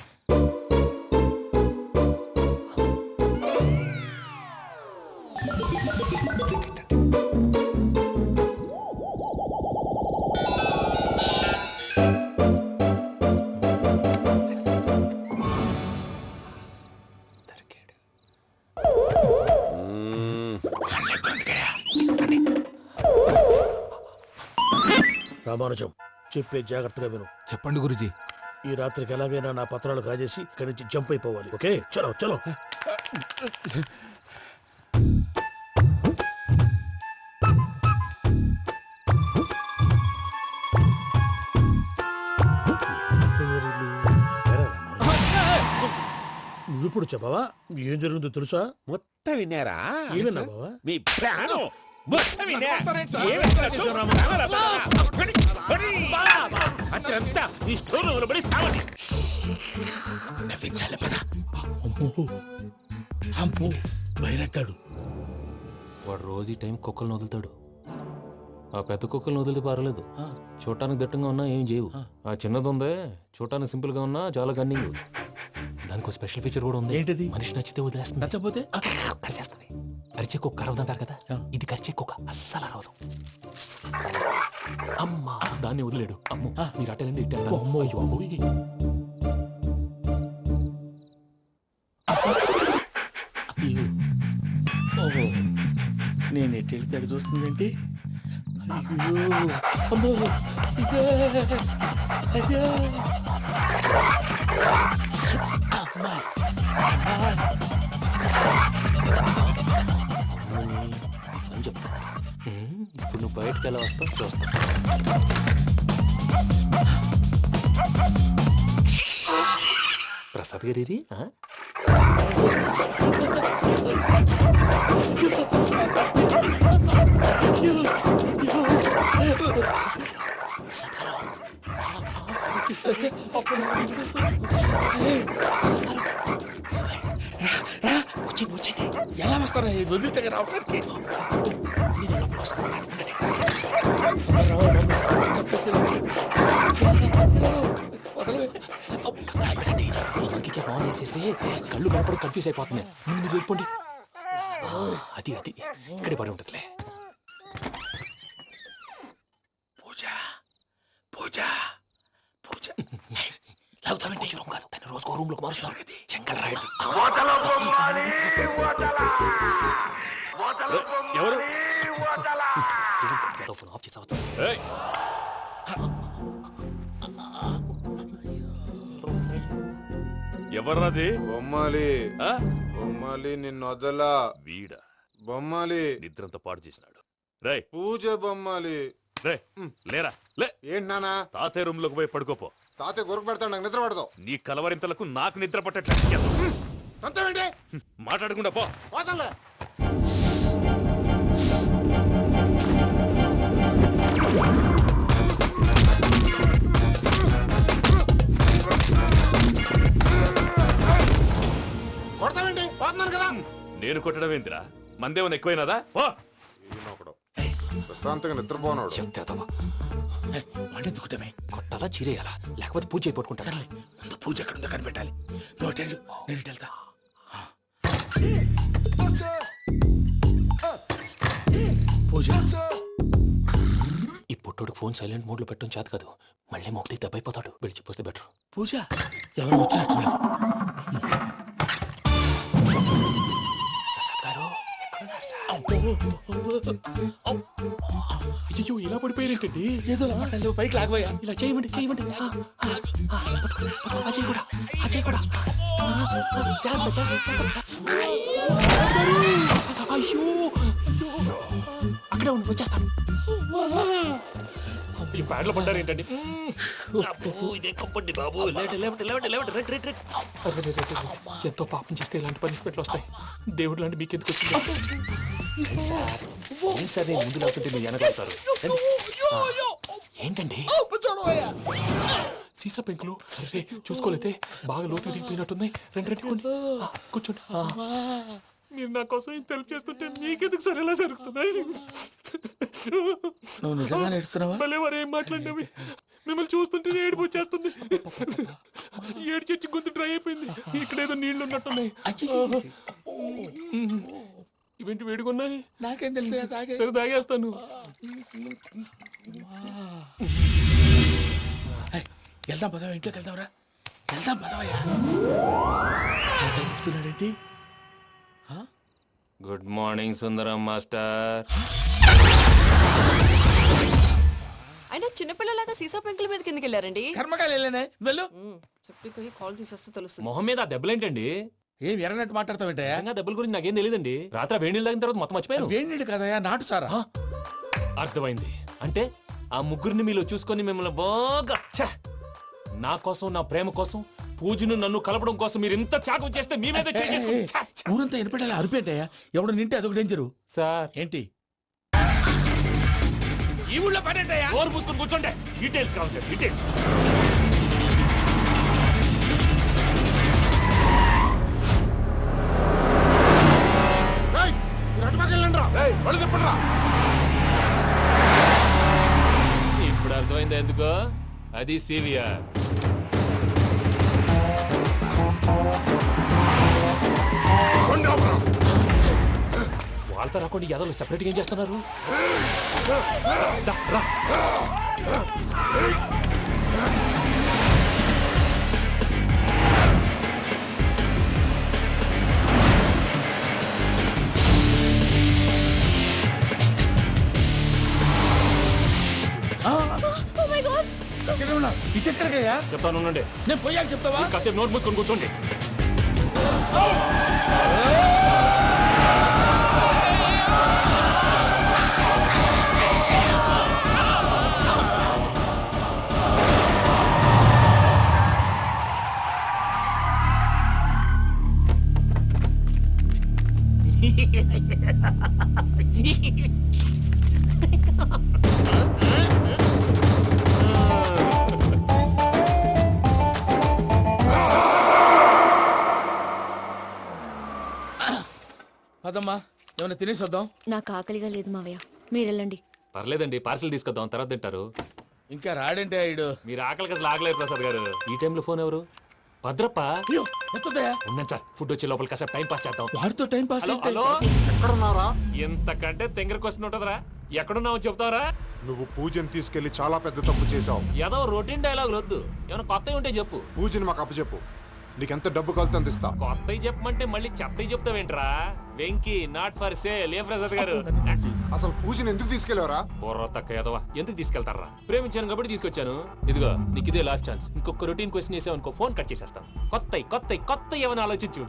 రామానుజం, చెప్పే జాగ్రత్తగా విను. చెప్పండి గురుజీ. ఈ రాత్రికి ఎలాగైనా నా పత్రాలు కాజేసి ఇక్కడి నుంచి జంప్ అయిపోవాలి. ఓకే, చలో చలో. నువ్వు నువ్విప్పుడు చెప్పవా ఏం జరుగుతుందో తెలుసా? మొత్తం విన్నారా? ఏమన్నా బావా? మీ ప్రాణం మొత్తం విన్నా? అత్యంతా ఈ స్టోర్ రూమ్ లో పడి సావండి. నవ్వించాలి పద. అమ్మో అమ్మో బైరక్కాడు. వాడు రోజు ఈ టైం కుక్కలను వదులుతాడు. ఆ పెద్ద కుక్కలను వదిలితే పర్వాలేదు, చూడటానికి దట్టంగా ఉన్నా ఏం చేయవు. ఆ చిన్నది ఉందే చూడటానికి సింపుల్ గా ఉన్నా చాలా కన్నింగ్. దానికి స్పెషల్ ఫీచర్ కూడా ఉంది. ఏంటిది? మనిషి నచ్చితే వదిలేస్తుంది, నచ్చపోతే కరిచేస్తుంది. అరిచే కుక్క అరవదంటారు కదా, ఇది కరిచే కుక్క అస్సలు అరవదు. అమ్మా దాన్ని వదిలేడు. అమ్మో మీరు అటెండి ఇట్టే. అమ్మో అయ్యో అమ్మోయ్. ఓహో నేను ఎటు వెళ్తే అటు చూస్తుందంటే అయ్యో అమ్మో ఇదే అదే అమ్మా అని చెప్తా. ఇప్పుడు నువ్వు బయటకు ఎలా వస్తావు చూస్తా. ప్రసాద్ గారి ఎలా వస్తారా వదిలితే రావడానికి? వేసేస్తే కళ్ళు కనపడి కన్ఫ్యూజ్ అయిపోతున్నాయి. మీరు వెళ్ళిపోండి. అది అది ఇక్కడే పడి ఉంటుందిలే. పూజ పూజ పూజ లాగుతామంటే రూమ్ కాదు, దాన్ని రోజుకో రూమ్ లోకి మారుస్తున్నారు కదా. చెంగల్ రాయడు. ఎవరు? ఫోన్ ఆఫ్ చేసావచ్చు. ఎవర్రాది? బొమ్మాలి బొమ్మాలి నిన్ను వదలా. వీడా బొమ్మాలి నిద్రంతా పాడు చేసినాడు. రే పూజ బొమ్మాలి. రే లేరా లే. ఏంటి నానా? తాతయ్య రూమ్ లోకి పోయి పడుకోపో. తాతయ్య గురకు పెడతాడు, నాకు నిద్ర పడతావు. నీ కలవరింతలకు నాకు నిద్ర పట్టట్లేదు. అంతేంటి మాట్లాడకుండా పో. పోతాలే. కొడతావేంటి? పోతున్నాను కదా. నేను కొట్టడం ఏంటిరా? మందేమన్నా ఎక్కువైనదా? పో. ప్రశాంతంగా నిద్రపోనాడు. వాడెందుకుంటామే? కొట్టాలా చీరేయాలా లేకపోతే పూజ అయిపోట్టుకుంటా. ముందు పూజ ఎక్కడుందో కనిపెట్టాలి. నువ్వు అటెండు, నేను ఇటు వెళ్తా. పూజ ఈ పుట్టోడు ఫోన్ సైలెంట్ మోడ్ లో పెట్టడం చేత కాదు. మళ్ళీ మొక్కి దెబ్బైపోతాడు. విడిచిపోతే బెటర్. పూజ ఎవరు వచ్చినట్టున్నారు? ప్రసాద్ గారు ఎక్కడున్నారు సార్? అయ్యో ఇలా పడిపోయారేంటండి? ఏదో మాట్లాడలేవు, పైకి లాగబోయా. ఇలా చేయమండి చేయమండి. అజయ్ కూడా అజయ్ కూడా. అయ్యో అక్కడే ఉండి వచ్చేస్తాను. ఈ బ్యాడ్లో పడ్డారు ఏంటండి? ఇదే కంపండి బాబు. ఎంతో పాపం చేస్తే ఇలాంటి పనిష్మెంట్లు వస్తాయి. దేవుడు లాంటి మీకెందుకు వచ్చింది సార్? నేను ముందు లేకుంటే మీరు వెనకాడతారు. ఏంటండి సీసా పెంకులు? అరే చూసుకోలేతే బాగా లోతు దిగిపోయినట్టున్నాయి. రండి రండి కొండి కూర్చోండి. మీరు నా కోసం ఇంత హెల్ప్ చేస్తుంటే మీకెందుకు సరే ఎలా జరుగుతున్నాయి? నువ్వు నిజంగా నేర్చుతున్నావా? మళ్ళీ వారు ఏం మాట్లాడినవి మిమ్మల్ని చూస్తుంటే ఏడుపు వచ్చేస్తుంది. ఏడు చచ్చి గొంతు డ్రై అయిపోయింది. ఇక్కడ ఏదో నీళ్లు ఉన్నట్టున్నాయి. ఇవేంటి వేడుకున్నాయి? నాకేం తెలుసు. సరే తాగేస్తాను. వెళ్దాం పదవా, ఇంట్లోకి వెళ్దాంరా. వెళ్దాం పదవయ్యా. చెప్తున్నాడేంటి? Good morning Sundaram master. అయినా చిన్నపిల్లలాగా సీసా పెంకుల మీద కిందకి వెళ్ళారండి. కర్మకాయలు వెళ్ళానే వెళ్ళు. చెప్పి కాల్ తీసేస్తే తెలుసు. మొహం మీద ఆ దెబ్బలేంటండి? ఏం ఎర్రనట్టు మాట్లాడతావేంటయా? దెబ్బల గురించి నాకేం తెలియదండి. రాత్రి వేడి నీళ్ళు తాగిన తర్వాత మొత్తం మర్చిపోయాను. వేడి నీళ్ళు కదయా, నాటు సారా. అర్థమైంది. అంటే ఆ ముగ్గురిని మీలో చూసుకొని మిమ్మల్ని బాగా నా కోసం నా ప్రేమ కోసం పూజను నన్ను కలపడం కోసం మీరు ఇంత త్యాగం చేస్తే మీ మీద ఊరంతా వినపడేలా అరిపేంటయ్యా ఎవడు నింటే అదొక డేంజరు సార్ ఏంటి ఈ ఊళ్ళో పని ఏంటయ్యా? ఓరు పుస్తకం కూర్చోండి. డీటెయిల్స్ కావాలి, డీటెయిల్స్. ఇప్పుడు అర్థమైంది ఎందుకో. అది సివిఆర్. వాళ్ళతో రాకుండా ఎదలు సెపరేట్ ఏం చేస్తున్నారు? రా. ఇటెక్కడికయ్యా? చెప్తాను ఉండండి. నేను పోయాక చెప్తావా? కాసేపు నోట్ మూసుకొని కూర్చోండి. అదమ్మా ఏమైనా తినేసి వద్దాం. నాకు ఆకలిగా లేదు మావయ్య, మీరు వెళ్ళండి. పర్లేదండి, పార్సిల్ తీసుకొద్దాం, తర్వాత తింటారు. ఇంకా రాడంటే ఆయుడు. మీరు ఆకలికి అసలు ఆగలేదు ప్రసాద్ గారు. ఈ టైంలో ఫోన్ ఎవరు? భద్రప్ప. ఉన్నాను సార్, ఫుడ్ వచ్చే లోపల కాసేపు టైం పాస్ చేద్దాం. వాడితో టైం పాస్. హలో, ఎక్కడున్నారా? ఇంతకంటే తెంగర క్వశ్చన్ ఉంటుందిరా. ఎక్కడున్నావు చెప్తావరా? నువ్వు పూజని తీసుకెళ్లి చాలా పెద్ద తప్పు చేశావు. ఏదో రొటీన్ డైలాగ్ వద్దు, ఏమైనా కొత్తవి ఉంటే చెప్పు. పూజని మాకు అప్పచెప్పు, నీకెంత డబ్బు కలితే అందిస్తా. కొత్తవి చెప్పమంటే మళ్ళీ చెత్తవి చెప్తావేంట్రా? Venky not for sale. ఏ ప్రసాద్ గారు? అసలు పూజని ఎందుకు తీసుకెళ్లేవరా? బుర్ర తక్క ఏదవా, ఎందుకు తీసుకెళ్తారా? ప్రేమించాను కాబట్టి తీసుకొచ్చాను. ఇదిగో నీకు ఇదే లాస్ట్ ఛాన్స్. ఇంకొక రొటీన్ క్వశ్చన్ చేసావు అనుకో, ఫోన్ కట్ చేసేస్తాను. కొత్త ఏమైనా ఆలోచించు.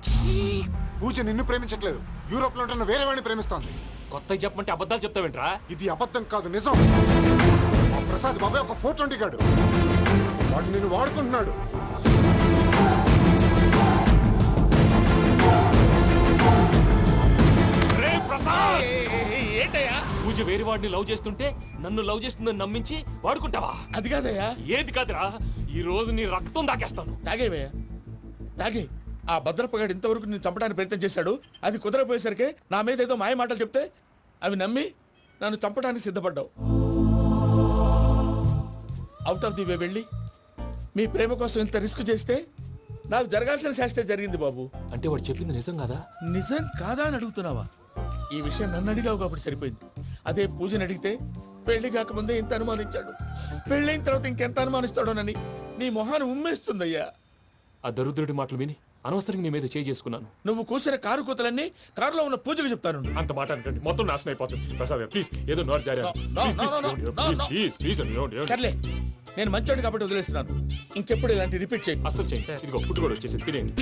పూజ నిన్ను ప్రేమించట్లేదు, యూరోప్ లో ఉంటున్న వేరే వాడిని ప్రేమిస్తోంది. కొత్తవి చెప్పమంటే అబద్ధాలు చెప్తావేంట్రా? ఇది అబద్ధం కాదు, నిజం. మా ప్రసాద్ బాబాయ్ ఒక 420 గాడు, వాడు నిన్ను వాడుకుంటున్నాడు. ఏంటయ్యా? పూజ వేరే వాడిని లవ్ చేస్తుంటే నన్ను లవ్ చేస్తుందని నమ్మించి వాడుకుంటావా? అది కాదయ్యా. ఏది కాదురా, ఈ రోజు నీ రక్తం దాకేస్తాను. తాగేవయ్యా, తాగే. ఆ భద్రప్పగాడు ఇంతవరకు నేను చంపడానికి ప్రయత్నం చేశాడు. అది కుదరపోయేసరికి నా మీద ఏదో మాయ మాటలు చెప్తే అవి నమ్మి నన్ను చంపడానికి సిద్ధపడ్డావు. అవుట్ ఆఫ్ ది వే వెళ్ళి మీ ప్రేమ కోసం ఇంత రిస్క్ చేస్తే నాకు జరగాల్సిన శాస్త్రే జరిగింది బాబు. అంటే వాడు చెప్పింది నిజం కాదా? నిజం కాదా అని అడుగుతున్నావా? ఈ విషయం నన్ను అడిగావు కాబట్టి సరిపోయింది. అదే పూజని అడిగితే పెళ్లి కాకముందే ఇంత అనుమానించాడు, పెళ్ళైన తర్వాత ఇంకెంత అనుమానిస్తాడోనని నీ మొహాన్ని ఉమ్మేస్తుందయ్యా. ఆ దరిద్రుడి మాటలు విని అనవసరంగా నీ మీద చేయి చేసుకున్నాను. నువ్వు కూసిన కారు కూతలన్నీ కారులో ఉన్న పూజకు చెప్తాను. అంత మాట అనుకోండి, మొత్తం నాశనం అయిపోతుంది. ప్రసాద్ ప్లీజ్, ఏదో నోరు జారీ. సర్లే, నేను మంచోడి కాబట్టి వదిలేస్తున్నాను. ఇంకెప్పుడు ఇలాంటి రిపీట్ చేయి. అసలు చేయి. ఇదిగో ఫుడ్ కూడా వచ్చేసి తినేయండి.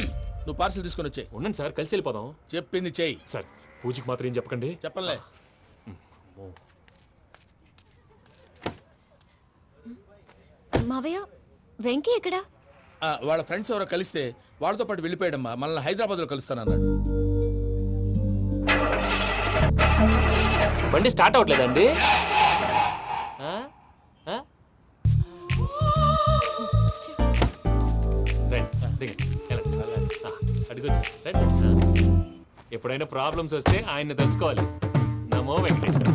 నువ్వు పార్సల్ తీసుకొని వచ్చాయి. ఉండండి సార్, కలిసి వెళ్ళిపోదాం. చెప్పింది చెయ్యి. సార్ పూజకి మాత్రం ఏం చెప్పకండి. చెప్పలే. మావయ్య, వెంకీ ఎక్కడా? వాళ్ళ ఫ్రెండ్స్ ఎవరో కలిస్తే వాళ్ళతో పాటు వెళ్ళిపోయాడమ్మా. మనల్ని హైదరాబాద్ లో కలుస్తానన్నాడు. బండి స్టార్ట్ అవ్వట్లేదండి. ఎప్పుడైనా ప్రాబ్లమ్స్ వస్తే ఆయన్ని తెలుసుకోవాలి. నమో వెంకటేశ్వర.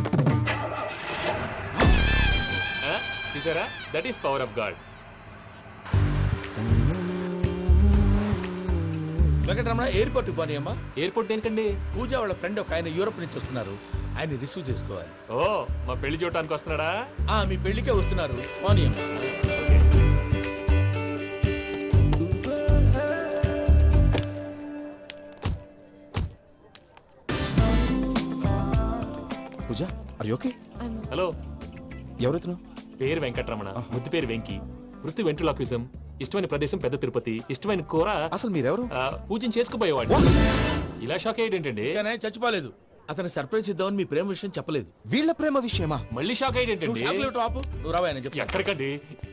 చూసారా, that is power of God. Venkataramana, airport పోనీ అమ్మా. ఎయిర్పోర్ట్ ఏంటండి? పూజ వాళ్ళ ఫ్రెండ్ ఒక ఆయన యూరోప్ నుంచి వస్తున్నారు, ఆయన రిసీవ్ చేసుకోవాలి. ఓ, మా పెళ్లి చూడటానికి వస్తున్నాడా? మీ పెళ్లికే వస్తున్నారు. పోనీ అమ్మా. పూజ, ఆర్ యు ఓకే? హలో, ఎవరైతును? పేరు వెంకటరమణ, ముద్దు పేరు వెంకీ, వృత్తి వెంట్రులాక్విజం, ఇష్టమైన ప్రదేశం పెద్ద తిరుపతి, ఇష్టమైన కూర. అసలు మీరెవరు? పూజను చేసుకుపోయేవాడు. ఇలా షాక్ అయ్యేటండి. చచ్చిపోలేదు. అతను సర్ప్రైజ్ ఇద్దామని మీ ప్రేమ విషయం చెప్పలేదు. వీళ్ళ ప్రేమ విషయమా? మళ్ళీ షాక్ నువ్వు అయ్యేటండి. షాక్లెట్ ఆపు. నువ్వు రావా అని చెప్పి. ఎక్కడికండి?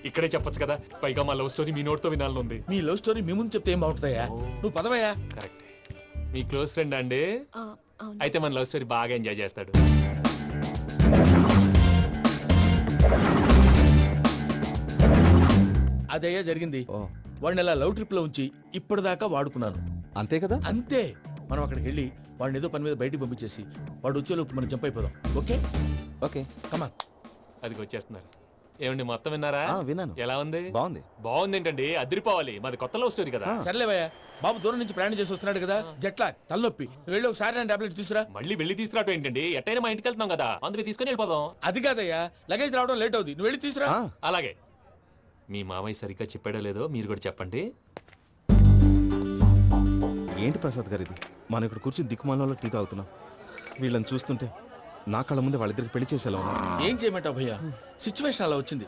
ఇక్కడే చెప్పొచ్చు కదా. పైగా మా లవ్ స్టోరీ మీ నోటితో వినాలనుంది. మీ లవ్ స్టోరీ మీ ముందు చెప్తే ఏం బాగుంటుందయ్యా? నువ్వు పదవయ్యా. కరెక్ట్. మీ క్లోజ్ ఫ్రెండ్ అండి? అయితే మన లవ్ స్టోరీ బాగా ఎంజాయ్ చేస్తాడు. అదయ్యా జరిగింది. వాడిని అలా లవ్ ట్రిప్ లో ఉంచి ఇప్పటిదాకా వాడుకున్నాను. అంతే కదా? అంతే. మనం అక్కడికి వెళ్ళి వాడిని ఏదో పని మీద బయటికి పంపించేసి వాడు వచ్చేలోపు మనం జంప్ అయిపోదాం. Okay okay come on. అది వచ్చేస్తున్నారు. ఏమండి మొత్తం విన్నారా? విన్నాను. ఎలా ఉంది? బాగుంది. బాగుంది ఏంటండి? అదిరిపోవాలి. మాది కొత్త లవ్ స్టోరీ కదా. సర్లేవయ్యా, బాబు దూరం నుంచి ప్రయాణం చేసి వస్తున్నాడు కదా, జట్లా తలనొప్పి. వెళ్ళి ఒకసారి టాబ్లెట్ తీసుకురా. మళ్ళీ వెళ్ళి తీసుకురావటం ఏంటండి? ఎట్టైనా మా ఇంటికి వెళ్తున్నాం కదా, అందుకే తీసుకొని వెళ్ళిపోదాం. అది కాదయ్యా, లగేజ్ రావడం లేట్ అవుతుంది. నువ్వు వెళ్ళి తీసుకురా. అలాగే. మీ మామయ్య సరిగ్గా చెప్పాడో లేదో మీరు కూడా చెప్పండి. ఏంటి ప్రసాద్ గారు ఇది? మనం ఇక్కడ కూర్చుని దిక్కుమాలలో టీ తాగుతున్నాం. వీళ్ళని చూస్తుంటే నా కళ్ళ ముందే వాళ్ళిద్దరికి పెళ్లి చేసేలా ఉన్నారు. ఏం చేయమంటావు భయ్యా, సిచ్యువేషన్ అలా వచ్చింది.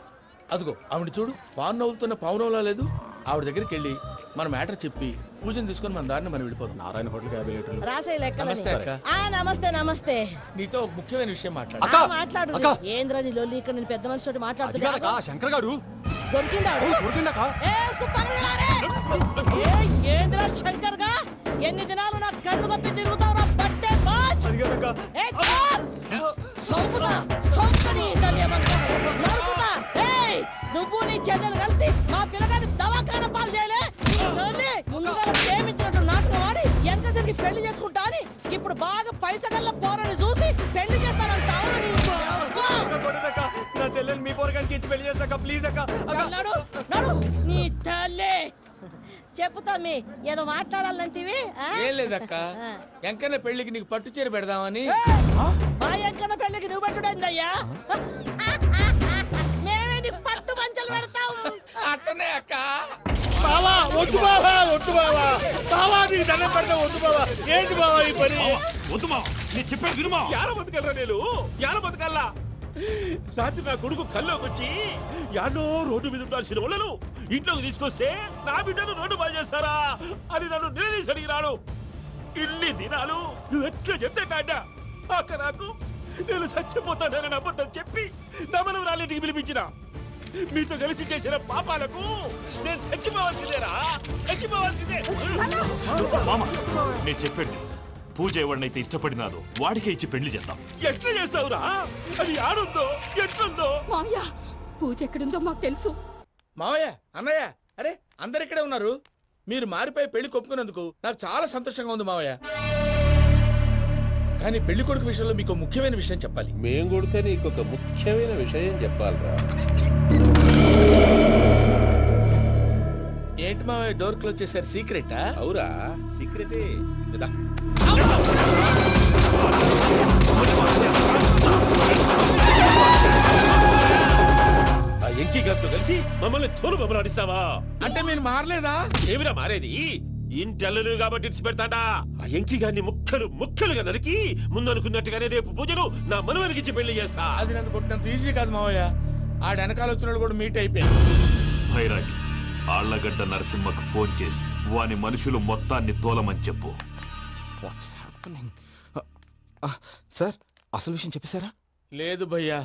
అదిగో ఆవిడ చూడు, పావు నవ్వుతున్న పావునవ్వులా లేదు. ఆవిడ దగ్గరికి వెళ్ళి మన మ్యాటర్ చెప్పి పూజను తీసుకొని మన దారిని మనం వెళ్ళిపోతాం. నారాయణ హోటల్ 50 లీటర్లు. నమస్తే అక్క. నమస్తే నమస్తే. నీతో ఒక ముఖ్యమైన విషయం మాట్లాడు. మాట్లాడు. ఏంద్రా నీ లొల్లి? ఇక్కడ నేను పెద్ద మనిషితో మాట్లాడుతున్నా. శంకర్ గారు దొరికిందాడు. ఏంద్రా శంకర్ గా? ఎన్ని దినాలు నా కళ్ళు కప్పి తిరుగుతావురా బట్టే బాచ్. నువ్వు నీ చెల్లెలు కలిసి మా పిల్లగాని దవాఖాన పాలు చేయలే. ముందుగా ప్రేమించినట్టు నాటకం ఆడి ఎంత తిరిగి పెళ్లి చేసుకుంటా అని ఇప్పుడు బాగా పైసగల్ల పోరని చూసి పెళ్లి చేస్తానంటావు. నా చెల్లెలు మీ పోరగానికి ఇచ్చి పెళ్లి చేస్తాక ప్లీజ్ అక్క. నీ తల్లి చెప్పుతా మీ ఏదో మాట్లాడాలంటివి. ఏం లేదక్క, ఎంకన్న పెళ్లికి నీకు పట్టు చీర పెడదామని. మా ఎంకన్న పెళ్లికి నువ్వు పెట్టుడైందయ్యా? మేమే నీకు పట్టు పంచలు పెడతాం. అట్టనే అక్క. బావా వద్దు బావా, వద్దు బావా, బావా నీకు దండం పెడతా. వద్దు బావా, ఏంటి బావా ఈ పని? వద్దు మా, నేను చెప్పాను వినుమా. యాడ బతకల్రా నేను, యాడ బతకల్లా. రాత్రి నా కొడుకు కల్లోకి వచ్చి యాడో రోడ్డు మీద ఉండాల్సిన వాళ్ళను ఇంట్లోకి తీసుకొస్తే నా బిడ్డను రోడ్డు బాగా చేస్తారా అని నన్ను నిలదీసి అడిగినాడు. ఇన్ని దినాలు నువ్వు ఎట్లా చెప్తే కాడ అక్క నాకు నేను చచ్చిపోతానని అబద్ధం చెప్పి నమ్మనం రాలేటికి పిలిపించిన. మీతో కలిసి చేసిన పాపాలకు నేను చచ్చిపోవాల్సిందేరా, చచ్చిపోవాల్సిందే. నేను చెప్పండి, పూజ ఎవరినైతే ఇష్టపడినాదో వాడికే ఇచ్చి పెళ్లి చేద్దాం. ఎట్లా చేస్తావురా? అది ఆడుందో ఎట్లుందో. మామయ్య పూజ ఎక్కడుందో మాకు తెలుసు. మావయ్య, అన్నయ్య, అరే అందరు ఇక్కడే ఉన్నారు. మీరు మారిపోయి పెళ్లి కొప్పుకున్నందుకు నాకు చాలా సంతోషంగా ఉంది మావయ్య. కానీ పెళ్లి కొడుకు విషయంలో మీకు ముఖ్యమైన విషయం చెప్పాలి. మేం కొడుక నీకు ఒక ముఖ్యమైన విషయం చెప్పాలరా. ఏంటి మావయ్య డోర్ క్లోజ్ చేశారు? సీక్రెటా? అవురా, సీక్రెటే. ఆ ఎంకి గారితో కలిసి మమ్మల్ని తోలు బొమ్మలాడిస్తావా? అంటే మీరు మారలేదా? ఏమిరా మారేది? ఇంటల్లు కాబట్టి ఇడిచి పెడతాడా? ఆ ఎంకి గారిని ముక్కలుగా నరికి ముందనుకున్నట్టుగానే రేపు పూజను నా మనవరికిచ్చి పెళ్లి చేస్తా. అది నన్ను కొట్టినంత ఈజీ కాదు మావయ్య. ఆ వెనకాల వచ్చిన కూడా మీట్ అయిపోయారు. భైరాగి ఆళ్లగడ్డ నరసింహకు ఫోన్ చేసి వాని మనుషులు మొత్తాన్ని తోలమని చెప్పు. సార్ అసలు విషయం చెప్పేశారా? లేదు భయ్యా,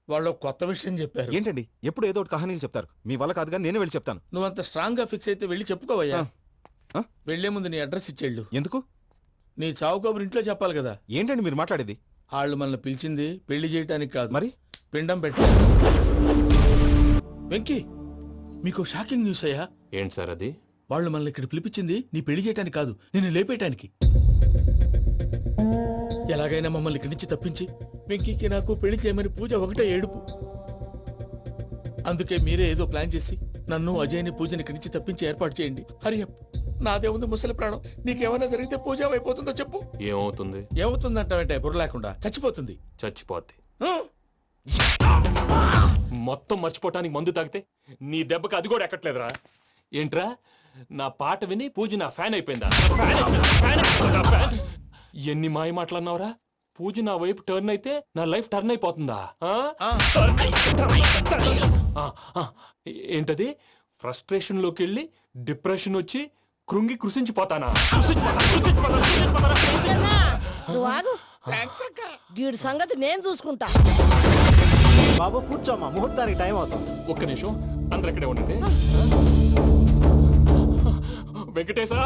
వాళ్ళు కొత్త విషయం చెప్పారు. ఏంటండి ఎప్పుడు ఏదో ఒకటి కహానీలు చెప్తారు. మీ వల్ల కాదుగా నేనే వెళ్ళి చెప్తాను. నువ్వంత స్ట్రాంగ్ గా ఫిక్స్ అయితే వెళ్ళి చెప్పుకోవయ్యా. వెళ్లే ముందు నీ అడ్రస్ ఇచ్చేళ్ళు. ఎందుకు? నీ చావు కబురు ఇంట్లో చెప్పాలి కదా. ఏంటండి మీరు మాట్లాడేది? వాళ్ళు మనల్ని పిలిచింది పెళ్లి చేయటానికి కాదు, మరి పిండం పెట్టా. వెంకీ, మీకు షాకింగ్ న్యూస్ అయ్యా. ఏంటి సార్ అది? వాళ్ళు మనల్ని ఇక్కడ పిలిపించింది నీ పెళ్లి చేయటానికి కాదు, నిన్ను లేపేయటానికి. ఎలాగైనా మమ్మల్ని ఇక్కడి నుంచి తప్పించి వెంకీకి నాకు పెళ్లి చేయమని పూజ ఒకటే ఏడుపు. అందుకే మీరే ఏదో ప్లాన్ చేసి నన్ను అజయ్ని పూజని ఇక్కడి నుంచి తప్పించి ఏర్పాటు చేయండి. హరియప్, నాదే ఉంది ముసలి ప్రాణం. నీకేమైనా జరిగితే పూజ అయిపోతుందో చెప్పు. ఏమవుతుంది? ఏమవుతుందంటావంటే బుర్ర లేకుండా చచ్చిపోతుంది. చచ్చిపోద్ది. మొత్తం మర్చిపోవటానికి మందు తాగితే నీ దెబ్బకి అది కూడా ఎక్కట్లేదురా. ఏంట్రా, నా పాట విని పూజ నా ఫ్యాన్ అయిపోయిందా? ఎన్ని మాయ మాటలన్నావురా? పూజ నా వైపు టర్న్ అయితే నా లైఫ్ టర్న్ అయిపోతుందా? ఏంటది? ఫ్రస్ట్రేషన్ లోకి వెళ్ళి డిప్రెషన్ వచ్చి కృంగి కృషించిపోతానా? వీడి సంగతి నేను చూసుకుంటా. బాబు కూర్చోమ్మా, ముహూర్తానికి టైం అవుతుంది. ఒక్క నిమిషం, అందరు ఇక్కడే ఉండండి. వెంకటేశా,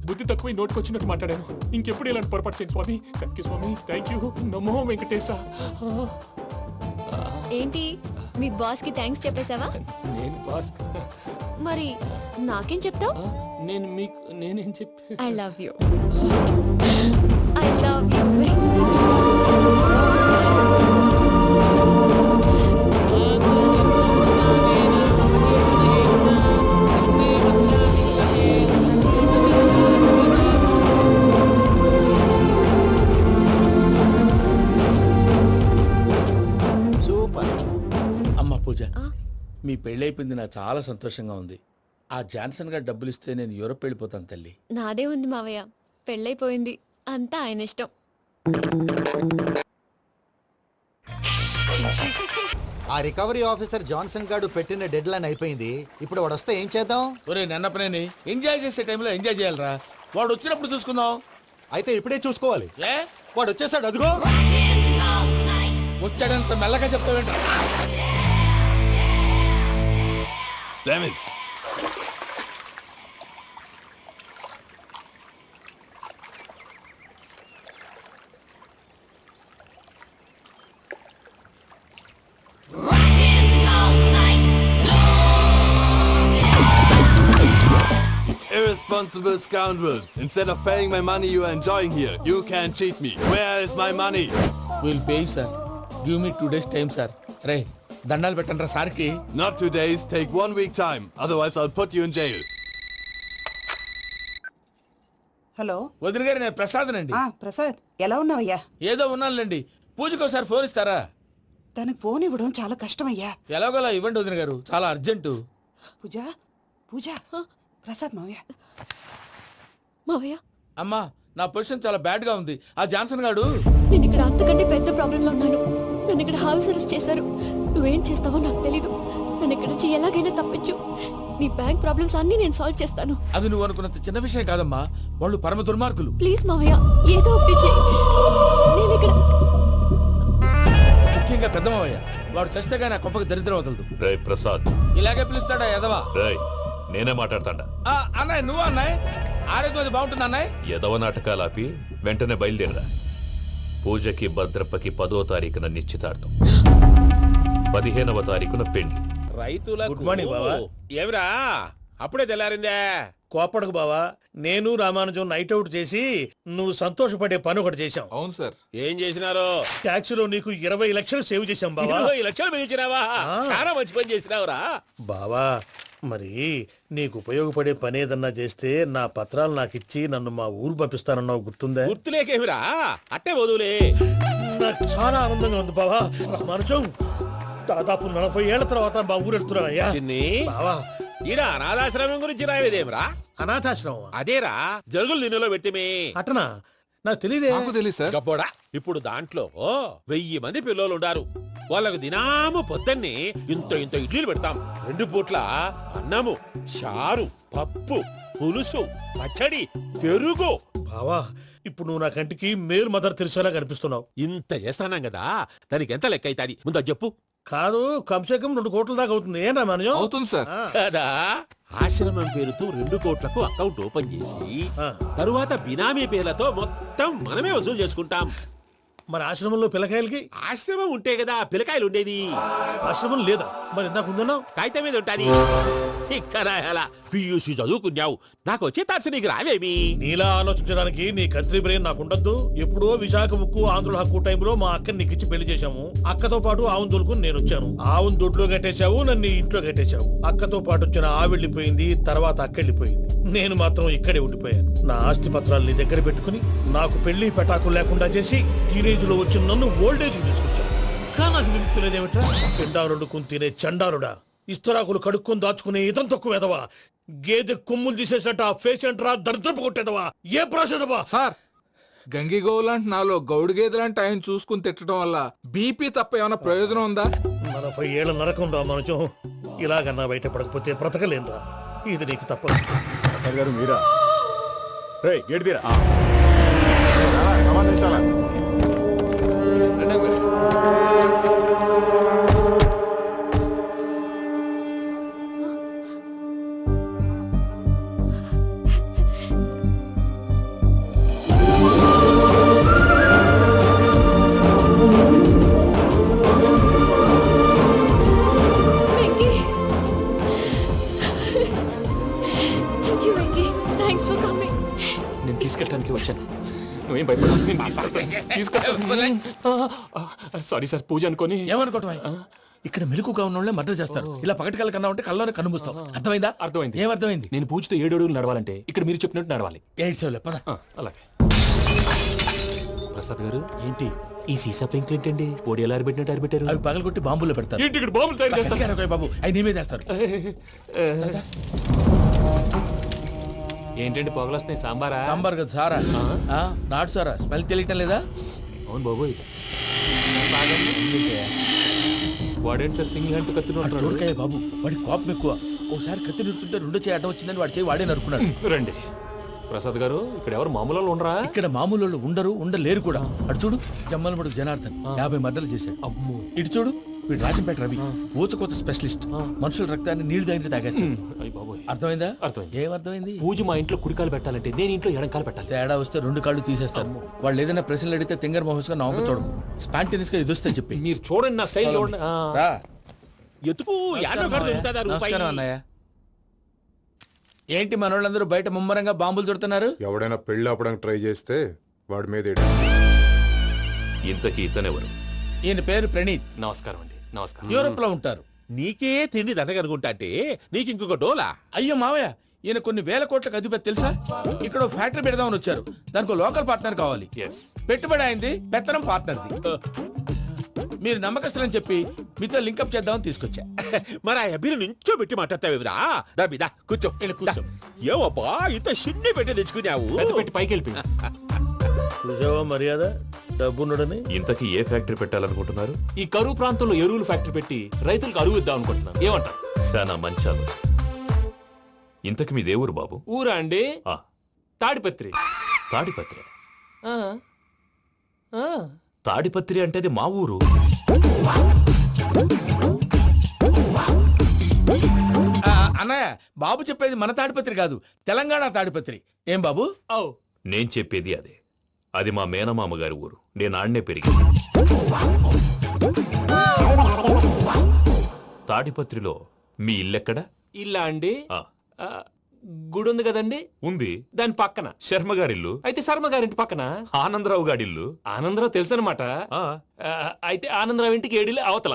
బుద్ధి తక్కువ నోటికొచ్చినట్టు మాట్లాడాను. ఇంకెప్పుడు ఇలాంటి పొరపాటు చేయండి స్వామి. థ్యాంక్ యూ స్వామి, థ్యాంక్ యూ. నమో వెంకటేశా. ఏంటి మీ బాస్ కి థ్యాంక్స్ చెప్పేశావా? నేను బాస్, మరి నాకేం చెప్తావు? నేను మీకు నేనేం చెప్పి I love you. I love you. Super. అమ్మ పూజ, మీ పెళ్ళైపోయింది, నాకు చాలా సంతోషంగా ఉంది. ఆ జాన్సన్ గారు డబ్బులు ఇస్తే నేను యూరోప్ వెళ్ళిపోతాను తల్లి. నాదే ఉంది మావయ్య, పెళ్ళైపోయింది, అంతా ఆయన ఇష్టం. ఆ రికవరీ ఆఫీసర్ జాన్సన్ గారు పెట్టిన డెడ్ లైన్ అయిపోయింది. ఇప్పుడు వాడు వస్తే ఏం చేద్దాం? ఒరే నన్నపనేని, ఎంజాయ్ చేసే టైంలో ఎంజాయ్ చేయాలరా. వాడు వచ్చినప్పుడు చూసుకుందాం. అయితే ఇప్పుడే చూసుకోవాలి. ఏ వాడు వచ్చేసాడు, అదిగో. వచ్చాడంత మెల్లగా చెప్తావేంట? Damn it. Irresponsible scoundrels. Instead of paying my money you are enjoying here, you can cheat me. Where is my money? We'll pay, sir. Give me 2 days time, sir. రే దండాలు పెట్టండి రా సార్కి. Not 2 days, take 1 week time. Otherwise I'll put you in jail. Hello వదిన గారు, నేను ప్రసాదనండి. ప్రసాద్, ఎలా ఉన్నావయ్యా? ఏదో ఉన్నానులేండి. పూజకి ఒకసారి ఫోన్ ఇస్తారా? తనకు ఫోన్ ఇవ్వడం చాలా కష్టమయ్యా. ఎలాగోలా ఇవ్వండి వదిన గారు, చాలా అర్జెంటు. పూజ పూజ, ప్రసాద్ మావయ్య. మావయ్య, అమ్మా, నా పొజిషన్ చాలా బ్యాడ్ గా ఉంది. ఆ జాన్సన్ గాడు, నేను ఇక్కడ అంతకంటే పెద్ద ప్రాబ్లంలో ఉన్నాను. నన్ను ఇక్కడ హౌస్ అరెస్ట్ చేశారు. నువ్వేం చేస్తావో నాకు తెలీదు. నన్ను ఇక్కడ నుంచి ఎలాగైనా తప్పించు. నీ బ్యాంక్ ప్రాబ్లమ్స్ అన్ని నేను సాల్వ్ చేస్తాను. అది నువ్వు అనుకున్నంత చిన్న విషయం కాదమ్మా. వాళ్ళు పరమ దుర్మార్గులు. ప్లీజ్ మావయ్య, ఏదో ఒకటి చెయ్యి. నేను ఇక్కడ ముఖ్యంగా పెద్దమావయ్య, వాడు చస్తే గానీ ఆ కొంపకి దరిద్రం వదలదు. రే ప్రసాద్, ఇలాగే పిలుస్తాడా ఎదవా? రేయ్ నేనే మాట్లాడతాడా? అన్నయ్య, నువ్వు అన్నయ్య. ఆరోగ్యం అది బాగుంటుంది అన్నయ్య. ఎదవ నాటకాలు ఆపి వెంటనే బయలుదేరరా. పూజకి భద్రప్పకి 10వ తారీఖున నిశ్చితార్థం, 15వ తారీఖున పెళ్లి. రైతులకు గుడ్ మార్నింగ్ బావా. ఏమిరా అప్పుడే తెల్లారిందే? కోపడకు బావా, నేను రామానుజం నైట్ అవుట్ చేసి నువ్వు సంతోషపడే పని ఒకటి చేశాం. అవును సార్. ఏం చేసినారు? ట్యాక్సీలో నీకు 20 లక్షలు సేవ్ చేశాం బావా. 20 లక్షలు మిగిల్చినావా? చాలా మంచి పని చేసినావురా బావా. మరి నీకు ఉపయోగపడే పని ఏదన్నా చేస్తే నా పత్రాలు నాకు ఇచ్చి నన్ను మా ఊరు పంపిస్తానన్నావు, గుర్తుందా? గుర్తులేకేమిరా, అట్టే వదులే. నాకు చాలా ఆనందంగా ఉంది బావా. రామానుజం, దాదాపు 40 ఏళ్ల తర్వాత మా ఊరు వెళ్తున్నానయ్యా. బావా, ఈడ అనాథాశ్రమం గురించి రాయలేదేమిరా? అనాథాశ్రమం అదేరా, జరుగులు దీనిలో పెట్టిమే. అటనా? నాకు తెలియదే. నాకు తెలియదు సార్. గబ్బోడా, ఇప్పుడు దాంట్లో 1000 మంది పిల్లలు ఉండారు. వాళ్ళకు దినాము పొద్దున్నే ఇంత ఇంత ఇడ్లీలు పెడతాం. 2 పూట్ల అన్నము, చారు, పప్పు, పులుసు, పచ్చడి, పెరుగు. బావా, ఇప్పుడు నువ్వు నా కంటికి మేలు మదర్ తెలిసేలా కనిపిస్తున్నావు. ఇంత చేస్తానం కదా, దానికి ఎంత లెక్క అవుతుంది ముందు అది చెప్పు. కాదు, కంసే కం 2 కోట్ల దాకా అవుతుంది. ఏనా మనజం? అవుతుంది సార్. కదా, ఆశ్రమం పేరుతో 2 కోట్లకు అకౌంట్ ఓపెన్ చేసి తరువాత బినామీ పేర్లతో మొత్తం మనమే వసూలు చేసుకుంటాం. మరి ఆశ్రమంలో పిల్లకాయలకి? ఆశ్రమం ఉంటే కదా పిల్లకాయలు ఉండేది. ఆశ్రమం లేదా? మరి ఇందాక ఉందన్నావు. కాగితం మీద ఉంటాది. పియూసీ చదువుకున్నావు, నాకు వచ్చే తాట్స్ నీకు రావేమి? నీలా ఆలోచించడానికి నీ కంట్రీ బ్రెయిన్ నాకు ఉండద్దు. ఎప్పుడో విశాఖ ఉక్కు ఆంధ్రుల హక్కు టైంలో మా అక్కని నీకిచ్చి పెళ్లి చేశాము. అక్కతో పాటు ఆవును దొడుకుని నేను వచ్చాను. ఆవును దొడ్లో కట్టేశావు, నన్ను ఇంట్లో కట్టేశావు. అక్కతో పాటు వచ్చిన ఆవిళ్ళిపోయింది, తర్వాత అక్కెళ్ళిపోయింది. నేను మాత్రం ఇక్కడే ఉండిపోయాను. నా ఆస్తి పత్రాలు నీ దగ్గర పెట్టుకుని నాకు పెళ్లి పెటాకులు లేకుండా చేసి టీనేజ్ లో వచ్చిన నన్ను ఓల్డేజ్ తీసుకొచ్చాను. కానీ నాకు విముక్తి లేదేమిట్రా? పిండారుడుకుని తినే చండారుడా, ఇస్తరాకులు కడుక్కొని దాచుకునే ఇతం తక్కువ ఎదవా, గేదె కొమ్ములు తీసేసట ఆ పేషెంట్ రా దరిద్రపు కొట్టేదవా, ఏ ప్రాసెదవా? సార్, గంగి గోవులాంటి నాలో గౌడు గేదెలాంటి ఆయన చూసుకుని తిట్టడం వల్ల బీపీ తప్ప ఏమైనా ప్రయోజనం ఉందా? 40 ఏళ్ల నరకం రా మనచం. ఇలాగన్నా బయట పడకపోతే బ్రతకలేనురా. ఇది నీకు తప్పదు. సార్ గారు మీరా? గేట్ తీరా. నేను తీసుకెళ్ళడానికి వచ్చాను. నువ్వేం భయపడవు, నేను తీసుకెళ్తాను. సారీ సార్, పూజ అనుకోని. ఏమనుకోవటం? ఇక్కడ మెలకుగా ఉన్న వాళ్ళే మర్డర్ చేస్తారు. ఇలా పగటి కళ్ళ కన్నా ఉంటే కళ్ళలోనే కనుమూస్తావు. అర్థమైందా? అర్థమైంది. ఏమర్థమైంది? నేను పూజతో 7 అడుగులు నడవాలంటే ఇక్కడ మీరు చెప్పినట్టు నడవాలి. 8 సెవెన్ పద. అలాగే. ప్రసాద్ గారు, ఏంటి ఈ సీసా పెంకులు ఏంటండి? పొడి ఎలా అరబెట్టినట్టు అరబెట్టారు? అవి పగలగొట్టి బాంబులో పెడతారు. ఏంటి ఇక్కడ బాంబులు తయారు చేస్తారు? బాబు అవి నేమే చేస్తారు. ఏంటండి పొగలు వస్తున్నాయి? సాంబారా? సాంబార్ కదా సారా. నాటు సారా. స్మెల్ తెలియటం లేదా? అవును బాబోయ్. వాడేంటి సార్ సింగిల్ హ్యాండ్ కత్తిని చూడకాయ బాబు, వాడి కోపం ఎక్కువ. ఒకసారి కత్తి నిరుతుంటే 2 చేయి అడ్డం వచ్చిందని వాడి చేయి వాడే నరుకున్నాడు. రండి ప్రసాద్ గారు, ఇక్కడ ఎవరు మామూలు వాళ్ళు ఉండరా? ఇక్కడ మామూలు వాళ్ళు ఉండరు, ఉండలేరు కూడా. అటు చూడు, జమ్మలమడు జనార్దన్ 50 మర్డర్లు చేశాడు. ఇటు చూడు, వీడు రాజంపేట రవి ఊచకోత స్పెషలిస్ట్. మనుషుల రక్తాన్ని నీళ్లు దగ్గర తాగేస్తాడు. అర్థమైందా? అర్థమైంది. ఏమర్థమైంది? పూజ మా ఇంట్లో కుడికాలు పెట్టాలంటే నేను ఇంట్లో ఎడంకాలు పెట్టాలి. తేడా వస్తే 2 కాళ్ళు తీసేస్తారు. వాళ్ళు ఏదైనా ప్రశ్నలు అడిగితే తింగర్ మహోస్ గా నవ్వు చూడము. స్పాంటినియస్ గా ఎదుస్తా చెప్పి. మీరు చూడండి, నా స్టైల్ చూడండి. ఎతుకు నమస్కారం అన్నయ్య. ఏంటి మనోళ్ళందరూ బయట ముమ్మరంగా బాంబులు దొరుకుతున్నారు? ఎవడైనా పెళ్లి ఆపడానికి ట్రై చేస్తే వాడి మీద ఇంతకీ ఇతనెవరు? ఈయన పేరు ప్రణీత్. నమస్కారం అండి. నమస్కారం. యూరోప్ లో ఉంటారు. నీకే తిండి దండగనుకుంటా అంటే నీకు ఇంకొక డోలా? అయ్యో మావయ్య, ఈయన కొన్ని వేల కోట్లకు అధిపతి తెలుసా? ఇక్కడ ఫ్యాక్టరీ పెడదామని వచ్చారు. దానికి లోకల్ పార్ట్నర్ కావాలి. పెట్టుబడి అయింది, పెత్తనం పార్ట్నర్ది. మీరు నమ్మకస్తులని చెప్పి మీతో లింకప్ చేద్దామని తీసుకొచ్చా. మరి ఆ అబ్బిని నుంచో పెట్టి మాట్లాడతావేమిరా? దాబిదా కూర్చో. ఏవబ్బా ఇంత సిన్ని పెట్టి తెచ్చుకున్నావు? పెట్టి పైకి వెళ్ళి చూసావా మర్యాద డబ్బున్నడని. ఇంతకీ ఏ ఫ్యాక్టరీ పెట్టాలనుకుంటున్నారు? ఈ కరువు ప్రాంతంలో ఎరువులు ఫ్యాక్టరీ పెట్టి రైతులకు అరువు ఇద్దాం అనుకుంటున్నాను. ఏమంటారు? శానా మంచాలు. ఇంతకి మీ దేవురు బాబు? ఊరా అండి? తాడిపత్రి. తాడిపత్రి? తాడిపత్రి అంటే అది మా ఊరు. అన్నయ్య, బాబు చెప్పేది మన తాడిపత్రి కాదు, తెలంగాణ తాడిపత్రి. ఏం బాబు? నేను చెప్పేది అదే. అది మా మేనమామ గారి ఊరు. నేను ఆడనే పెరిగింది. తాడిపత్రిలో మీ ఇల్లెక్కడ? ఇల్లా అండి? గుడి ఉంది కదండి? ఉంది. దాని పక్కన శర్మ గారిల్లు. అయితే శర్మ గారింటి పక్కన ఆనందరావు గారిల్లు. ఆనందరావు తెలుసు అనమాట. అయితే ఆనందరావు ఇంటికి 7 అవతల.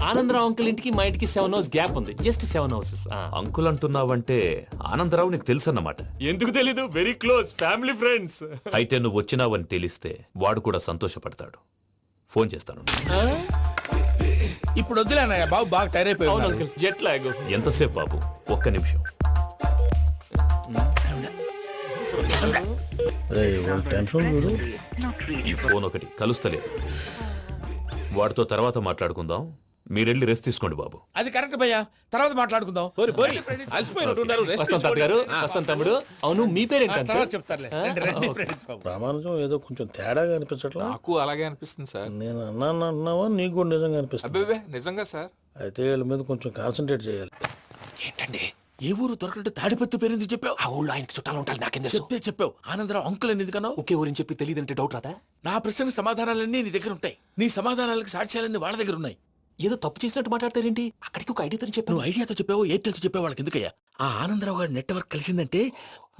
ఆనందరావు అంకుల్ ఇంటికి మా ఇంటికి 7 హౌస్ గ్యాప్ ఉంది. Just 7 houses. అంకుల్ అంటున్నావంటే ఆనందరావు నీకు తెలుసు అన్నమాట. ఎందుకు తెలీదు? Very close family friends. అయితే నువ్వు వచ్చినావని తెలిస్తే వాడు కూడా సంతోషపడతాడు. ఫోన్ చేస్తాను. ఇప్పుడు వద్దులే అన్నయ్య, బాబు బాగా టైర్ అయిపోయాడు. Jet lag. ఎంతసేపు బాబు? ఒక్క నిమిషం. ఈ ఫోన్ ఒకటి కలుస్తలేదు. వాడితో తర్వాత మాట్లాడుకుందాం. మీరెళ్ళి రెస్ట్ తీసుకోండి బాబు. అది కరెక్ట్ భయ్యా, తర్వాత మాట్లాడుకుందాం. వస్తాను తమ్ముడు. అవును, మీ పేరేంటి? చెప్తారులే. ప్రామాణికం ఏదో కొంచెం తేడాగా అనిపించట్లా? నాకు అలాగే అనిపిస్తుంది సార్. నేను అన్నావా నీకు కూడా నిజంగా అనిపిస్తుంది? అబ్బే నిజంగా సార్. అయితే వీళ్ళ మీద కొంచెం కాన్సన్ట్రేట్ చేయాలి. ఏంటండి ఏ ఊరు దొరకట్టు తాడిపత్రి పేరు ఎందుకు చెప్పావు? ఆ ఊళ్ళో ఆయనకి చుట్టాలు ఉంటారు. నాకేం చెప్తే చెప్పావు. ఆనందరావు అంకుల్ అని ఎందుకన్నావు? ఒకే ఊరిని చెప్పి తెలియదంటే డౌట్ రాదా? నా ప్రశ్నకు సమాధానాలన్నీ నీ దగ్గర ఉంటాయి. నీ సమాధానాలకు సాక్ష్యాలన్నీ వాళ్ళ దగ్గర ఉన్నాయి. ఏదో తప్పు చేసినట్టు మాట్లాడతారేంటి? అక్కడికి ఒక ఐడియాతో చెప్పావు. నువ్వు ఐడియాతో చెప్పావు, ఎయిర్టెల్తో చెప్పావు. వాళ్ళకి ఎందుకయ్యా? ఆ ఆనందరావు గారి నెట్వర్క్ కలిసిందంటే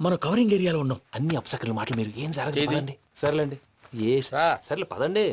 మనం కవరింగ్ ఏరియాలో ఉన్నాం. అన్ని అప్సకర్ల మాటలు మీరు ఏం జరగదు. సర్లేండి. సర్లే పదండి.